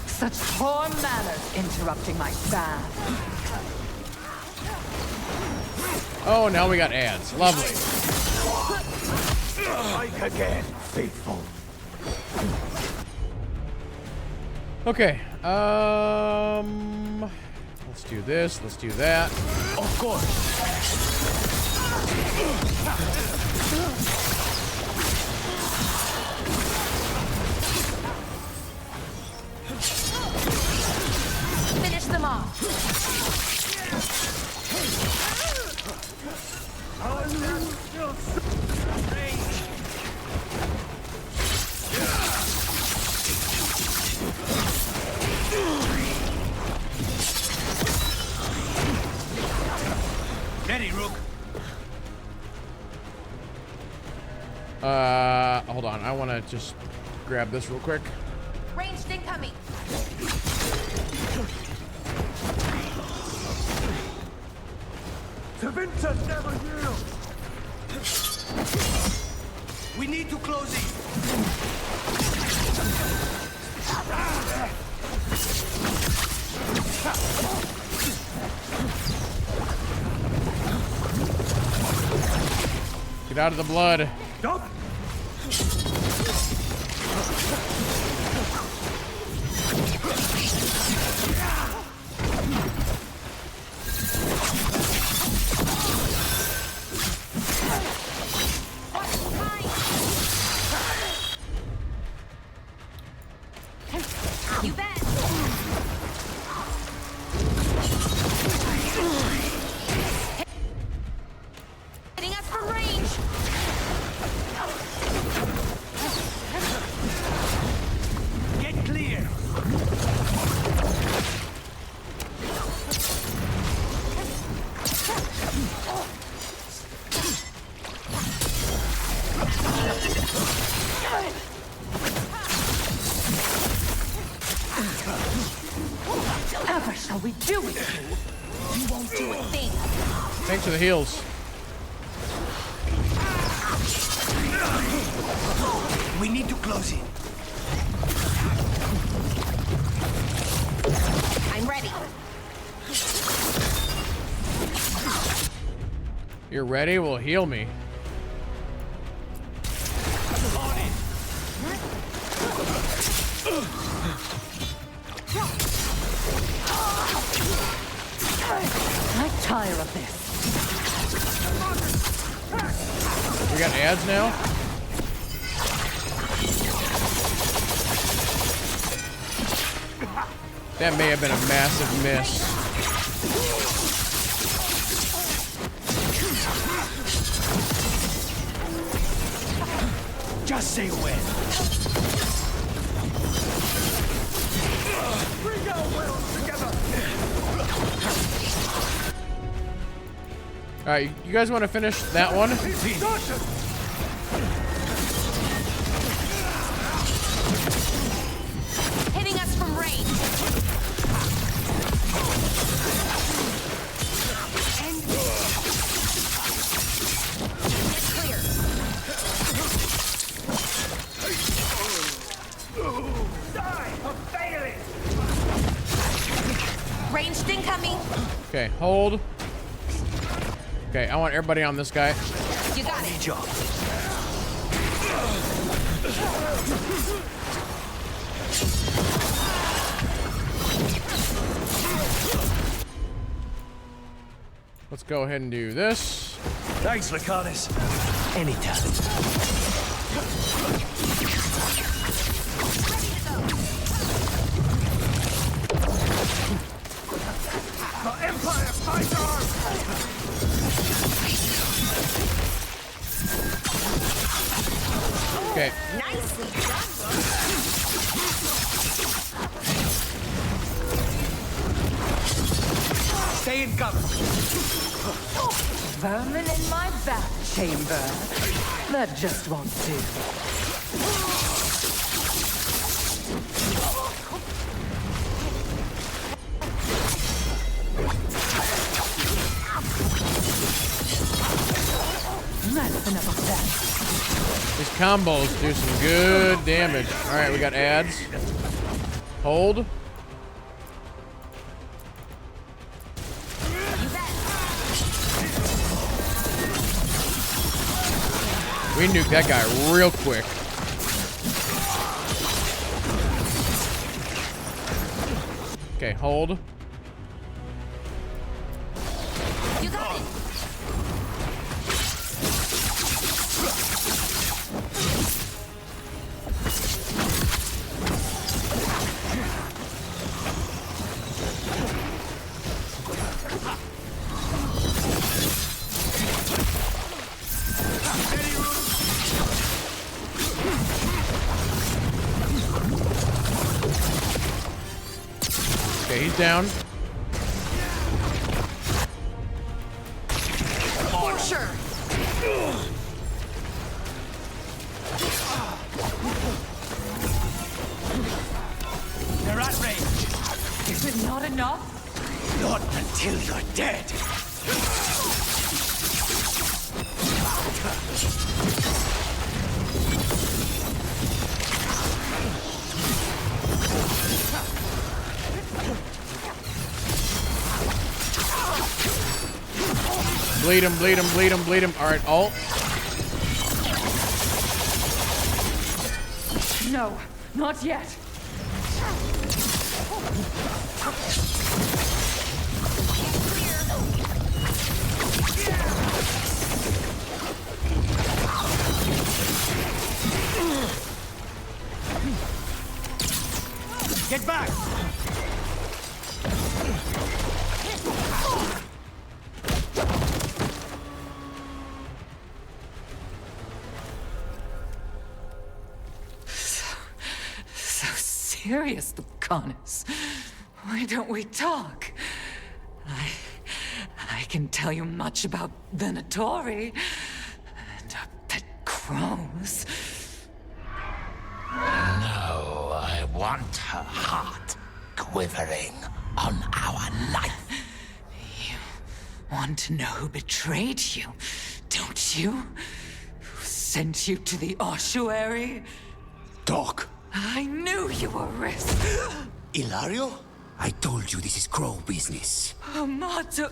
Such poor manners interrupting my bath. Oh, now we got ads. Lovely. Strike again, faithful. Okay. Let's do this. Let's do that. Of course. I want to just grab this real quick. Ranged incoming. Tevinter never yield. We need to close it. Get out of the blood. Stop. You bet. Hitting us from range. Get clear. Ever shall we do it? You won't do a thing. Thanks for the heals. We need to close it. I'm ready. You're ready? Well, heal me. I tire of this. We got ads now? That may have been a massive miss. Just say when. Bring our wills together. All right, you guys want to finish that one? Hitting us from range. Get clear. Die for failing. Ranged incoming. Okay, hold. Okay, I want everybody on this guy. You got it. Job. Let's go ahead and do this. Thanks, Lacanis. Anytime. The Empire fight on. Okay. Nicely done. Stay in cover. Vermin in my back chamber. That just won't do. That's enough of that. These combos do some good damage. All right, we got ads. Hold. We nuked that guy real quick. Okay, hold. You got it. Okay, he's down. For sure. Not enough? Not until you're dead. Bleed him, bleed him, bleed him, bleed him. All right, ult. No, not yet. Get back! So serious, Lucanus. Why don't we talk? I can tell you much about Venatori and our pet crows. No, I want her heart quivering on our life. You want to know who betrayed you, don't you? Who sent you to the ossuary? Doc. I knew you were risk. Ilario? I told you this is crow business. Amato.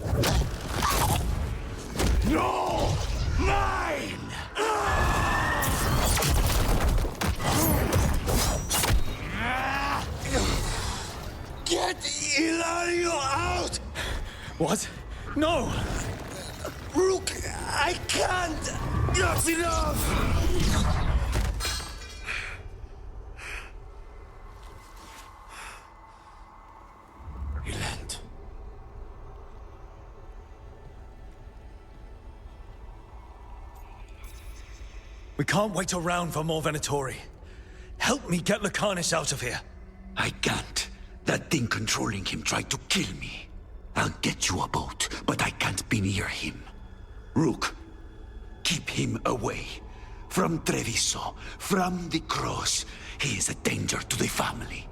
No! Mine! Get Ilario out! What? No! Rook, I can't! That's enough! Relent. We can't wait around for more Venatori. Help me get Lucanus out of here. I can't. That thing controlling him tried to kill me. I'll get you a boat, but I can't be near him. Rook, keep him away. From Treviso, from the cross. He is a danger to the family.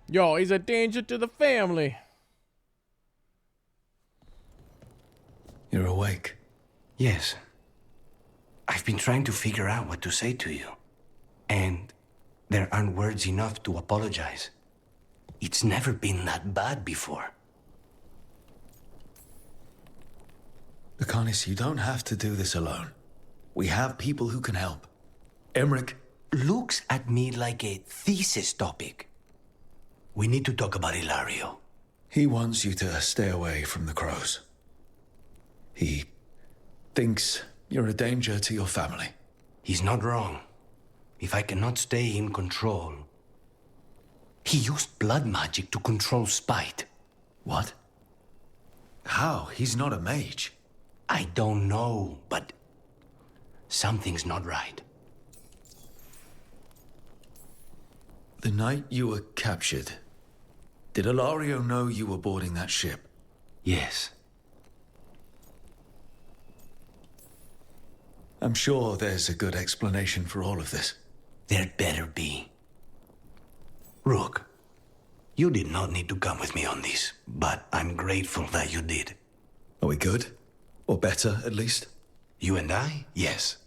Yo, he's a danger to the family. You're awake. Yes. I've been trying to figure out what to say to you. And there aren't words enough to apologize. It's never been that bad before. Lucanus, you don't have to do this alone. We have people who can help. Emmerich looks at me like a thesis topic. We need to talk about Ilario. He wants you to stay away from the crows. He thinks you're a danger to your family. He's not wrong. If I cannot stay in control... He used blood magic to control spite. What? How? He's not a mage. I don't know, but something's not right. The night you were captured, did Ilario know you were boarding that ship? Yes. I'm sure there's a good explanation for all of this. There better be. Rook, you did not need to come with me on this, but I'm grateful that you did. Are we good? Or better, at least? You and I? Yes.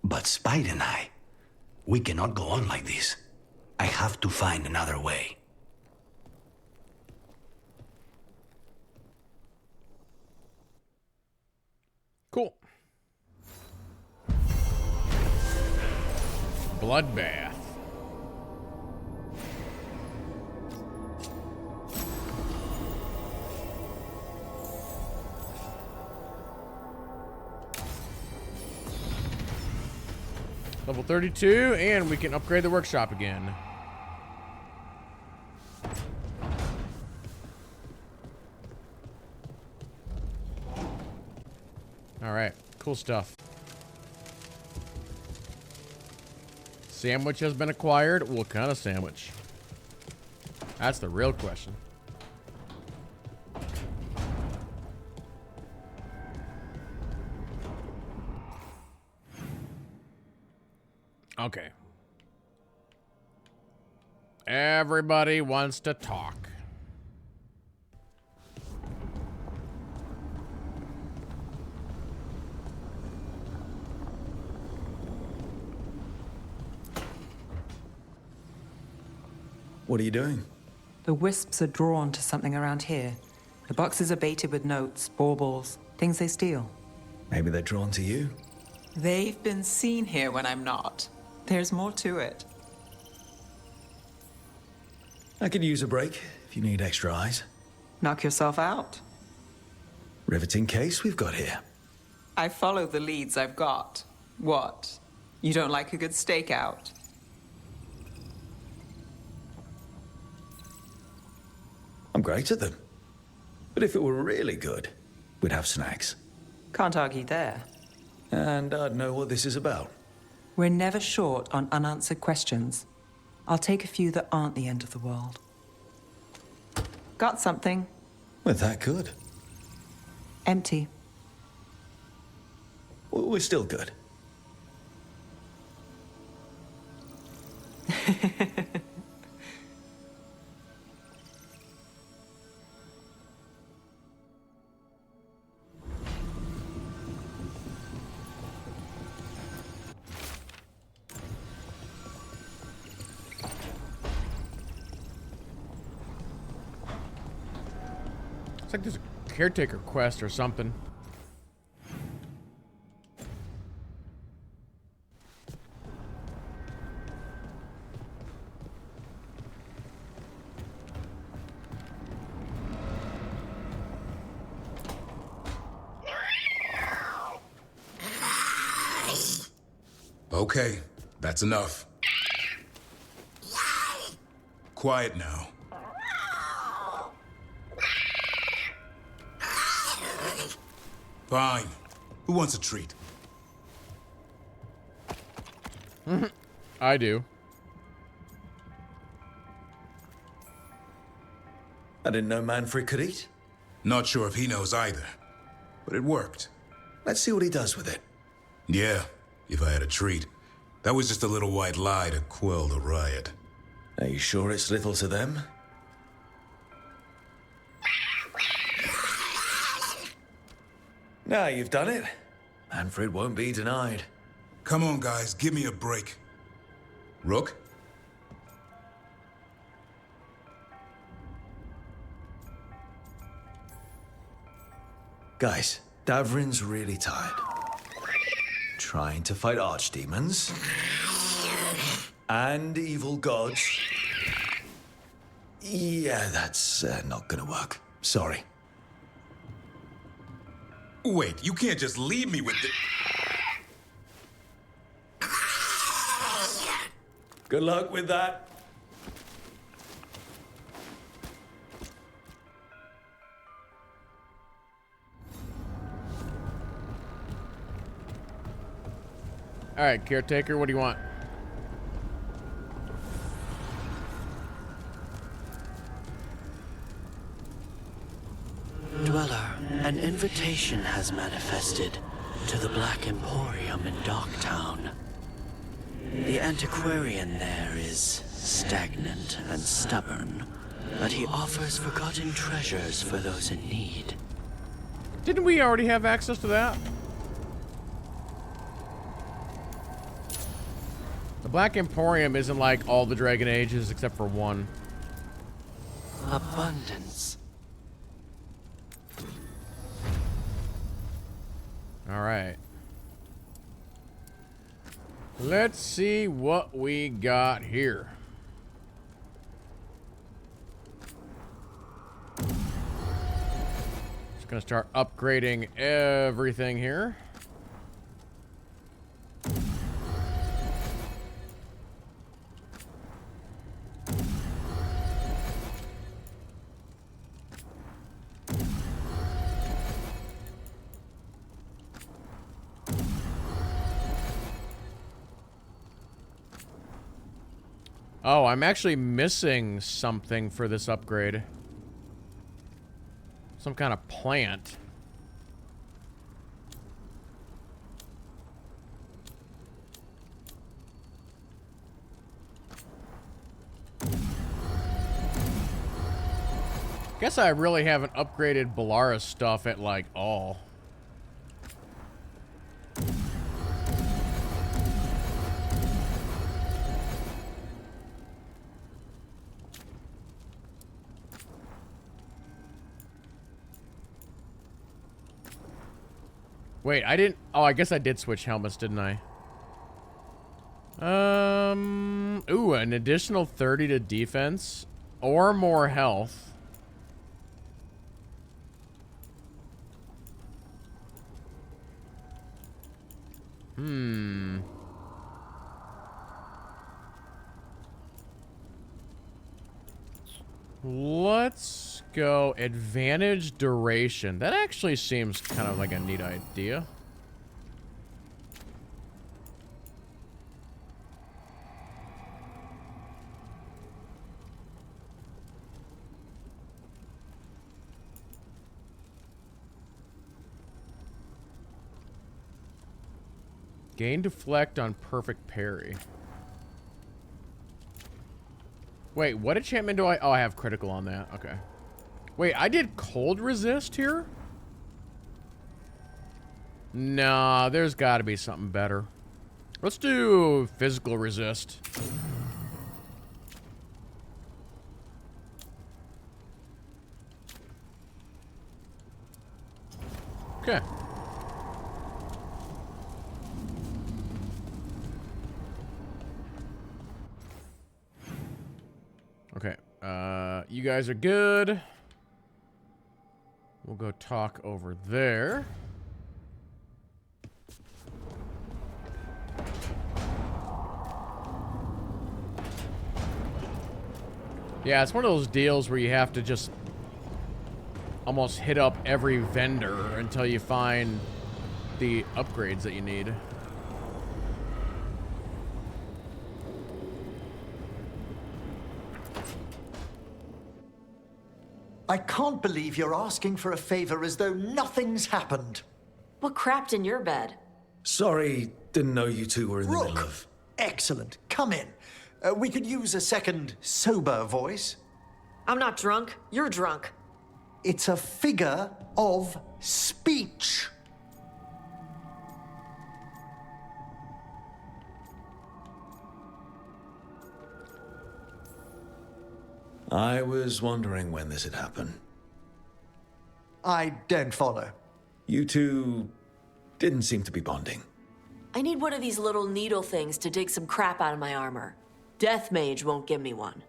But Spite and I, we cannot go on like this. I have to find another way. Cool. Bloodbath. Level 32, and we can upgrade the workshop again. All right, cool stuff. Sandwich has been acquired. What kind of sandwich? That's the real question. Okay. Everybody wants to talk. What are you doing? The wisps are drawn to something around here. The boxes are baited with notes, baubles, things they steal. Maybe they're drawn to you. They've been seen here when I'm not. There's more to it. I could use a break if you need extra eyes. Knock yourself out. Riveting case we've got here. I follow the leads I've got. What? You don't like a good stakeout? I'm great at them. But if it were really good, we'd have snacks. Can't argue there. And I'd know what this is about. We're never short on unanswered questions. I'll take a few that aren't the end of the world. Got something? Well, that good. Empty. We're still good. It's like there's a caretaker quest or something. Okay, that's enough. Quiet now. Fine. Who wants a treat? I do. I didn't know Manfred could eat. Not sure if he knows either, but it worked. Let's see what he does with it. Yeah, if I had a treat. That was just a little white lie to quell the riot. Are you sure it's little to them? Now you've done it. Manfred won't be denied. Come on, guys, give me a break. Rook? Guys, Davrin's really tired. Trying to fight archdemons. And evil gods. Yeah, that's not gonna work. Sorry. Wait, you can't just leave me with the... Good luck with that. All right, caretaker, what do you want? Dweller, an invitation has manifested to the Black Emporium in Docktown. The antiquarian there is stagnant and stubborn, but he offers forgotten treasures for those in need. Didn't we already have access to that? The Black Emporium isn't like all the Dragon Ages except for one. Abundance. All right. Let's see what we got here. Just gonna start upgrading everything here. Oh, I'm actually missing something for this upgrade. Some kind of plant. Guess I really haven't upgraded Balara's stuff at, like, all. Wait, I didn't... Oh, I guess I did switch helmets, didn't I? Ooh, an additional 30 to defense or more health. Let's go advantage duration. That actually seems kind of like a neat idea. Gain deflect on perfect parry. Wait, what enchantment do I... Oh, I have critical on that. Okay. Wait, I did cold resist here? Nah, there's got to be something better. Let's do physical resist. Okay. Okay, you guys are good. We'll go talk over there. Yeah, it's one of those deals where you have to just almost hit up every vendor until you find the upgrades that you need. I can't believe you're asking for a favor as though nothing's happened. What crapped in your bed? Sorry, didn't know you two were in the Rook, middle of... excellent. Come in. We could use a second sober voice. I'm not drunk. You're drunk. It's a figure of speech. I was wondering when this had happened. I don't follow. You two didn't seem to be bonding. I need one of these little needle things to dig some crap out of my armor. Death Mage won't give me one.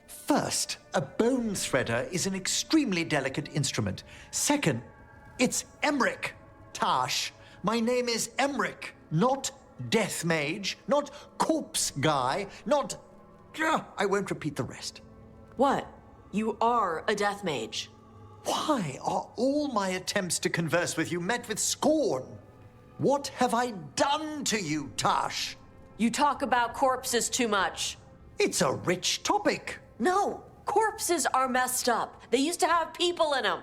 First, a bone threader is an extremely delicate instrument. Second, it's Emmerich. Tash, my name is Emmerich, not Death Mage, not Corpse Guy, not... I won't repeat the rest. What? You are a Death Mage. Why are all my attempts to converse with you met with scorn? What have I done to you, Tash? You talk about corpses too much. It's a rich topic. No, corpses are messed up. They used to have people in them.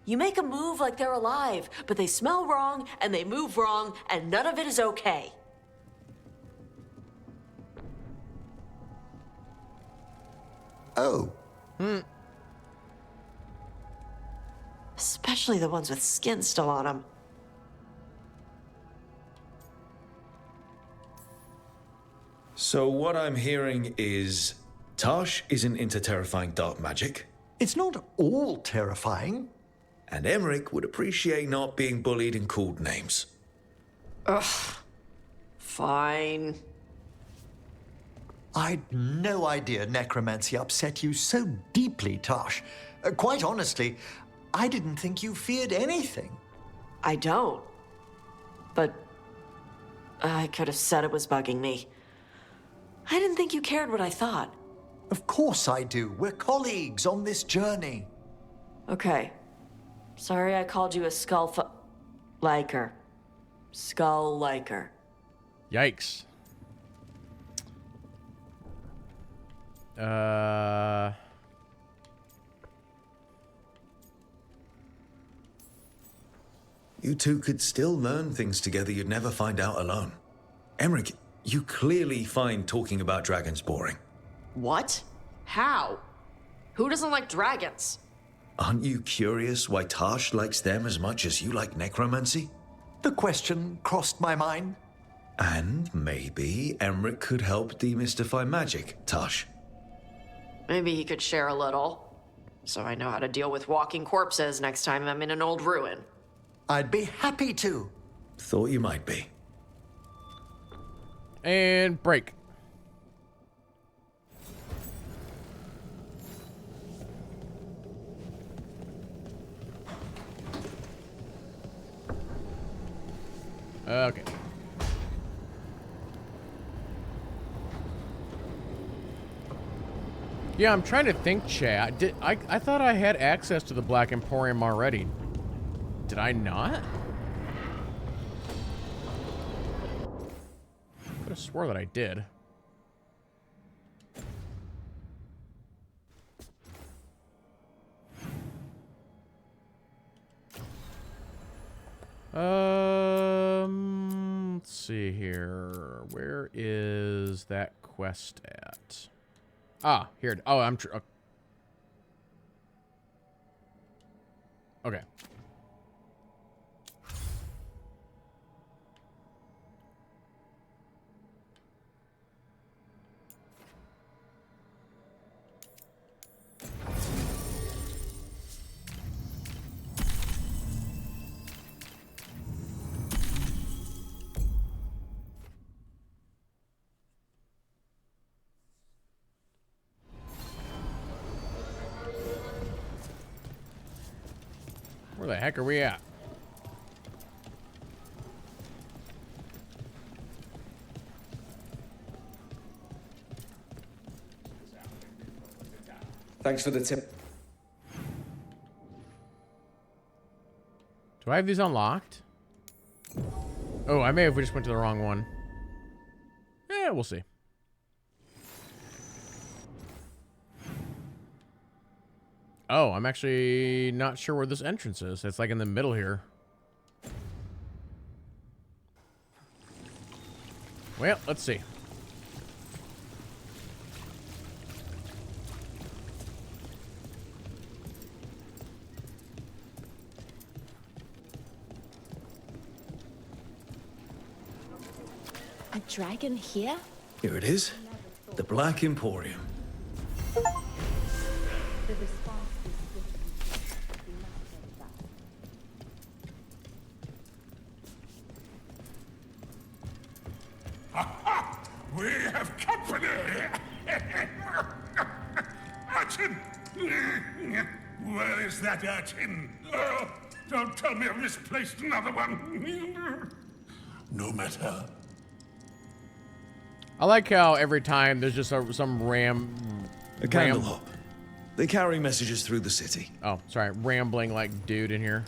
You make a move like they're alive, but they smell wrong and they move wrong, and none of it is okay. Oh. Especially the ones with skin still on them. So what I'm hearing is... Tash isn't into terrifying dark magic. It's not all terrifying. And Emmerich would appreciate not being bullied and called names. Ugh. Fine. I'd no idea necromancy upset you so deeply, Tash. Quite honestly, I didn't think you feared anything. I don't. But I could have said it was bugging me. I didn't think you cared what I thought. Of course I do. We're colleagues on this journey. Okay. Sorry I called you a liker. Skull liker. Yikes. You two could still learn things together you'd never find out alone. Emmerich, you clearly find talking about dragons boring. What? How? Who doesn't like dragons? Aren't you curious why Tarsh likes them as much as you like necromancy? The question crossed my mind. And maybe Emmerich could help demystify magic, Tarsh. Maybe he could share a little, so I know how to deal with walking corpses next time I'm in an old ruin. I'd be happy to. Thought you might be. And break. Okay. Yeah, I'm trying to think, chat. I thought I had access to the Black Emporium already. Did I not? I could have swore that I did. Let's see here. Where is that quest at? Ah, here. Oh, I'm okay. Where the heck are we at? Thanks for the tip. Do I have these unlocked? Oh, I may have just went to the wrong one. Yeah, we'll see. Oh, I'm actually not sure where this entrance is. It's like in the middle here. Well, let's see. A dragon here? Here it is. The Black Emporium. The response is We have company! Urchin! Where is that urchin? Oh, don't tell me I've misplaced another one! No matter. I like how every time there's just some A candle hop. They carry messages through the city. Oh, sorry. Rambling like dude in here.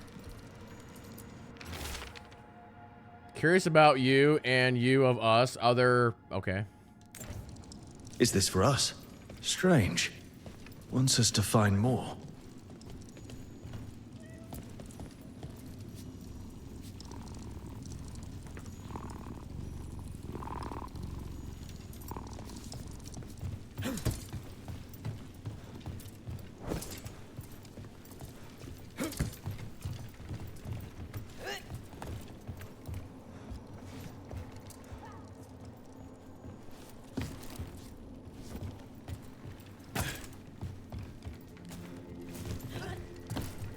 Curious about you and you of us. Okay. Is this for us? Strange. Wants us to find more.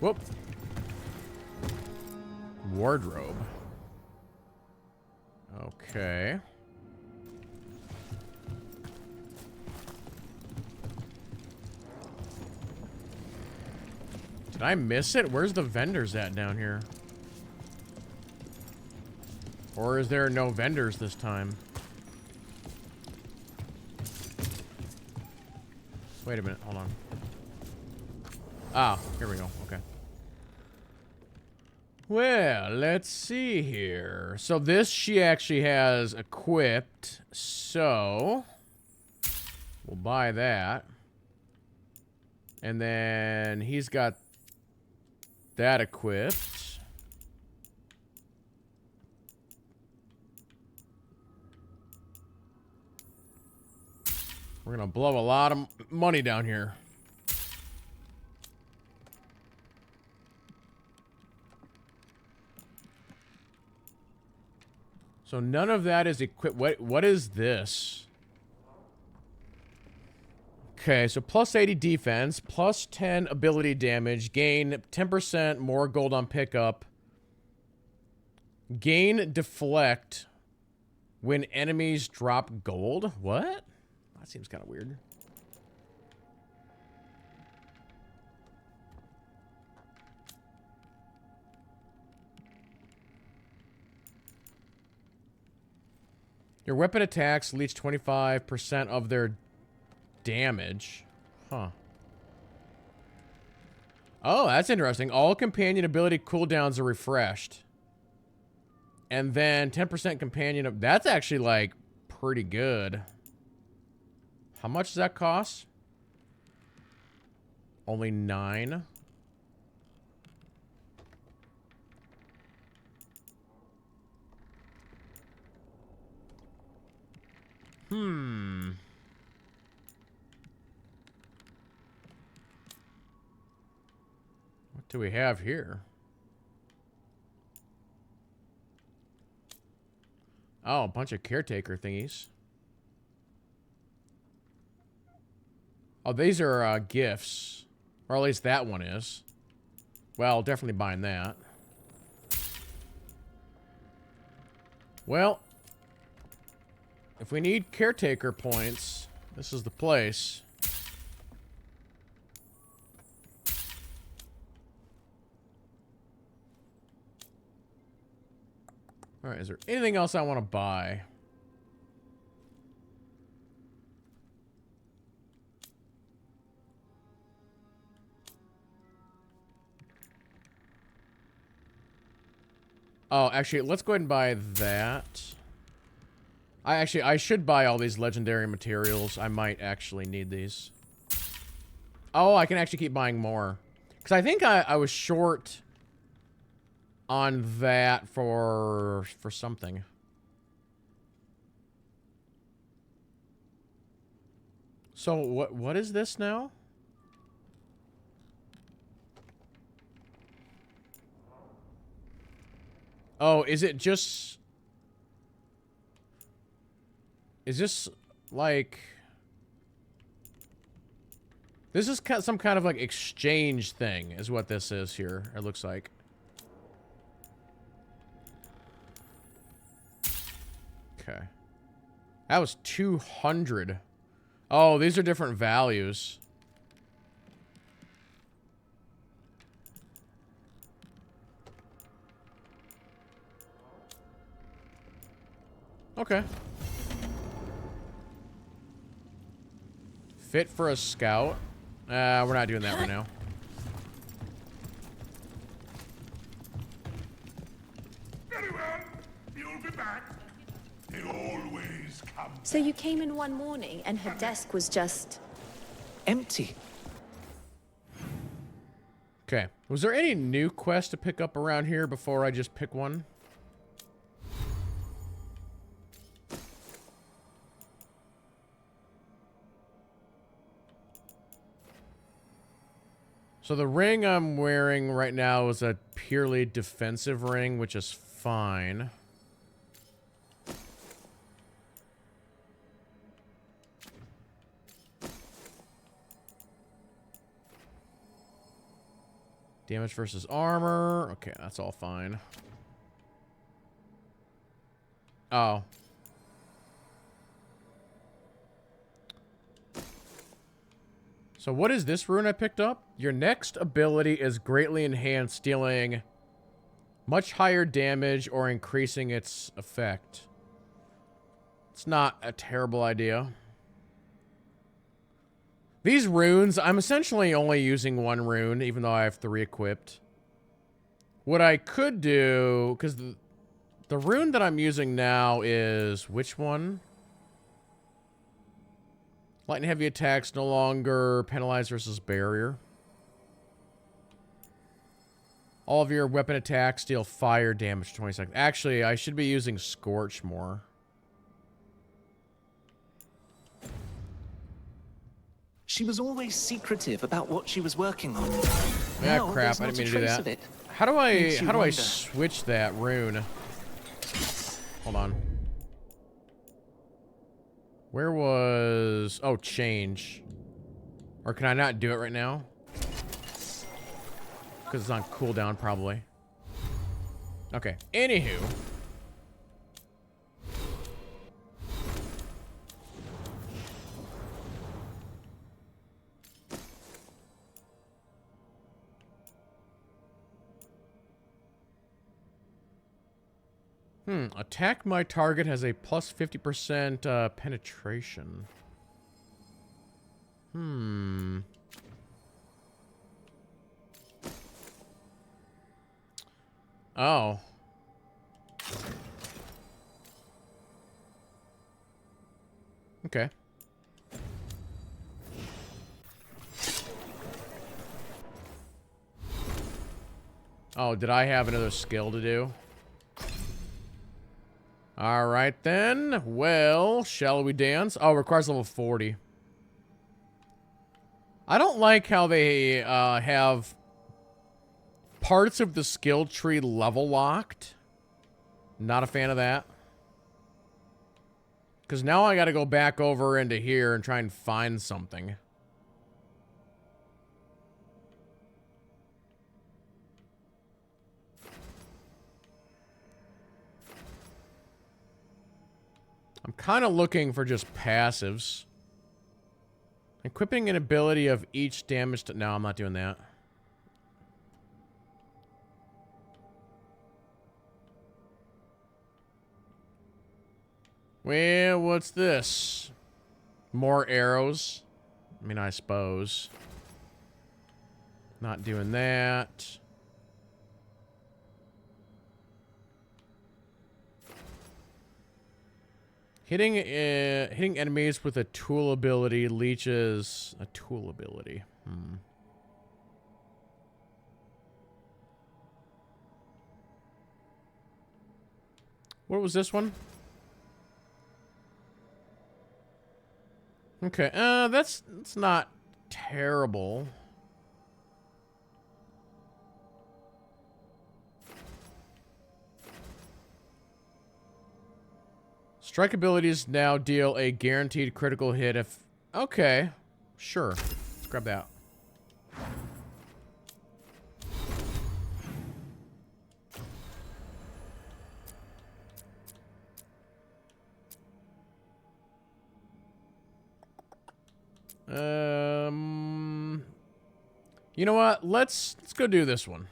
Whoop. Wardrobe. Okay. Did I miss it? Where's the vendors at down here? Or is there no vendors this time? Wait a minute, hold on. Ah, here we go, okay. Well, let's see here. So this she actually has equipped, so we'll buy that. And then he's got that equipped. We're gonna blow a lot of money down here. So none of that is equipped. What is this? Okay, so plus 80 defense, plus 10 ability damage, gain 10% more gold on pickup, gain deflect when enemies drop gold? What? That seems kind of weird. Your weapon attacks leech 25% of their damage. Huh. Oh, that's interesting. All companion ability cooldowns are refreshed. And then 10% companion... That's actually, like, pretty good. How much does that cost? Only 9. What do we have here? Oh, a bunch of caretaker thingies. Oh, these are gifts. Or at least that one is. Well, definitely buying that. Well, if we need caretaker points, this is the place. Alright, is there anything else I want to buy? Oh, actually, let's go ahead and buy that. I should buy all these legendary materials. I might actually need these. Oh, I can actually keep buying more. Because I think I was short on that for something. So what is this now? Oh, is it just... Is this, like... This is some kind of, like, exchange thing, is what this is here, it looks like. Okay. That was 200. Oh, these are different values. Okay. Fit for a scout. We're not doing that right now. Very well. You'll be back. They always come. So you came in one morning and her desk was just... empty. Okay. Was there any new quest to pick up around here before I just pick one? So the ring I'm wearing right now is a purely defensive ring, which is fine. Damage versus armor. Okay, that's all fine. Oh. So what is this rune I picked up? Your next ability is greatly enhanced, dealing much higher damage or increasing its effect. It's not a terrible idea. These runes, I'm essentially only using one rune, even though I have 3 equipped. What I could do, because the rune that I'm using now is which one? Light and heavy attacks no longer penalized versus barrier. All of your weapon attacks deal fire damage for 20 seconds. Actually, I should be using Scorch more. She was always secretive about what she was working on. Yeah, Now, crap. there's I didn't not mean a to do trace that. of it. How do I Makes you switch wonder. that rune? Hold on. Where was... Oh, change. Or can I not do it right now? Because it's on cooldown, probably. Okay. Anywho. Attack my target has a plus 50% penetration. Oh. Okay. Oh, did I have another skill to do? Alright then. Well, shall we dance? Oh, requires level 40. I don't like how they have parts of the skill tree level locked. Not a fan of that. Because now I gotta go back over into here and try and find something. I'm kind of looking for just passives. Equipping an ability of each damage to... No, I'm not doing that. Well, what's this? More arrows. I mean, I suppose. Not doing that. Hitting enemies with a tool ability leeches a tool ability. What was this one? Okay, that's not terrible. Strike abilities now deal a guaranteed critical hit if... Okay, sure. Let's grab that. You know what? Let's go do this one.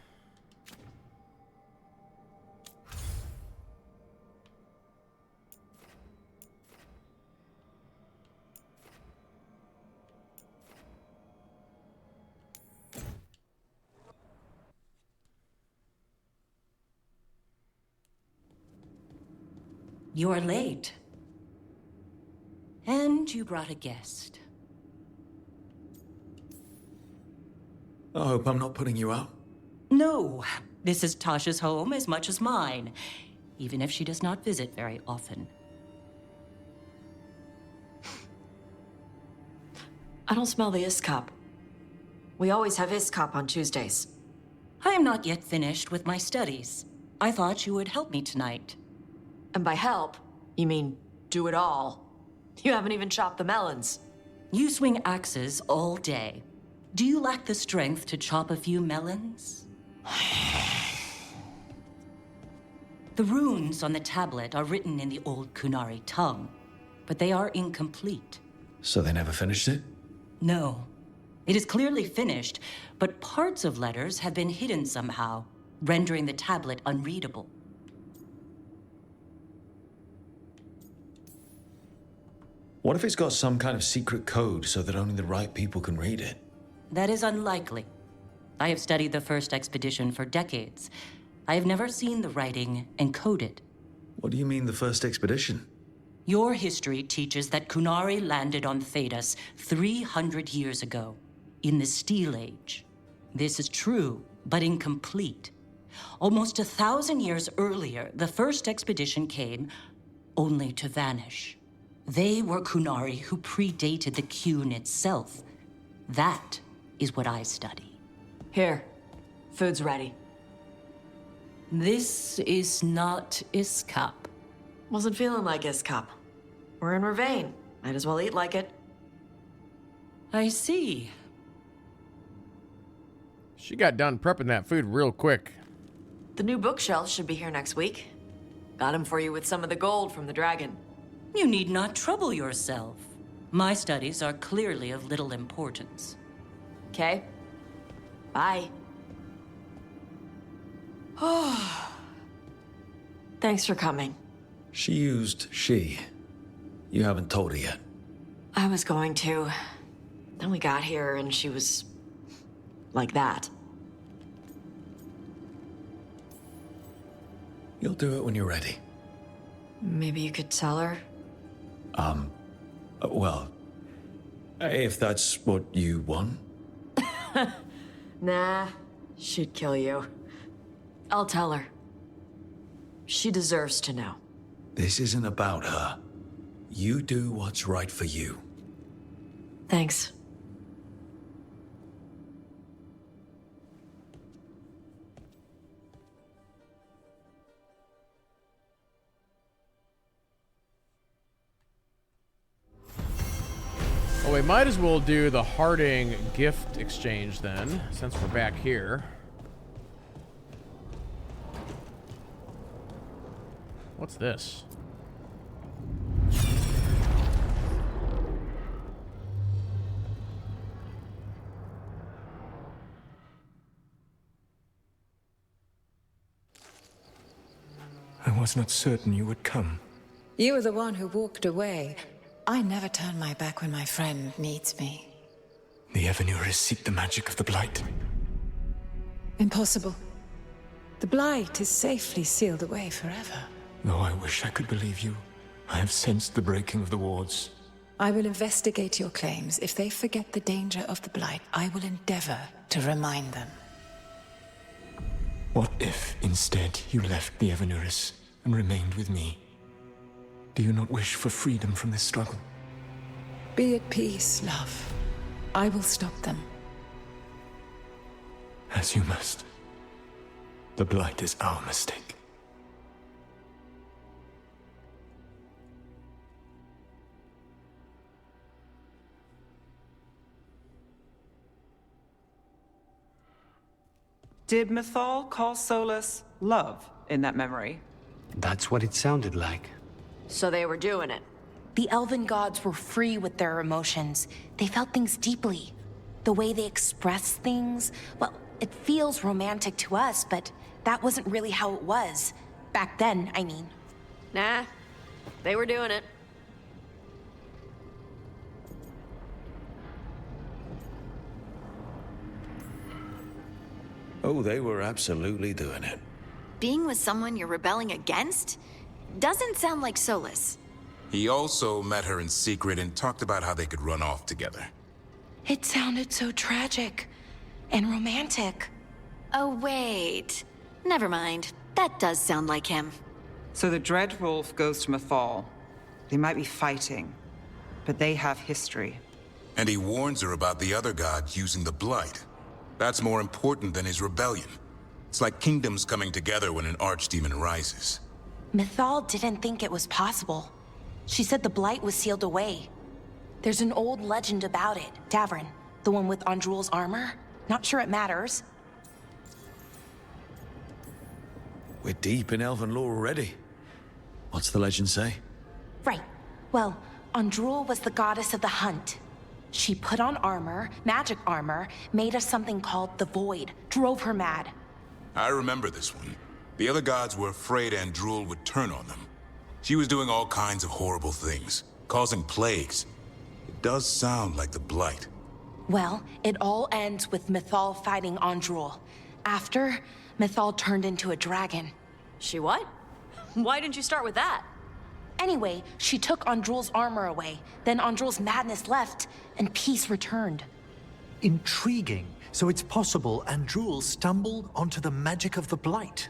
You're late. And you brought a guest. I hope I'm not putting you out. No, this is Tasha's home as much as mine, even if she does not visit very often. I don't smell the Iskop. We always have Iskop on Tuesdays. I am not yet finished with my studies. I thought you would help me tonight. And by help, you mean do it all. You haven't even chopped the melons. You swing axes all day. Do you lack the strength to chop a few melons? The runes on the tablet are written in the old Kunari tongue, but they are incomplete. So they never finished it? No. It is clearly finished, but parts of letters have been hidden somehow, rendering the tablet unreadable. What if it's got some kind of secret code so that only the right people can read it? That is unlikely. I have studied the first expedition for decades. I have never seen the writing encoded. What do you mean, the first expedition? Your history teaches that Kunari landed on Thedas 300 years ago, in the Steel Age. This is true, but incomplete. Almost 1,000 years earlier, the first expedition came, only to vanish. They were Kunari who predated the Qun itself. That is what I study. Here, food's ready. This is not Iskop. Wasn't feeling like his cup. We're in Ravane. Might as well eat like it. I see. She got done prepping that food real quick. The new bookshelf should be here next week. Got him for you with some of the gold from the dragon. You need not trouble yourself. My studies are clearly of little importance. Okay. Bye. Thanks for coming. She used she. You haven't told her yet. I was going to. Then we got here and she was like that. You'll do it when you're ready. Maybe you could tell her? Well, if that's what you want. Nah, she'd kill you. I'll tell her. She deserves to know. This isn't about her. You do what's right for you. Thanks. Well, we might as well do the Harding gift exchange then, since we're back here. What's this? I was not certain you would come. You were the one who walked away. I never turn my back when my friend needs me. The Evanuris seek the magic of the Blight. Impossible. The Blight is safely sealed away forever. Though I wish I could believe you, I have sensed the breaking of the wards. I will investigate your claims. If they forget the danger of the Blight, I will endeavor to remind them. What if, instead, you left the Evanuris and remained with me? Do you not wish for freedom from this struggle? Be at peace, love. I will stop them. As you must. The Blight is our mistake. Did Mythal call Solus love in that memory? That's what it sounded like. So they were doing it. The elven gods were free with their emotions. They felt things deeply. The way they expressed things, well, it feels romantic to us, but that wasn't really how it was. Back then, I mean. Nah, they were doing it. Oh, they were absolutely doing it. Being with someone you're rebelling against? Doesn't sound like Solus. He also met her in secret and talked about how they could run off together. It sounded so tragic and romantic. Oh, wait. Never mind. That does sound like him. So the Dreadwolf goes to Mythal. They might be fighting, but they have history. And he warns her about the other gods using the Blight. That's more important than his rebellion. It's like kingdoms coming together when an archdemon rises. Mythal didn't think it was possible. She said the Blight was sealed away. There's an old legend about it. Davrin, the one with Andrul's armor. Not sure it matters. We're deep in elven lore already. What's the legend say? Right. Well, Andrul was the goddess of the hunt. She put on armor, magic armor, made us something called the Void, drove her mad. I remember this one. The other gods were afraid Andrul would turn on them. She was doing all kinds of horrible things, causing plagues. It does sound like the Blight. Well, it all ends with Mythal fighting Andrul. After, Mythal turned into a dragon. She what? Why didn't you start with that? Anyway, she took Andrul's armor away. Then Andrul's madness left, and peace returned. Intriguing. So it's possible Andrul stumbled onto the magic of the Blight.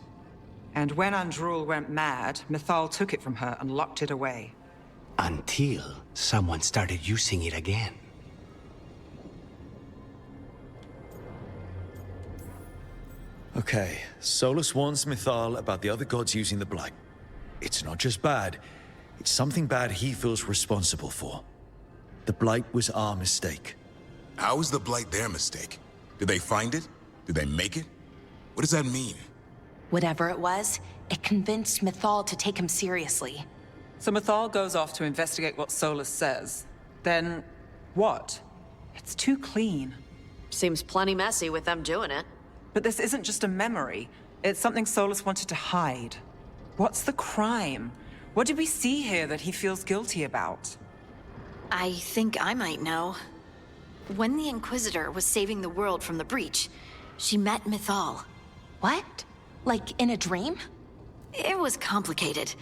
And when Andrul went mad, Mythal took it from her and locked it away. Until someone started using it again. Okay, Solus warns Mythal about the other gods using the Blight. It's not just bad, it's something bad he feels responsible for. The Blight was our mistake. How is the Blight their mistake? Did they find it? Did they make it? What does that mean? Whatever it was, it convinced Mythal to take him seriously. So Mythal goes off to investigate what Solus says. Then, what? It's too clean. Seems plenty messy with them doing it. But this isn't just a memory. It's something Solus wanted to hide. What's the crime? What did we see here that he feels guilty about? I think I might know. When the Inquisitor was saving the world from the breach, she met Mythal. What? Like in a dream? It was complicated.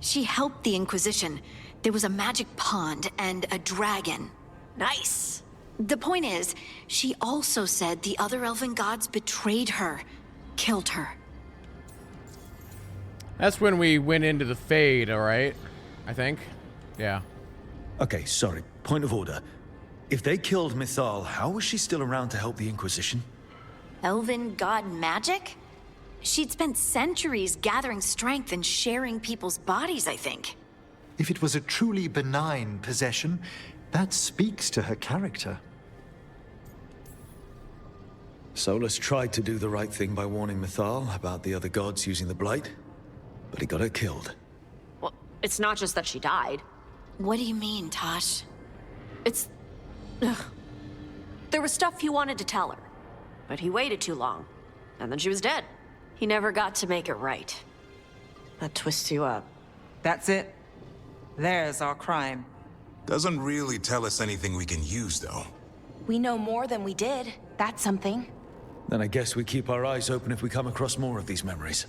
She helped the Inquisition. There was a magic pond and a dragon. Nice. The point is, she also said the other elven gods betrayed her, killed her. That's when we went into the Fade, alright? I think. Yeah. Okay, sorry. Point of order. If they killed Mythal, how was she still around to help the Inquisition? Elven god magic? She'd spent centuries gathering strength and sharing people's bodies, I think. If it was a truly benign possession, that speaks to her character. Solus tried to do the right thing by warning Mythal about the other gods using the Blight, but he got her killed. Well, it's not just that she died. What do you mean, Tosh? It's... Ugh. There was stuff he wanted to tell her, but he waited too long, and then she was dead. He never got to make it right. That twists you up. That's it. There's our crime. Doesn't really tell us anything we can use, though. We know more than we did. That's something. Then I guess we keep our eyes open if we come across more of these memories.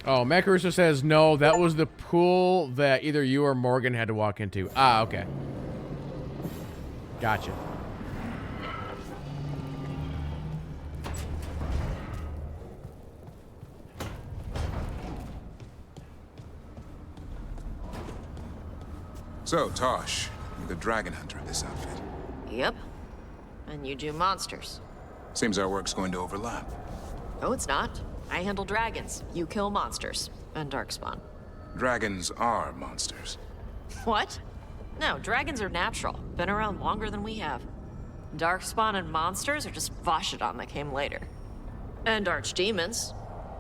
Oh, Macaruso says, no, that was the pool that either you or Morgan had to walk into. Ah, okay. Gotcha. So, Tosh, you're the dragon hunter of this outfit. Yep. And you do monsters. Seems our work's going to overlap. No, it's not. I handle dragons. You kill monsters. And Darkspawn. Dragons are monsters. What? No, dragons are natural. Been around longer than we have. Darkspawn and monsters are just Vashidon that came later. And archdemons.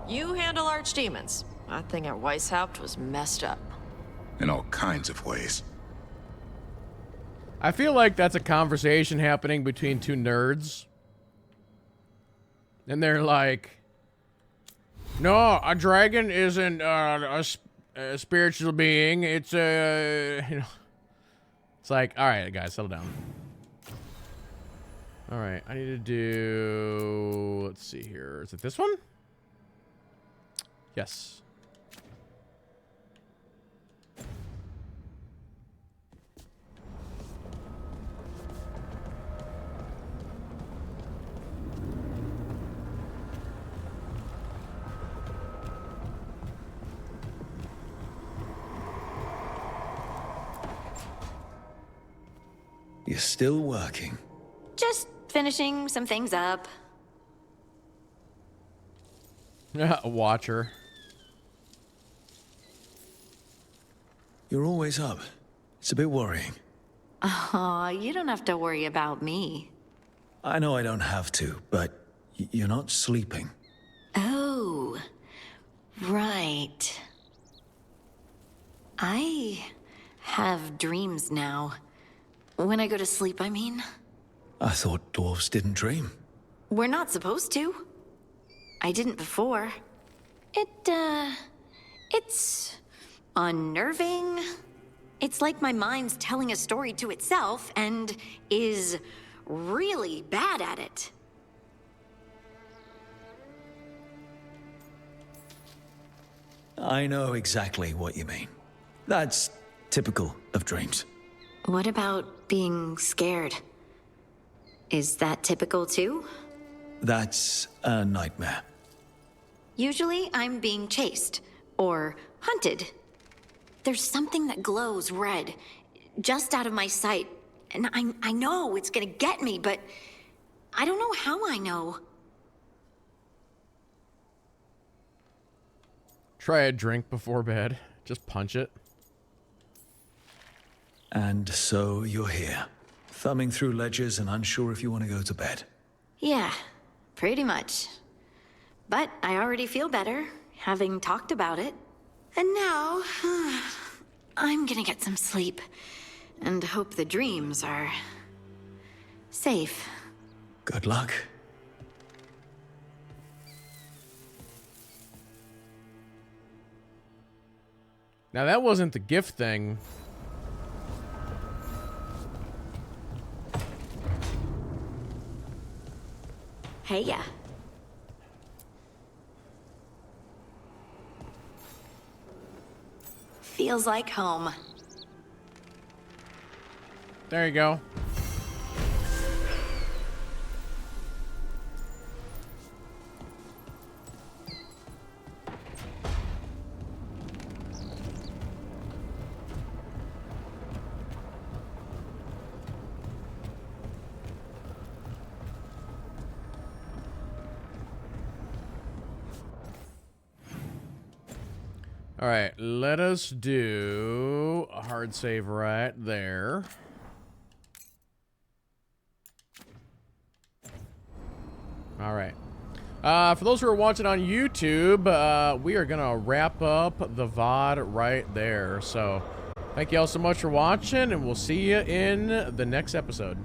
You handle archdemons. That thing at Weishaupt was messed up. In all kinds of ways. I feel like that's a conversation happening between two nerds. And they're like, no, a dragon isn't a spiritual being. It's a, you know. It's like, all right, guys, settle down. All right, I need to do, let's see here. Is it this one? Yes. You're still working. Just finishing some things up. A watcher. You're always up. It's a bit worrying. Aw, you don't have to worry about me. I know I don't have to, but you're not sleeping. Oh, right. I have dreams now. When I go to sleep, I mean. I thought dwarves didn't dream. We're not supposed to. I didn't before. It's unnerving. It's like my mind's telling a story to itself and is really bad at it. I know exactly what you mean. That's typical of dreams. What about being scared? Is that typical too? That's a nightmare. Usually I'm being chased or hunted. There's something that glows red, just out of my sight. And I know it's gonna get me, but I don't know how I know. Try a drink before bed. Just punch it. And so you're here, thumbing through ledgers and unsure if you want to go to bed. Yeah, pretty much. But I already feel better, having talked about it. And now, I'm gonna get some sleep. And hope the dreams are safe. Good luck. Now that wasn't the gift thing. Hey, yeah. Feels like home. There you go. All right, let us do a hard save right there. All right. For those who are watching on YouTube, we are going to wrap up the VOD right there. So, thank you all so much for watching, and we'll see you in the next episode.